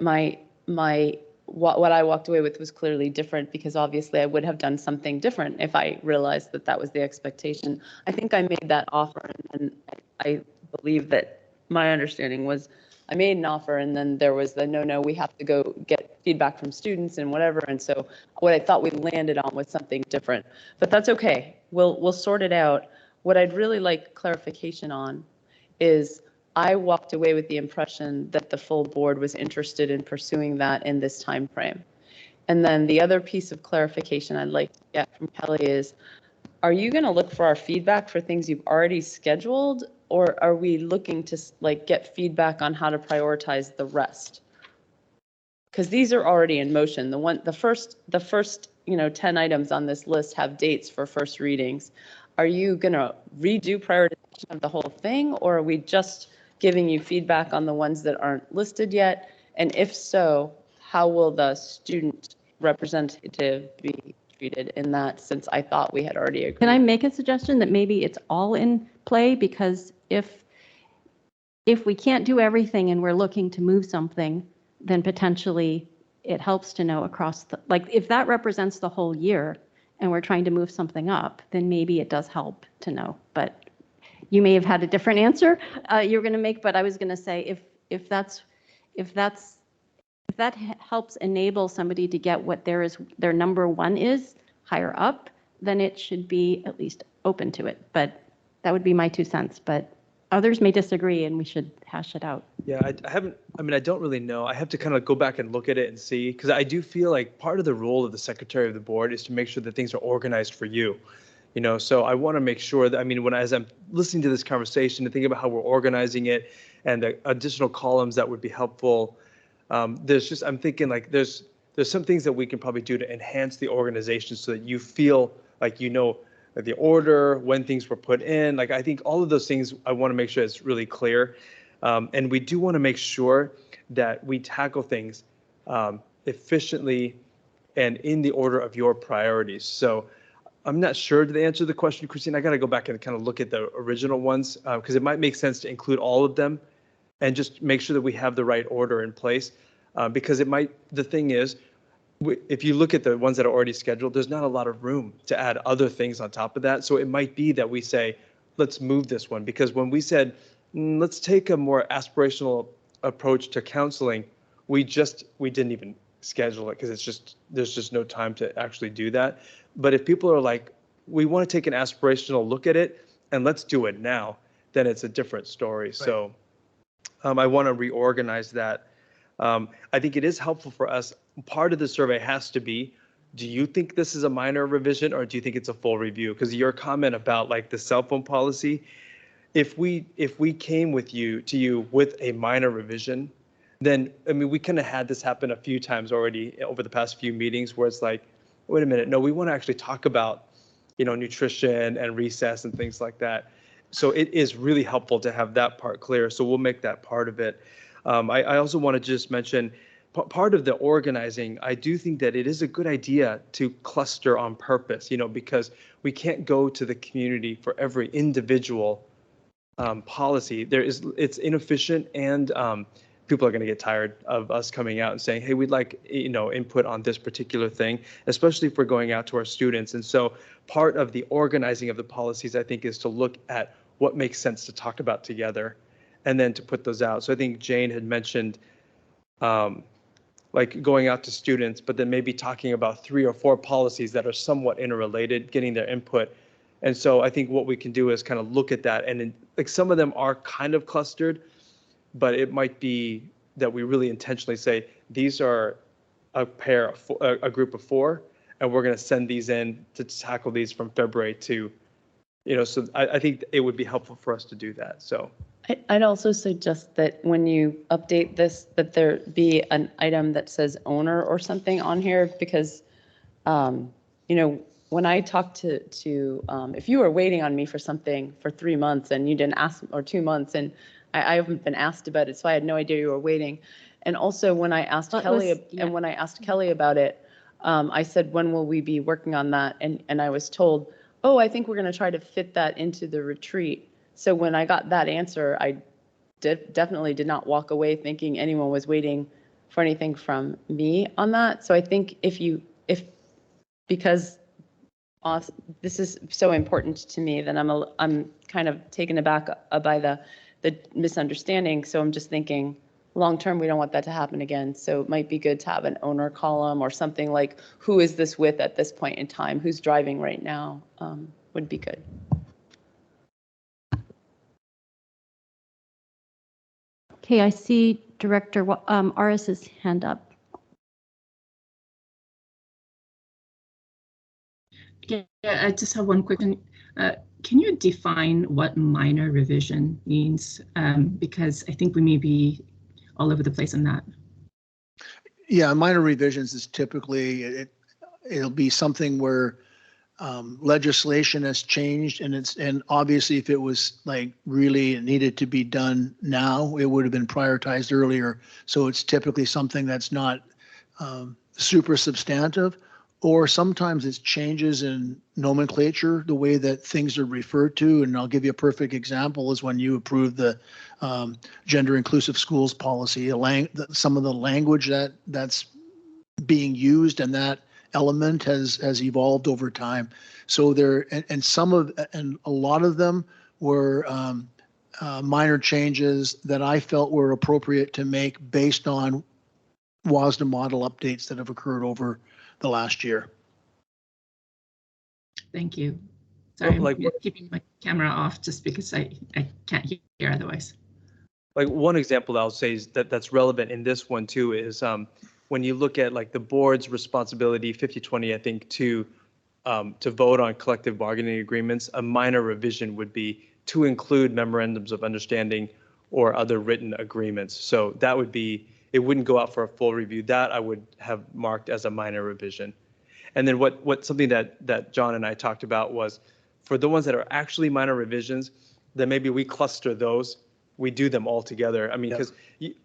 what I walked away with was clearly different, because obviously I would have done something different if I realized that that was the expectation. I think I made that offer, and I believe that my understanding was I made an offer, and then there was the no, we have to go get feedback from students and whatever. And so what I thought we landed on was something different, but that's okay. We'll sort it out. What I'd really like clarification on is I walked away with the impression that the full board was interested in pursuing that in this time frame. And then the other piece of clarification I'd like to get from Kelly is, are you going to look for our feedback for things you've already scheduled, or are we looking to get feedback on how to prioritize the rest? Because these are already in motion. The first 10 items on this list have dates for first readings. Are you going to redo prioritization of the whole thing, or are we just giving you feedback on the ones that aren't listed yet? And if so, how will the student representative be treated in that, since I thought we had already agreed? Can I make a suggestion that maybe it's all in play? Because if we can't do everything and we're looking to move something, then potentially it helps to know across the, like, if that represents the whole year and we're trying to move something up, then maybe it does help to know. But you may have had a different answer you were going to make, but I was going to say if that helps enable somebody to get what their number one is higher up, then it should be at least open to it. But that would be my 2 cents. But others may disagree, and we should hash it out. Yeah, I don't really know. I have to kind of go back and look at it and see, because I do feel like part of the role of the secretary of the board is to make sure that things are organized for you. So I want to make sure that, as I'm listening to this conversation and thinking about how we're organizing it and the additional columns that would be helpful, I'm thinking like there's some things that we can probably do to enhance the organization so that you feel like the order, when things were put in. Like, I think all of those things, I want to make sure it's really clear. And we do want to make sure that we tackle things efficiently and in the order of your priorities. So I'm not sure to answer the question, Christine. I got to go back and kind of look at the original ones because it might make sense to include all of them and just make sure that we have the right order in place. Because the thing is, if you look at the ones that are already scheduled, there's not a lot of room to add other things on top of that. So it might be that we say, let's move this one, because when we said, let's take a more aspirational approach to counseling, we didn't even schedule it because there's just no time to actually do that. But if people are like, we want to take an aspirational look at it and let's do it now, then it's a different story. Right. So I want to reorganize that. I think it is helpful for us. Part of the survey has to be, do you think this is a minor revision or do you think it's a full review? Because your comment about like the cell phone policy, if we came to you with a minor revision, then we kind of had this happen a few times already over the past few meetings where it's like, wait a minute, no, we want to actually talk about nutrition and recess and things like that. So it is really helpful to have that part clear. So we'll make that part of it. I also want to just mention part of the organizing. I do think that it is a good idea to cluster on purpose, because we can't go to the community for every individual policy. It's inefficient, and people are going to get tired of us coming out and saying, hey, we'd like input on this particular thing, especially if we're going out to our students. And so part of the organizing of the policies, I think, is to look at what makes sense to talk about together and then to put those out. So I think Jane had mentioned like going out to students, but then maybe talking about 3 or 4 policies that are somewhat interrelated, getting their input. And so I think what we can do is kind of look at that, and like some of them are kind of clustered, but it might be that we really intentionally say, these are a group of 4, and we're going to send these in to tackle these from February to, so I think it would be helpful for us to do that. So I'd also suggest that when you update this, that there be an item that says owner or something on here, because, when I talked to if you were waiting on me for something for 3 months and you didn't ask, or 2 months, and I haven't been asked about it, so I had no idea you were waiting. And also when I asked Kelly about it, I said, when will we be working on that? And I was told, oh, I think we're going to try to fit that into the retreat. So when I got that answer, I definitely did not walk away thinking anyone was waiting for anything from me on that. So I think because this is so important to me, then I'm kind of taken aback by the misunderstanding. So I'm just thinking, long term, we don't want that to happen again. So it might be good to have an owner column or something like, who is this with at this point in time? Who's driving right now? Would be good. Okay, I see Director Aris's hand up. Yeah, I just have one quick one. Can you define what minor revision means? Because I think we may be all over the place on that. Yeah, minor revisions is typically, it'll be something where legislation has changed, and obviously if it was like really needed to be done now, it would have been prioritized earlier. So it's typically something that's not super substantive, or sometimes it's changes in nomenclature, the way that things are referred to. And I'll give you a perfect example is when you approved the gender inclusive schools policy, some of the language that's being used and that element has evolved over time. So and a lot of them were minor changes that I felt were appropriate to make based on WASDA model updates that have occurred over the last year. Thank you. Sorry, Like, I'm keeping my camera off just because I can't hear otherwise. Like one example I'll say is that's relevant in this one too is when you look at like the board's responsibility 50/20, I think to vote on collective bargaining agreements, a minor revision would be to include memorandums of understanding or other written agreements. So that would be, it wouldn't go out for a full review. That I would have marked as a minor revision. And then what something that John and I talked about was for the ones that are actually minor revisions, then maybe we cluster those, we do them all together. I mean, because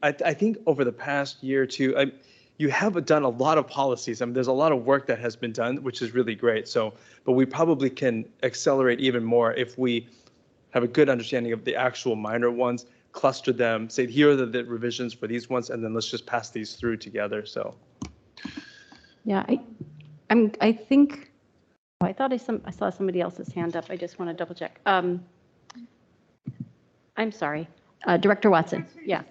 I think over the past year or two, you have done a lot of policies. I mean, there's a lot of work that has been done, which is really great. So, but we probably can accelerate even more if we have a good understanding of the actual minor ones, cluster them, say, here are the revisions for these ones, and then let's just pass these through together. So. Yeah, I think, oh, I thought I saw somebody else's hand up. I just want to double check. I'm sorry, Director Watson. Yeah.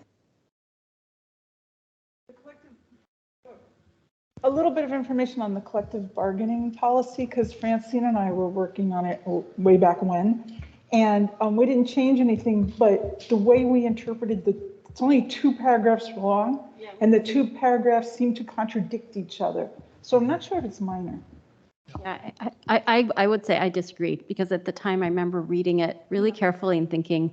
A little bit of information on the collective bargaining policy, because Francine and I were working on it way back when, and we didn't change anything, but the way we interpreted it's only 2 paragraphs long, and the 2 paragraphs seem to contradict each other. So I'm not sure if it's minor. Yeah, I would say I disagree, because at the time I remember reading it really carefully and thinking,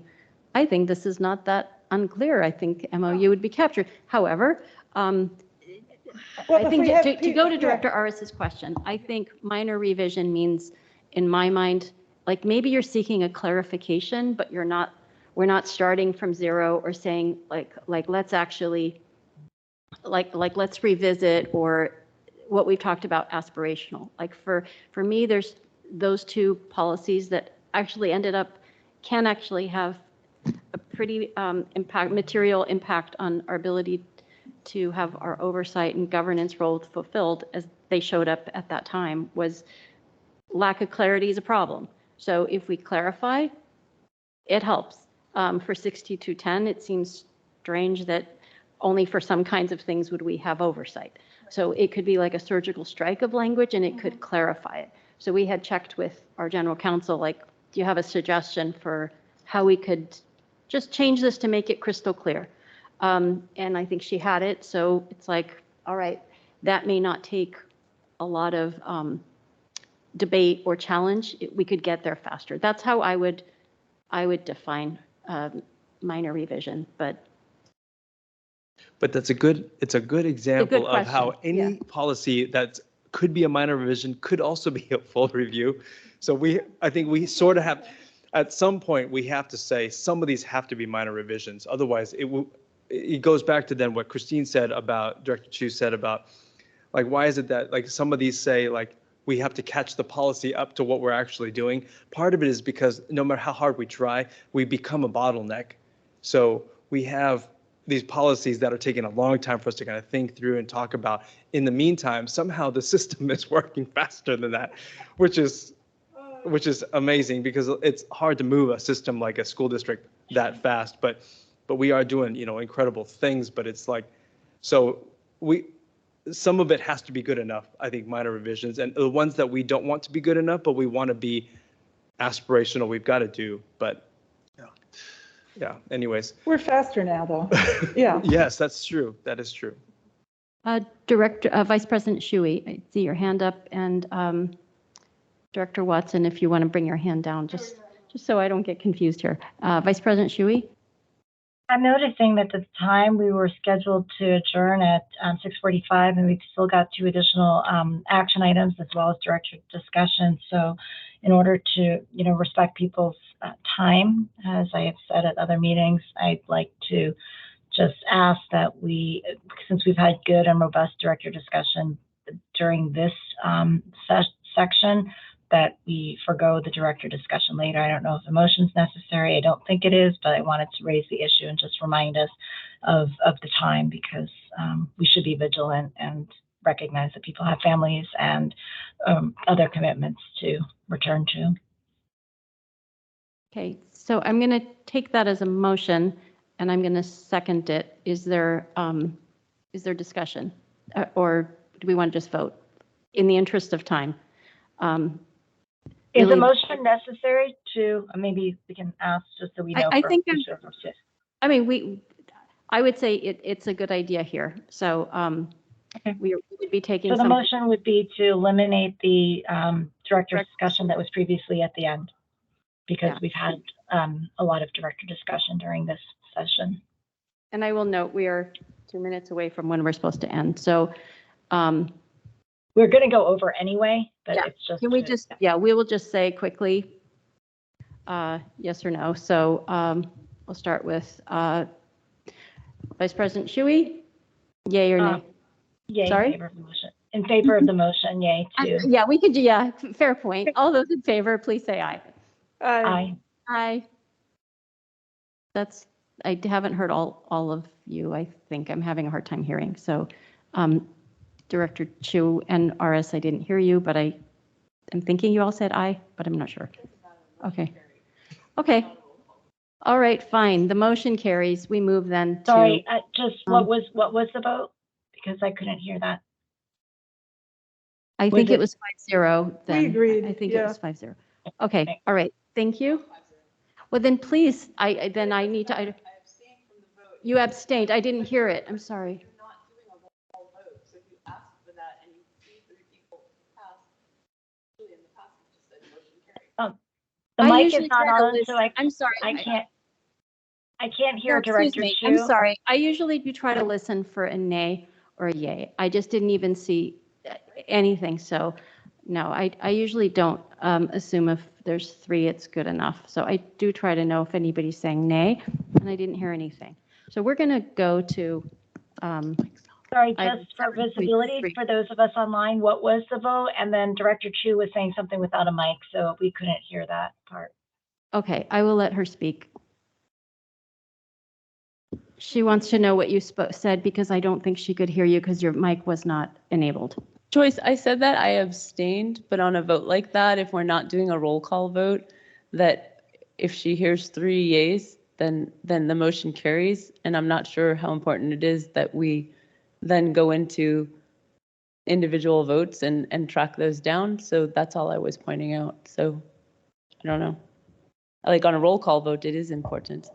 I think this is not that unclear. I think MOU would be captured. However, I think to go to Director Aris's question, I think minor revision means, in my mind, like maybe you're seeking a clarification, but we're not starting from zero or saying like let's actually let's revisit, or what we've talked about aspirational. Like for me, there's those 2 policies that actually can actually have a pretty material impact on our ability to have our oversight and governance roles fulfilled as they showed up at that time. Was lack of clarity is a problem. So if we clarify, it helps. For 6210, it seems strange that only for some kinds of things would we have oversight. So it could be like a surgical strike of language, and it could clarify it. So we had checked with our general counsel, like, do you have a suggestion for how we could just change this to make it crystal clear? And I think she had it. So it's like, all right, that may not take a lot of debate or challenge. We could get there faster. That's how I would define minor revision. But that's a good example of how any policy that could be a minor revision could also be a full review. So I think we sort of have, at some point, we have to say some of these have to be minor revisions. Otherwise, it goes back to then what Christine said about, Director Chu said about, like, why is it that like some of these say like we have to catch the policy up to what we're actually doing? Part of it is because no matter how hard we try, we become a bottleneck. So we have these policies that are taking a long time for us to kind of think through and talk about. In the meantime, somehow the system is working faster than that, which is amazing, because it's hard to move a system like a school district that fast. But we are doing, incredible things. But it's like, so some of it has to be good enough, I think, minor revisions. And the ones that we don't want to be good enough, but we want to be aspirational, we've got to do. But yeah, anyways. We're faster now, though. Yeah. Yes, that's true. That is true. Vice President Shuey, I see your hand up, and Director Watson, if you want to bring your hand down, just so I don't get confused here. Vice President Shuey? I'm noticing that the time we were scheduled to adjourn at 6:45, and we've still got 2 additional action items as well as director discussion. So in order to, respect people's time, as I have said at other meetings, I'd like to just ask that since we've had good and robust director discussion during this section, that we forgo the director discussion later. I don't know if a motion's necessary. I don't think it is, but I wanted to raise the issue and just remind us of the time, because we should be vigilant and recognize that people have families and other commitments to return to. Okay, so I'm going to take that as a motion, and I'm going to second it. Is there discussion, or do we want to just vote in the interest of time? Is a motion necessary to, maybe we can ask just so we know. I think I would say it's a good idea here. So okay. We would be taking. So the motion would be to eliminate the director discussion that was previously at the end, because we've had a lot of director discussion during this session. And I will note we are 2 minutes away from when we're supposed to end. So we're going to go over anyway, but it's just. Can we just, we will just say quickly yes or no. So we'll start with Vice President Shuey, yay or nay? Yay. Sorry? In favor of the motion. In favor of the motion, yay too. Yeah, we could, fair point. All those in favor, please say aye. Aye. Aye. I haven't heard all of you. I think I'm having a hard time hearing. So Director Chu and RS, I didn't hear you, but I'm thinking you all said aye, but I'm not sure. Okay. Okay. All right, fine. The motion carries. We move then to. Sorry, what was the vote? Because I couldn't hear that. I think it was 5-0 then. We agreed. I think it was 5-0. Okay. All right. Thank you. Well, then please, I need to. You abstained. I didn't hear it. I'm sorry. The mic is not on, so I'm sorry. I can't hear Director Chu. I'm sorry. I usually do try to listen for a nay or a yay. I just didn't even see anything. So no, I usually don't assume if there's 3, it's good enough. So I do try to know if anybody's saying nay, and I didn't hear anything. So we're going to go to. Sorry, just for visibility, for those of us online, what was the vote? And then Director Chu was saying something without a mic, so we couldn't hear that part. Okay, I will let her speak. She wants to know what you said, because I don't think she could hear you because your mic was not enabled. Joyce, I said that I abstained, but on a vote like that, if we're not doing a roll call vote, that if she hears 3 yays, then the motion carries. And I'm not sure how important it is that we then go into individual votes and track those down. So that's all I was pointing out. So I don't know. Like on a roll call vote, it is important,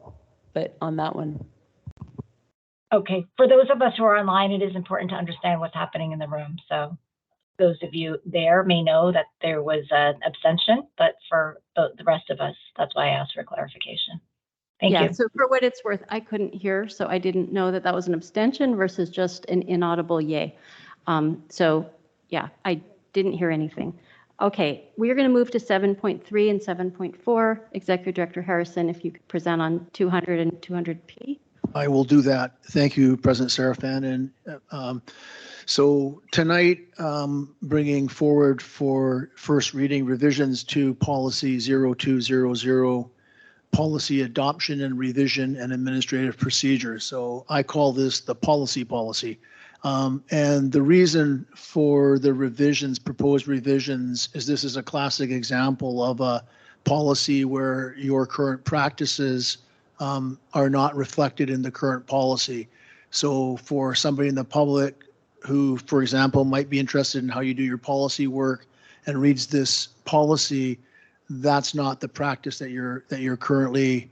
but on that one. Okay, for those of us who are online, it is important to understand what's happening in the room. So those of you there may know that there was an abstention, but for the rest of us, that's why I asked for clarification. Thank you. So for what it's worth, I couldn't hear, so I didn't know that was an abstention versus just an inaudible yay. So yeah, I didn't hear anything. Okay, we are going to move to 7.3 and 7.4. Executive Director Harrison, if you could present on 200 and 200P. I will do that. Thank you, President Serafin. And so tonight, bringing forward for first reading revisions to policy 0200, policy adoption and revision and administrative procedures. So I call this the policy. And the reason for the revisions, proposed revisions, is this is a classic example of a policy where your current practices are not reflected in the current policy. So for somebody in the public who, for example, might be interested in how you do your policy work and reads this policy, that's not the practice that you're currently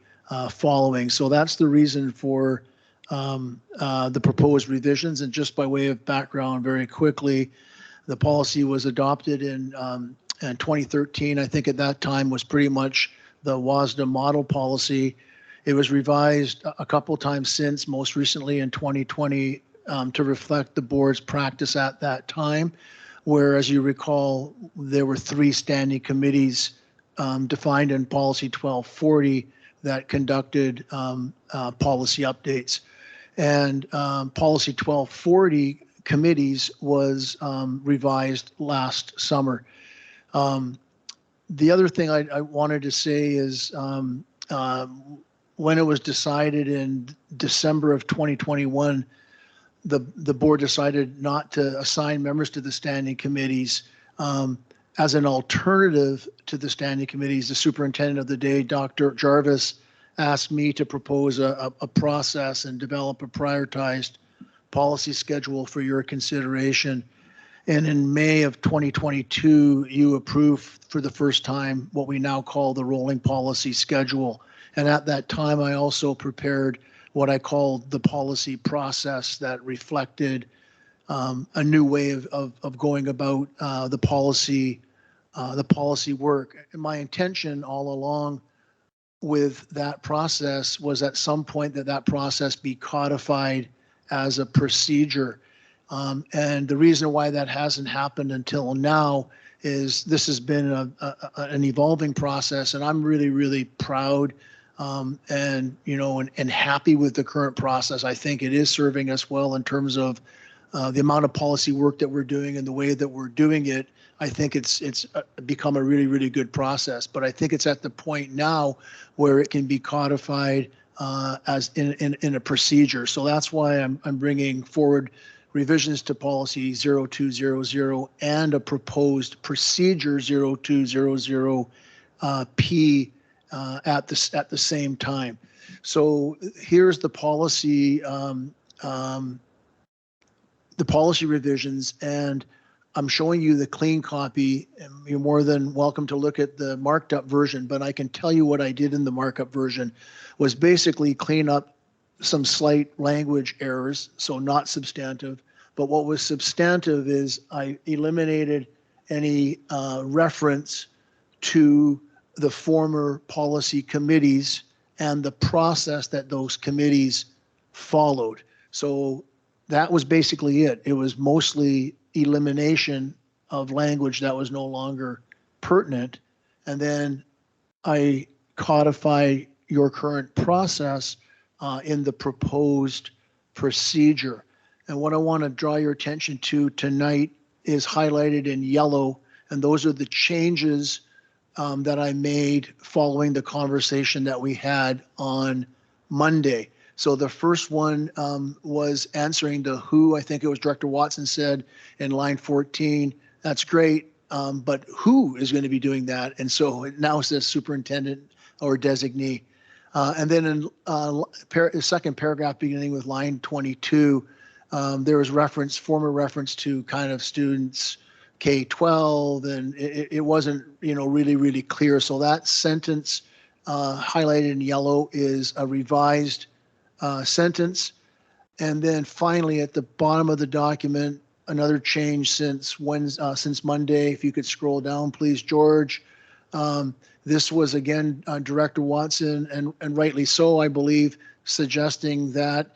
following. So that's the reason for the proposed revisions. And just by way of background, very quickly, the policy was adopted in 2013. I think at that time was pretty much the WASDA model policy. It was revised a couple times since, most recently in 2020, to reflect the board's practice at that time, where, as you recall, there were 3 standing committees defined in Policy 1240 that conducted policy updates. And Policy 1240 committees was revised last summer. The other thing I wanted to say is when it was decided in December of 2021, the board decided not to assign members to the standing committees. As an alternative to the standing committees, the superintendent of the day, Dr. Jarvis, asked me to propose a process and develop a prioritized policy schedule for your consideration. And in May of 2022, you approved for the first time what we now call the rolling policy schedule. And at that time, I also prepared what I called the policy process that reflected a new way of going about the policy work. And my intention all along with that process was at some point that process be codified as a procedure. And the reason why that hasn't happened until now is this has been an evolving process, and I'm really, really proud and happy with the current process. I think it is serving us well in terms of the amount of policy work that we're doing and the way that we're doing it. I think it's become a really, really good process. But I think it's at the point now where it can be codified as in a procedure. So that's why I'm bringing forward revisions to policy 0200 and a proposed procedure 0200P at the same time. So here's the policy revisions, and I'm showing you the clean copy. You're more than welcome to look at the marked up version, but I can tell you what I did in the markup version was basically clean up some slight language errors, so not substantive. But what was substantive is I eliminated any reference to the former policy committees and the process that those committees followed. So that was basically it. It was mostly elimination of language that was no longer pertinent. And then I codify your current process in the proposed procedure. And what I want to draw your attention to tonight is highlighted in yellow, and those are the changes that I made following the conversation that we had on Monday. So the first one was answering the who. I think it was Director Watson said in line 14, that's great, but who is going to be doing that? And so it now says superintendent or designee. And then in the second paragraph beginning with line 22, there was former reference to kind of students K-12, and it wasn't, really, really clear. So that sentence highlighted in yellow is a revised sentence. And then finally, at the bottom of the document, another change since Monday. If you could scroll down, please, George. This was again Director Watson, and rightly so, I believe, suggesting that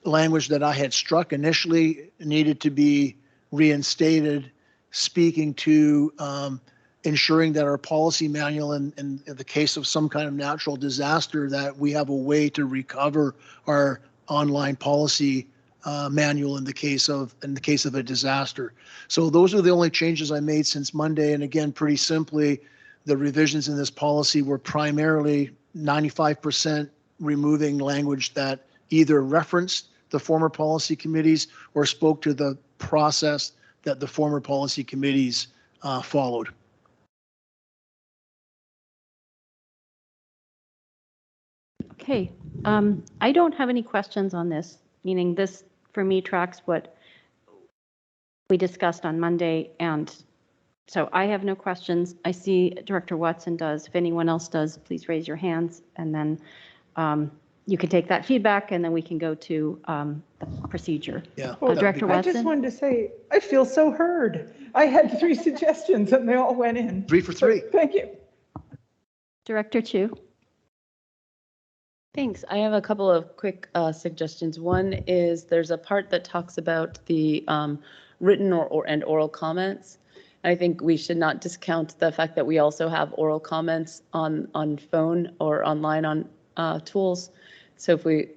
language that I had struck initially needed to be reinstated, speaking to ensuring that our policy manual, in the case of some kind of natural disaster, that we have a way to recover our online policy manual in the case of a disaster. So those are the only changes I made since Monday. And again, pretty simply, the revisions in this policy were primarily 95% removing language that either referenced the former policy committees or spoke to the process that the former policy committees followed. Okay, I don't have any questions on this, meaning this for me tracks what we discussed on Monday, and so I have no questions. I see Director Watson does. If anyone else does, please raise your hands, and then you can take that feedback, and then we can go to the procedure. Yeah. Director Watson? I just wanted to say, I feel so heard. I had 3 suggestions and they all went in. 3 for 3. Thank you. Director Chu? Thanks. I have a couple of quick suggestions. One is there's a part that talks about the written and oral comments. I think we should not discount the fact that we also have oral comments on phone or online on tools. So if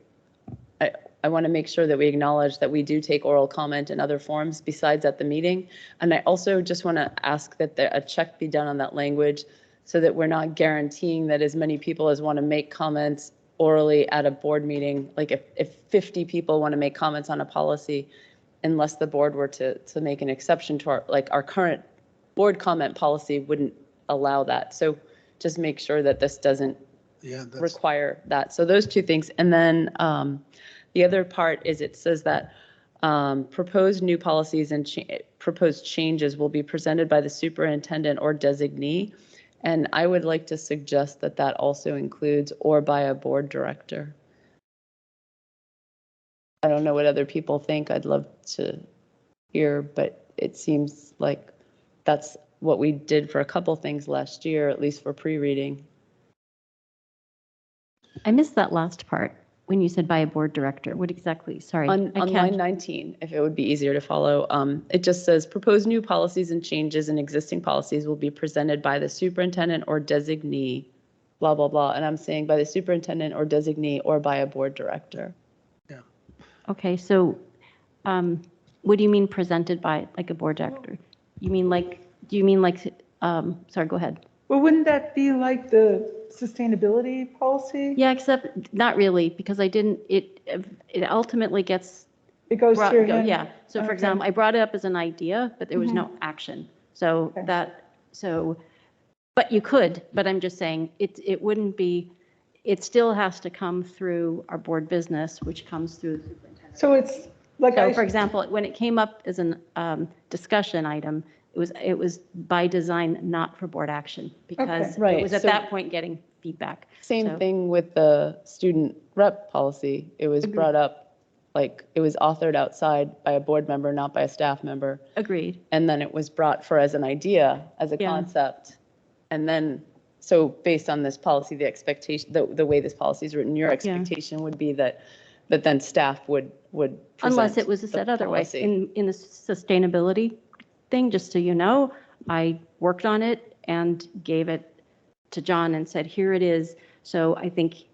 I want to make sure that we acknowledge that we do take oral comment in other forms besides at the meeting. And I also just want to ask that a check be done on that language so that we're not guaranteeing that as many people as want to make comments orally at a board meeting, like if 50 people want to make comments on a policy, unless the board were to make an exception to our current board comment policy wouldn't allow that. So just make sure that this doesn't require that. So those two things. And then the other part is it says that proposed new policies and proposed changes will be presented by the superintendent or designee. And I would like to suggest that that also includes or by a board director. I don't know what other people think. I'd love to hear, but it seems like that's what we did for a couple things last year, at least for pre-reading. I missed that last part when you said by a board director. What exactly? Sorry. On line 19, if it would be easier to follow, it just says proposed new policies and changes in existing policies will be presented by the superintendent or designee, blah, blah, blah. And I'm saying by the superintendent or designee or by a board director. Okay, so what do you mean presented by like a board director? You mean like, do you mean like, sorry, go ahead. Well, wouldn't that be like the sustainability policy? Yeah, except not really, because I didn't, it ultimately gets. It goes through him? Yeah, so for example, I brought it up as an idea, but there was no action. So but you could, but I'm just saying it wouldn't be, it still has to come through our board business, which comes through the superintendent. So it's like. So for example, when it came up as an discussion item, it was by design, not for board action, because it was at that point getting feedback. Same thing with the student rep policy. It was brought up, like it was authored outside by a board member, not by a staff member. Agreed. And then it was brought for as an idea, as a concept. And then, so based on this policy, the expectation, the way this policy is written, your expectation would be that then staff would present. Unless it was said otherwise. In the sustainability thing, just so you know, I worked on it and gave it to John and said, here it is. So I think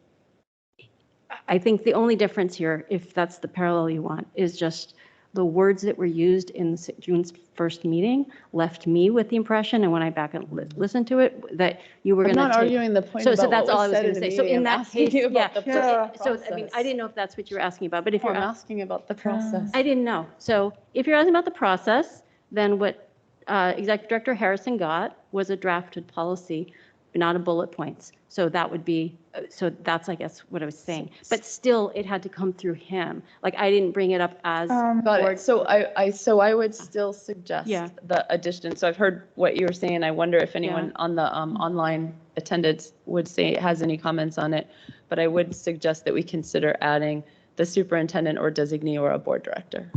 the only difference here, if that's the parallel you want, is just the words that were used in June's first meeting left me with the impression, and when I back and listened to it, that you were going to. I'm not arguing the point. So about that's what all I was said going to say. So in that case, So I mean, I didn't know if that's what you were asking about, but if you're asking about the process, I didn't know. So if you're asking about the process, then what Executive Director Harrison got was a drafted policy, not a bullet points. So that would be, so that's, I guess, what I was saying. But still, it had to come through him. Like, I didn't bring it up as got board. it. So I would still suggest the addition. So I've heard what you were saying. I wonder if anyone on the online attendance would say has any comments on it. But I would suggest that we consider adding the superintendent or designee or a board director.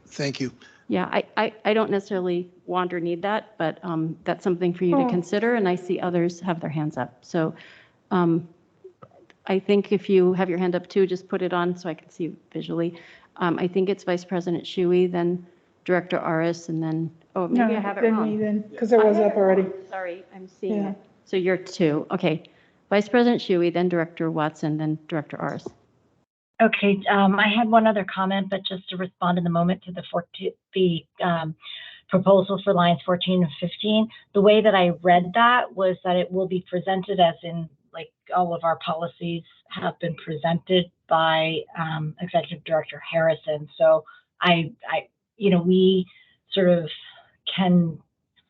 Thank you. Yeah, I don't necessarily want or need that, but that's something for you to consider, and I see others have their hands up. So I think if you have your hand up too, just put it on so I can see visually. I think it's Vice President Shuey, then Director Aris, and then, oh, maybe I have it wrong. Then, because it was up already. Sorry, I'm seeing it. So you're two. Okay. Vice President Shuey, then Director Watson, then Director Aris. Okay, I had one other comment, but just to respond in the moment to the proposal for lines 14 and 15, the way that I read that was that it will be presented as in, like, all of our policies have been presented by Executive Director Harrison. So we sort of can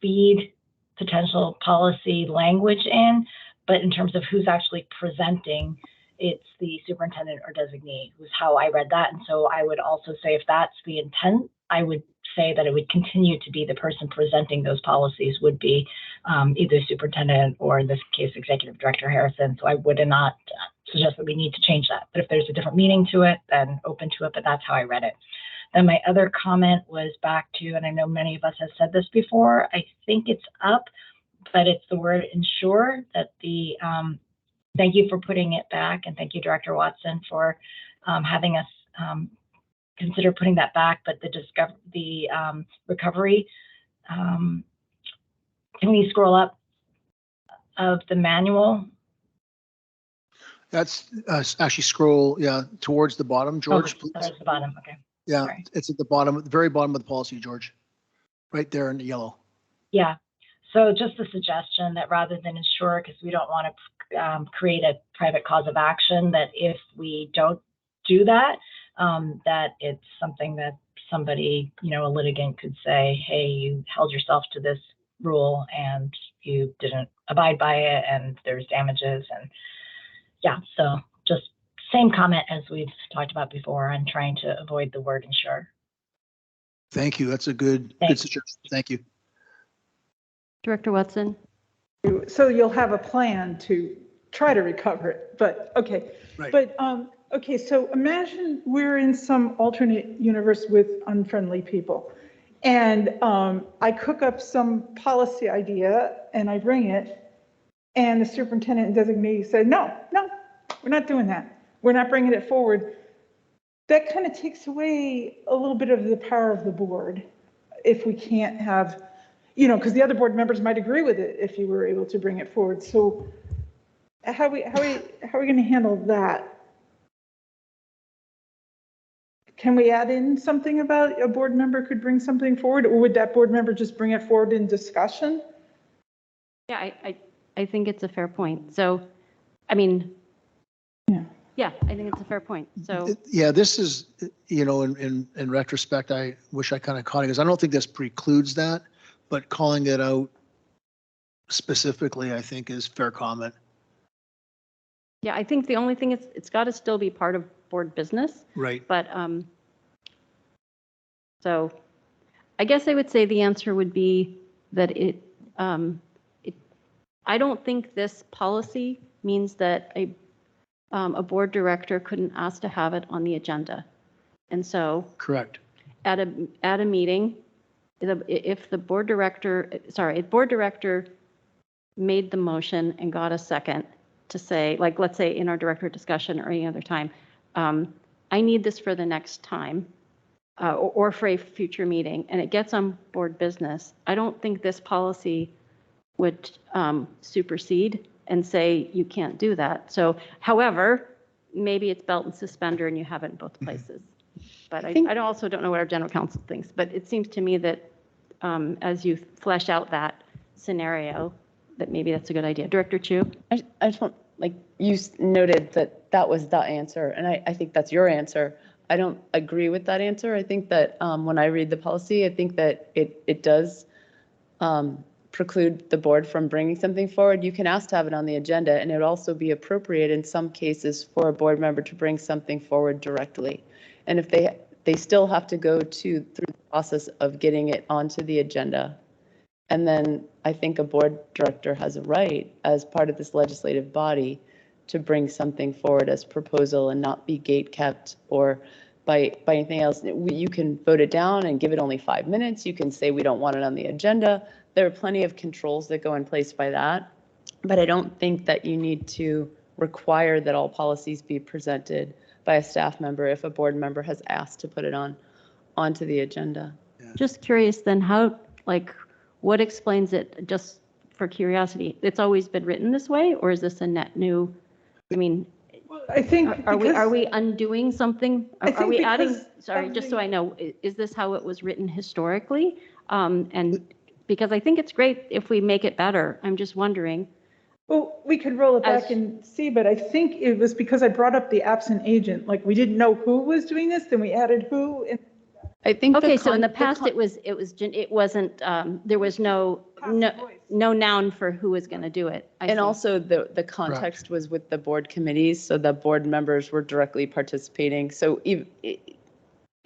feed potential policy language in, but in terms of who's actually presenting, it's the superintendent or designee, was how I read that. And so I would also say if that's the intent, I would say that it would continue to be the person presenting those policies would be either superintendent or in this case, Executive Director Harrison. So I would not suggest that we need to change that. But if there's a different meaning to it, then open to it, but that's how I read it. Then my other comment was back to, and I know many of us have said this before, I think it's up, but it's the word ensure that the thank you for putting it back, and thank you, Director Watson, for having us consider putting that back. But the recovery, can we scroll up of the manual? That's actually scroll, yeah, towards the bottom, George. Oh, towards the bottom, okay. Yeah, Sorry. it's at the bottom, the very bottom of the policy, George. Right there in the yellow. Yeah, so just a suggestion that rather than ensure, because we don't want to create a private cause of action, that if we don't do that, that it's something that somebody, a litigant could say, hey, you held yourself to this rule and you didn't abide by it and there's damages. And yeah, so just same comment as we've talked about before on trying to avoid the word ensure. Thank you. That's a good suggestion. Thank you. Director Watson? So you'll have a plan to try to recover it, but okay. Right. But okay, so imagine we're in some alternate universe with unfriendly people. And I cook up some policy idea and I bring it, and the superintendent and designee said, no, we're not doing that. We're not bringing it forward. That kind of takes away a little bit of the power of the board if we can't have, because the other board members might agree with it if you were able to bring it forward. So how are we going to handle that? Can we add in something about a board member could bring something forward, or would that board member just bring it forward in discussion? Yeah, I think it's a fair point. So, I mean, yeah, I think it's a fair point. So yeah, this is, in retrospect, I wish I kind of caught it, because I don't think this precludes that, but calling it out specifically, I think, is fair comment. yeah, I think the only thing is it's got to still be part of board business. Right. But so I guess I would say the answer would be that I don't think this policy means that a board director couldn't ask to have it on the agenda. And so correct. At a meeting, if the board director made the motion and got a second to say, like, let's say in our director discussion or any other time, I need this for the next time or for a future meeting, and it gets on board business, I don't think this policy would supersede and say you can't do that. So, however, maybe it's belt and suspender and you have it in both places. But I also don't know what our general counsel thinks, but it seems to me that as you flesh out that scenario, that maybe that's a good idea. Director Chu? I just want, you noted that was the answer, and I think that's your answer. I don't agree with that answer. I think that when I read the policy, I think that it does preclude the board from bringing something forward. You can ask to have it on the agenda, and it would also be appropriate in some cases for a board member to bring something forward directly. And if they still have to go through the process of getting it onto the agenda. And then I think a board director has a right as part of this legislative body to bring something forward as proposal and not be gate kept or by anything else. You can vote it down and give it only 5 minutes. You can say we don't want it on the agenda. There are plenty of controls that go in place by that. But I don't think that you need to require that all policies be presented by a staff member if a board member has asked to put it onto the agenda. Yeah. Just curious then, what explains it, just for curiosity? It's always been written this way, or is this a net new? I mean, I think are we undoing something? Are we adding? Sorry, just so I know, is this how it was written historically? And because I think it's great if we make it better. I'm just wondering. Well, we could roll it back and see, but I think it was because I brought up the absent agent. Like, we didn't know who was doing this, then we added who. And I think. Okay, so in the past it wasn't. There was no noun for who was going to do it. And also the context was with the board committees, so the board members were directly participating. So it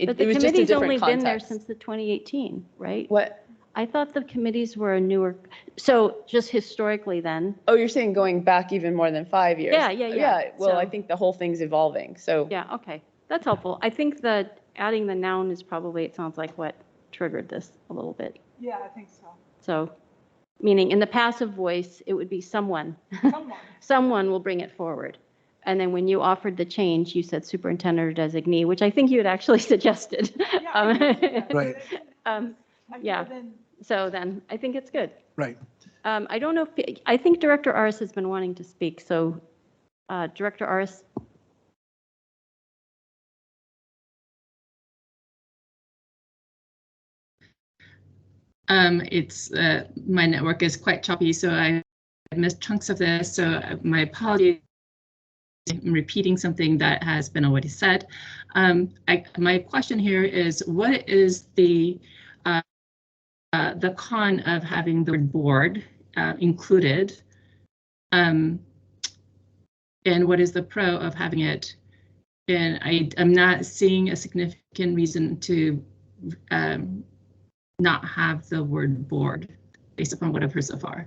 but the was just a committee's different only context. been there since the 2018, right? What? I thought the committees were a newer. So just historically, then. Oh, you're saying going back even more than 5 years? Yeah. Well, So, I think the whole thing's evolving. So yeah, okay, that's helpful. I think that adding the noun is probably, it sounds like, what triggered this a little bit. yeah, I think so. So, meaning in the passive voice, it would be someone. Someone will bring it forward. And then when you offered the change, you said superintendent or designee, which I think you had actually suggested. Right. Yeah, so then I think it's good. Right. I don't know if, I think Director Aris has been wanting to speak, so Director Aris. It's my network is quite choppy, so I missed chunks of this. So my apologies. I'm repeating something that has been already said. My question here is, what is the con of having the word board included, and what is the pro of having it? And I'm not seeing a significant reason to not have the word board based upon what I've heard so far.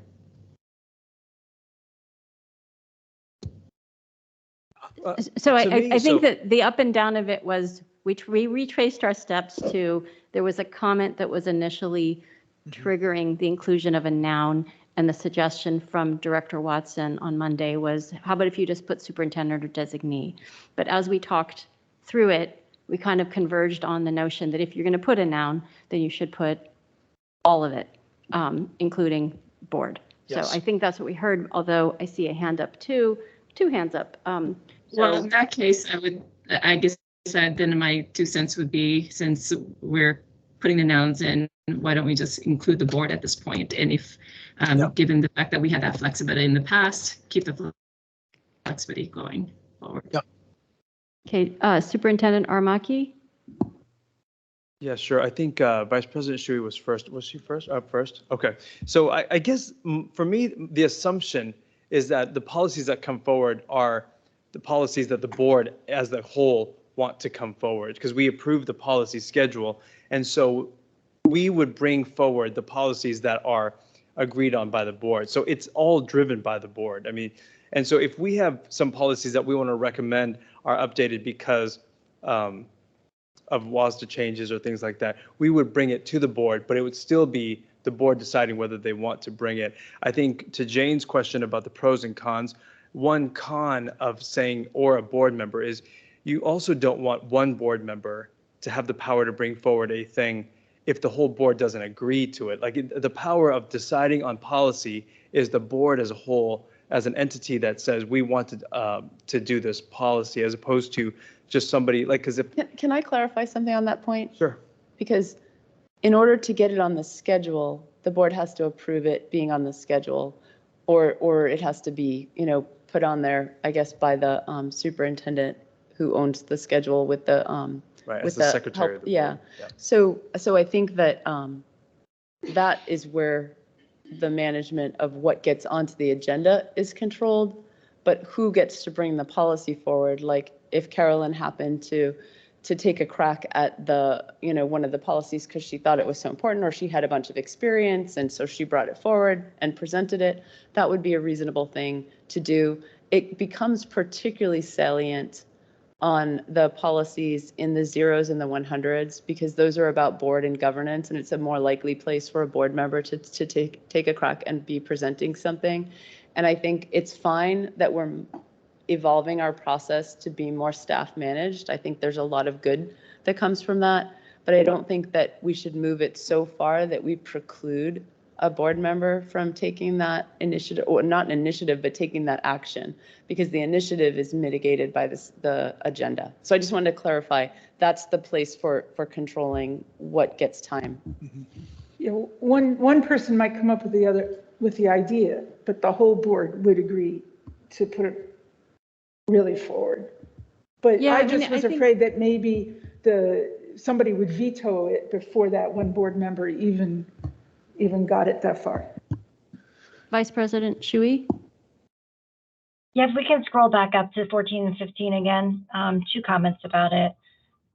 So I think that the up and down of it was, we retraced our steps to, there was a comment that was initially triggering the inclusion of a noun, and the suggestion from Director Watson on Monday was, how about if you just put superintendent or designee? But as we talked through it, we kind of converged on the notion that if you're going to put a noun, then you should put all of it, including board. Yes. So I think that's what we heard, although I see a hand up too, two hands up. Well, in that case, I guess then my 2 cents would be, since we're putting the nouns in, why don't we just include the board at this point? And if, given the fact that we had that flexibility in the past, keep the flexibility going forward. Yep. Okay, Superintendent Armaki? Yeah, sure. I think Vice President Shui was first. Was she first? Up first? Okay. So I guess for me, the assumption is that the policies that come forward are the policies that the board as a whole want to come forward, because we approve the policy schedule. And so we would bring forward the policies that are agreed on by the board. So it's all driven by the board. I mean, and so if we have some policies that we want to recommend are updated because of WASDA changes or things like that, we would bring it to the board, but it would still be the board deciding whether they want to bring it. I think to Jane's question about the pros and cons, one con of saying or a board member is you also don't want one board member to have the power to bring forward a thing if the whole board doesn't agree to it. Like the power of deciding on policy is the board as a whole, as an entity that says we want to do this policy, as opposed to just somebody like, because if. Can I clarify something on that point? Sure. Because in order to get it on the schedule, the board has to approve it being on the schedule, or it has to be, put on there, I guess, by the superintendent who owns the schedule with the right, with as the secretary help, of the yeah. board. Yeah. So I think that that is where the management of what gets onto the agenda is controlled, but who gets to bring the policy forward? Like if Carolyn happened to take a crack at the, one of the policies because she thought it was so important, or she had a bunch of experience and so she brought it forward and presented it, that would be a reasonable thing to do. It becomes particularly salient on the policies in the zeros and the 100s, because those are about board and governance, and it's a more likely place for a board member to take a crack and be presenting something. And I think it's fine that we're evolving our process to be more staff managed. I think there's a lot of good that comes from that, but I don't think that we should move it so far that we preclude a board member from taking that initiative, or not an initiative, but taking that action, because the initiative is mitigated by the agenda. So I just wanted to clarify, that's the place for controlling what gets time. Mm-hmm. One person might come up with the idea, but the whole board would agree to put it really forward. But yeah, I was afraid that maybe somebody would veto it before that one board member even got it that far. Vice President Shui? Yes, we can scroll back up to 14 and 15 again. 2 comments about it.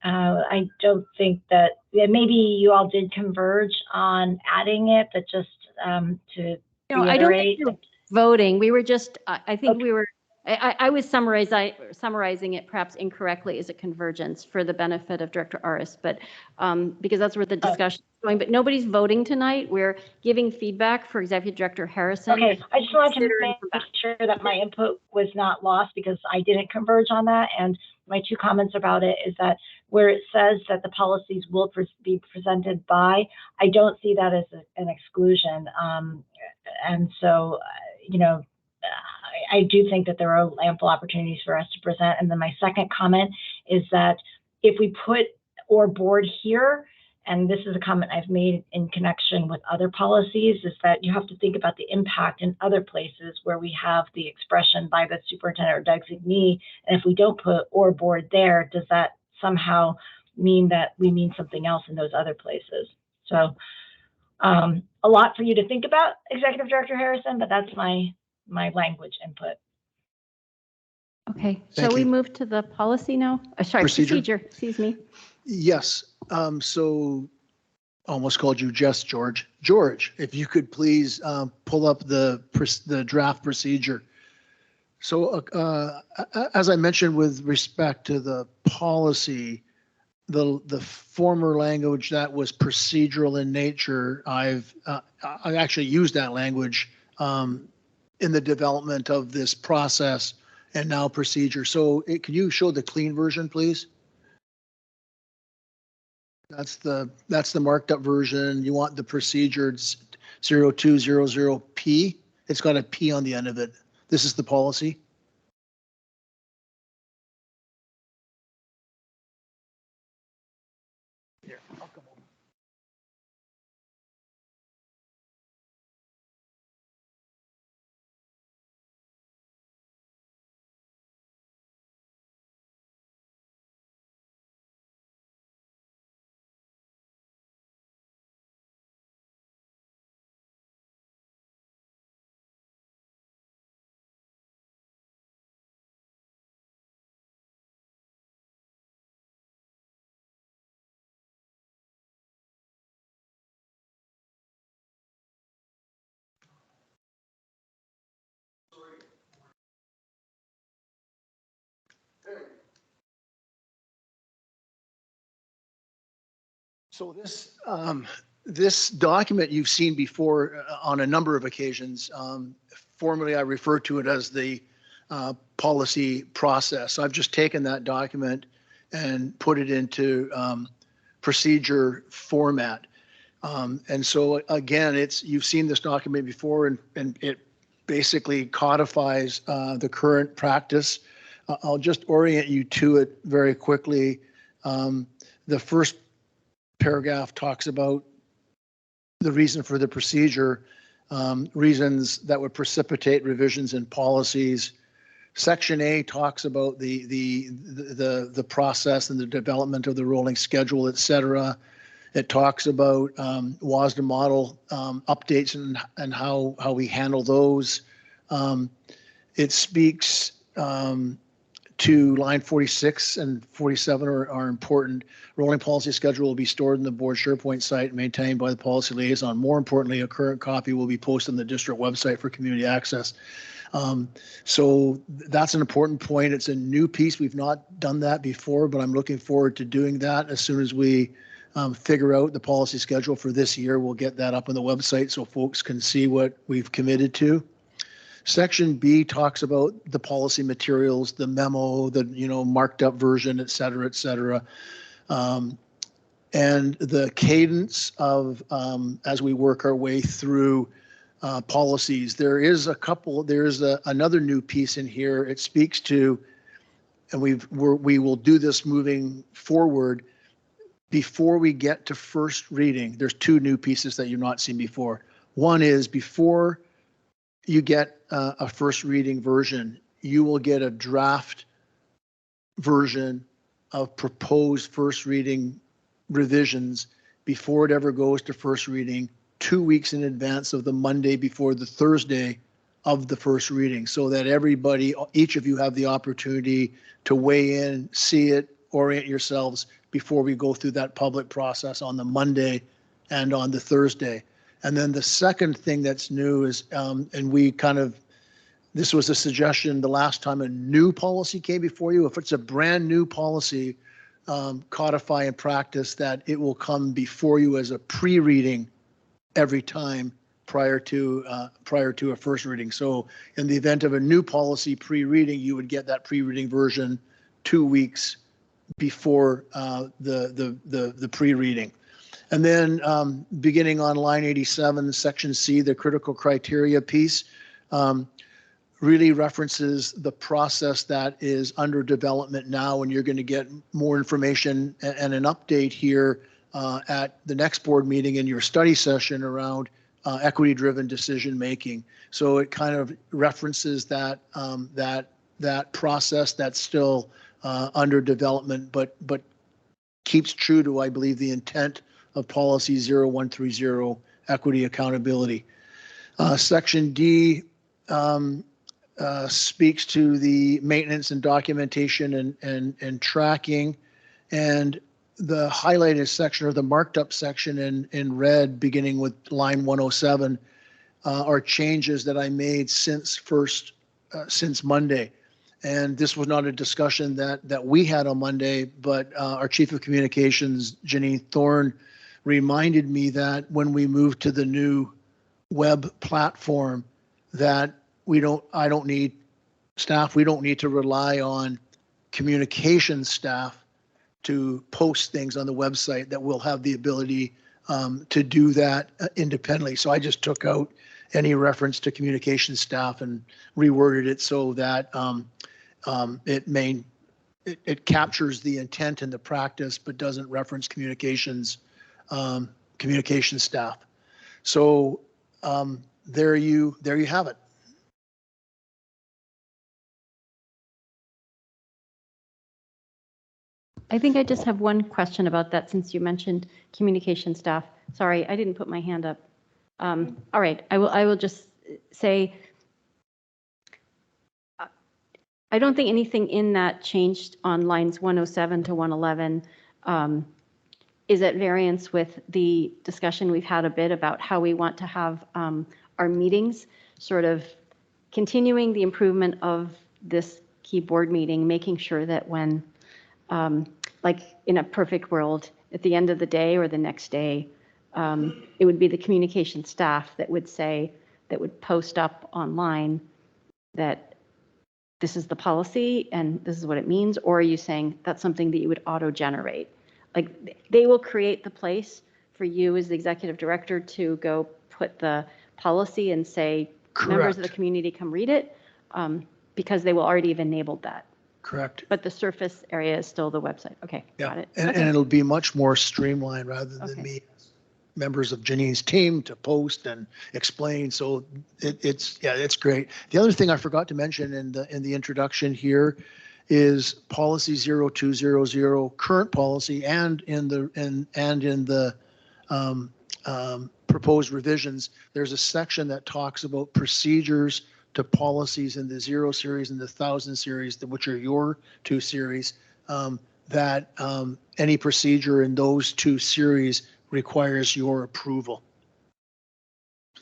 I don't think that, maybe you all did converge on adding it, but just to reiterate. I don't think we were voting. We were just, I think we were, I was summarizing it perhaps incorrectly as a convergence for the benefit of Director Aris, but because that's where the discussion is going. But nobody's voting tonight. We're giving feedback for Executive Director Harrison. Okay, I just wanted to make sure that my input was not lost because I didn't converge on that. And my two comments about it is that where it says that the policies will be presented by, I don't see that as an exclusion. And so, you know, I do think that there are ample opportunities for us to present. And then my second comment is that if we put or board here, and this is a comment I've made in connection with other policies, is that you have to think about the impact in other places where we have the expression by the superintendent or designee. And if we don't put or board there, does that somehow mean that we mean something else in those other places? So a lot for you to think about, Executive Director Harrison, but that's my language input. Okay, shall we move to the policy now? Sorry, procedure, excuse me. Yes, so almost called you just George. George, if you could please pull up the draft procedure. So as I mentioned with respect to the policy, the former language that was procedural in nature, I actually used that language in the development of this process and now procedure. So can you show the clean version, please? That's the marked up version. You want the procedure, it's 0200P. It's got a P on the end of it. This is the policy. Here, I'll come over. So this document you've seen before on a number of occasions. Formerly, I refer to it as the policy process. So I've just taken that document and put it into procedure format. And so again, you've seen this document before, and it basically codifies the current practice. I'll just orient you to it very quickly. The first paragraph talks about the reason for the procedure, reasons that would precipitate revisions in policies. Section A talks about the process and the development of the rolling schedule, et cetera. It talks about WASDA model updates and how we handle those. It speaks to line 46 and 47 are important. Rolling policy schedule will be stored in the board SharePoint site maintained by the policy liaison. More importantly, a current copy will be posted on the district website for community access. So that's an important point. It's a new piece. We've not done that before, but I'm looking forward to doing that as soon as we figure out the policy schedule for this year. We'll get that up on the website so folks can see what we've committed to. Section B talks about the policy materials, the memo, the marked up version, et cetera, et cetera. And the cadence of as we work our way through policies. There's another new piece in here. It speaks to, and we will do this moving forward. Before we get to first reading, there's two new pieces that you've not seen before. One is before you get a first reading version, you will get a draft version of proposed first reading revisions before it ever goes to first reading 2 weeks in advance of the Monday before the Thursday of the first reading, so that everybody, each of you have the opportunity to weigh in, see it, orient yourselves before we go through that public process on the Monday and on the Thursday. And then the second thing that's new is, and we kind of This was a suggestion the last time a new policy came before you. If it's a brand new policy, codify and practice that it will come before you as a pre-reading every time prior to a first reading. So in the event of a new policy pre-reading, you would get that pre-reading version 2 weeks before the pre-reading. And then beginning on line 87, section C, the critical criteria piece, really references the process that is under development now, and you're going to get more information and an update here at the next board meeting in your study session around equity-driven decision-making. So it kind of references that that process that's still under development, but keeps true to, I believe, the intent of policy 0130, equity accountability. Section D speaks to the maintenance and documentation and tracking, and the highlighted section or the marked up section in red, beginning with line 107, are changes that I made since Monday. And this was not a discussion that we had on Monday, but our Chief of Communications, Janine Thorne, reminded me that when we moved to the new web platform, that we don't need to rely on communications staff to post things on the website, that we'll have the ability to do that independently. So I just took out any reference to communications staff and reworded it so that it captures the intent and the practice, but doesn't reference communications staff. So there you have it. I think I just have one question about that, since you mentioned communication staff. Sorry, I didn't put my hand up. All right, I will just say, I don't think anything in that changed on lines 107 to 111 is at variance with the discussion we've had a bit about how we want to have our meetings, sort of continuing the improvement of this key board meeting, making sure that when like in a perfect world, at the end of the day or the next day, it would be the communication staff that would post up online that this is the policy and this is what it means? Or are you saying that's something that you would auto-generate? Like they will create the place for you as the executive director to go put the policy and say, Correct. Members of the community come read it, because they will already have enabled that. Correct. But the surface area is still the website. Okay, Yeah. got it. And, Okay. and it'll be much more streamlined rather than Okay. me, members of Janine's team, to post and explain. So it's great. The other thing I forgot to mention in the introduction here is policy 0200, current policy, and in the proposed revisions, there's a section that talks about procedures to policies in the 0 series and the 1000 series, which are your 2 series, that any procedure in those 2 series requires your approval.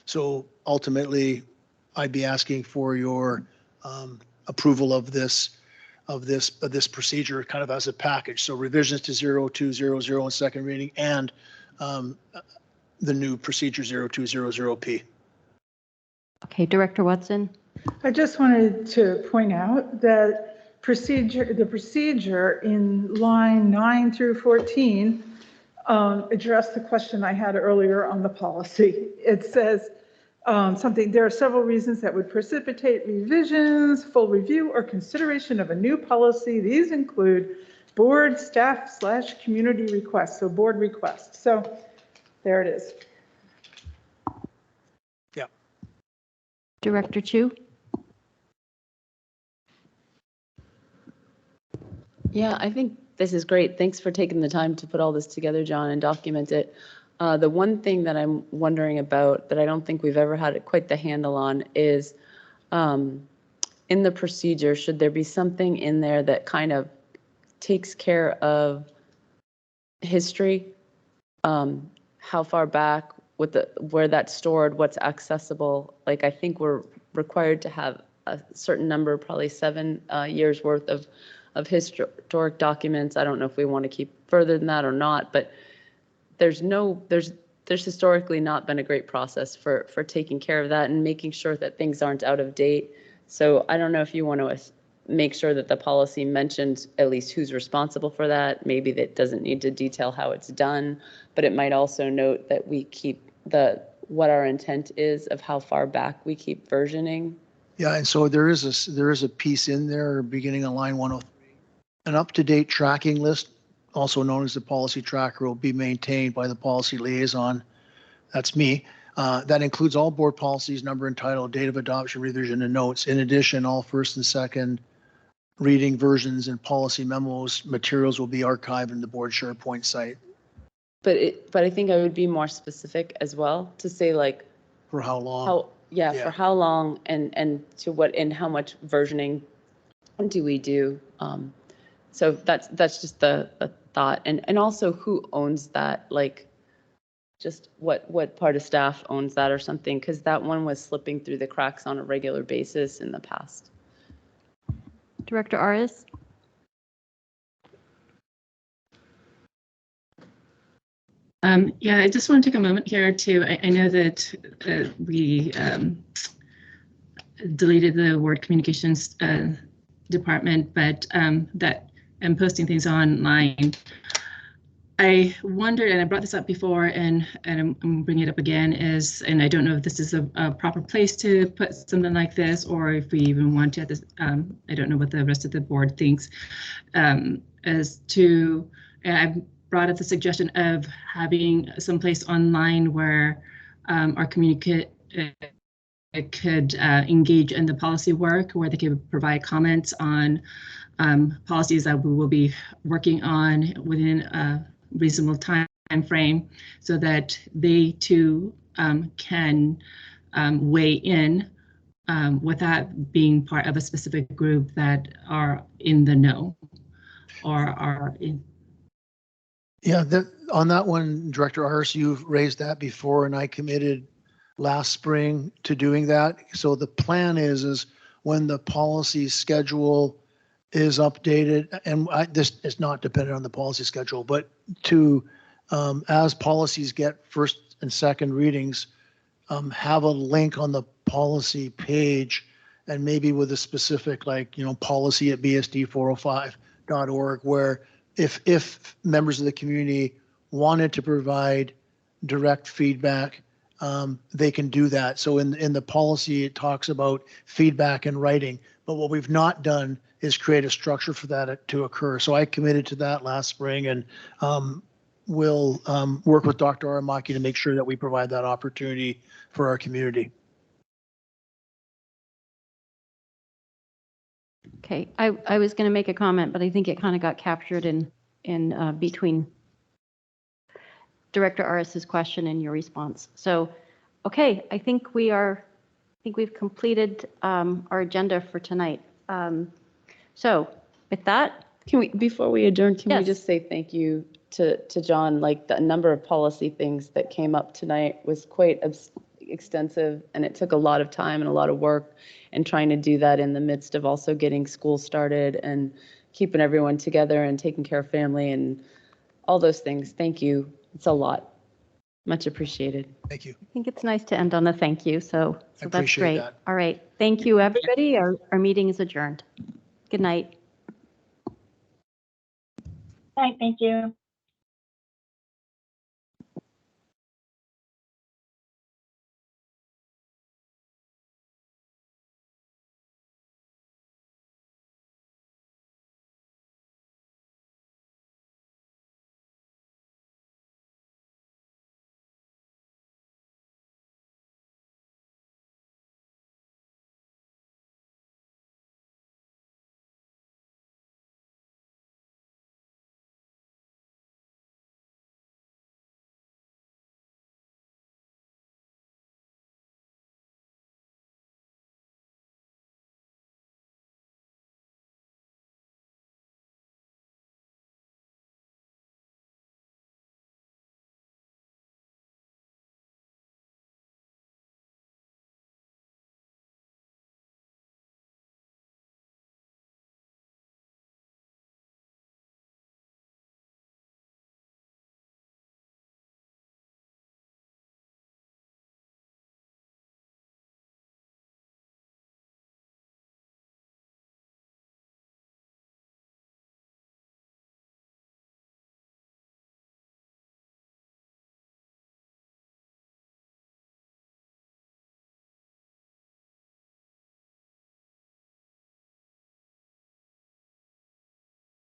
So ultimately, I'd be asking for your approval of this procedure kind of as a package. So revisions to 0200 in second reading, and the new procedure 0200P. Okay, Director Watson. I just wanted to point out that the procedure in line 9 through 14 addressed the question I had earlier on the policy. It says there are several reasons that would precipitate revisions, full review, or consideration of a new policy. These include board, staff, / community requests, so board requests. So there it is. Yeah. Director Chu. Yeah, I think this is great. Thanks for taking the time to put all this together, John, and document it. The one thing that I'm wondering about that I don't think we've ever had quite the handle on is in the procedure, should there be something in there that kind of takes care of history, how far back, where that's stored, what's accessible? Like, I think we're required to have a certain number, probably 7 years worth of historic documents. I don't know if we want to keep further than that or not, but there's historically not been a great process for taking care of that and making sure that things aren't out of date. So I don't know if you want to make sure that the policy mentions at least who's responsible for that. Maybe that doesn't need to detail how it's done, but it might also note that we keep what our intent is of how far back we keep versioning. Yeah, and so there is a piece in there beginning on line 103. An up-to-date tracking list, also known as the policy tracker, will be maintained by the policy liaison. That's me. That includes all board policies, number and title, date of adoption, revision, and notes. In addition, all first and second reading versions and policy memos materials will be archived in the board SharePoint site. But I think I would be more specific as well to say, like, For how long? For how long and to what and how much versioning do we do? So that's just the thought, and also who owns that, like, just what part of staff owns that or something, because that one was slipping through the cracks on a regular basis in the past. Director Aris? Yeah, I just want to take a moment here to, I know that we deleted the word communications department, but that I'm posting things online. I wondered, and I brought this up before, and I'm bringing it up again, and I don't know if this is a proper place to put something like this, or if we even want to at this, I don't know what the rest of the board thinks, as to, and I brought up the suggestion of having some place online where our communicate could engage in the policy work, where they could provide comments on policies that we will be working on within a reasonable time frame, so that they too can weigh in without being part of a specific group that are in the know or are in. Yeah, on that one, Director Aris, you've raised that before, and I committed last spring to doing that. So the plan is when the policy schedule is updated, and this is not dependent on the policy schedule, but to, as policies get first and second readings, have a link on the policy page, and maybe with a specific, like, policy at bsd405.org, where if members of the community wanted to provide direct feedback, they can do that. So in the policy, it talks about feedback in writing, but what we've not done is create a structure for that to occur. So I committed to that last spring, and we'll work with Dr. Aramaki to make sure that we provide that opportunity for our community. Okay, I was going to make a comment, but I think it kind of got captured in between Director Aris's question and your response. So, okay, I think we've completed our agenda for tonight. So with that, before we adjourn, can yes. we just say thank you to John? Like, the number of policy things that came up tonight was quite extensive, and it took a lot of time and a lot of work, and trying to do that in the midst of also getting school started and keeping everyone together and taking care of family and all those things. Thank you. It's a lot. Much appreciated. Thank you. I think it's nice to end on a thank you. So that's great. That. All right. Thank you, everybody. Our meeting is adjourned. Good night. Bye. Thank you.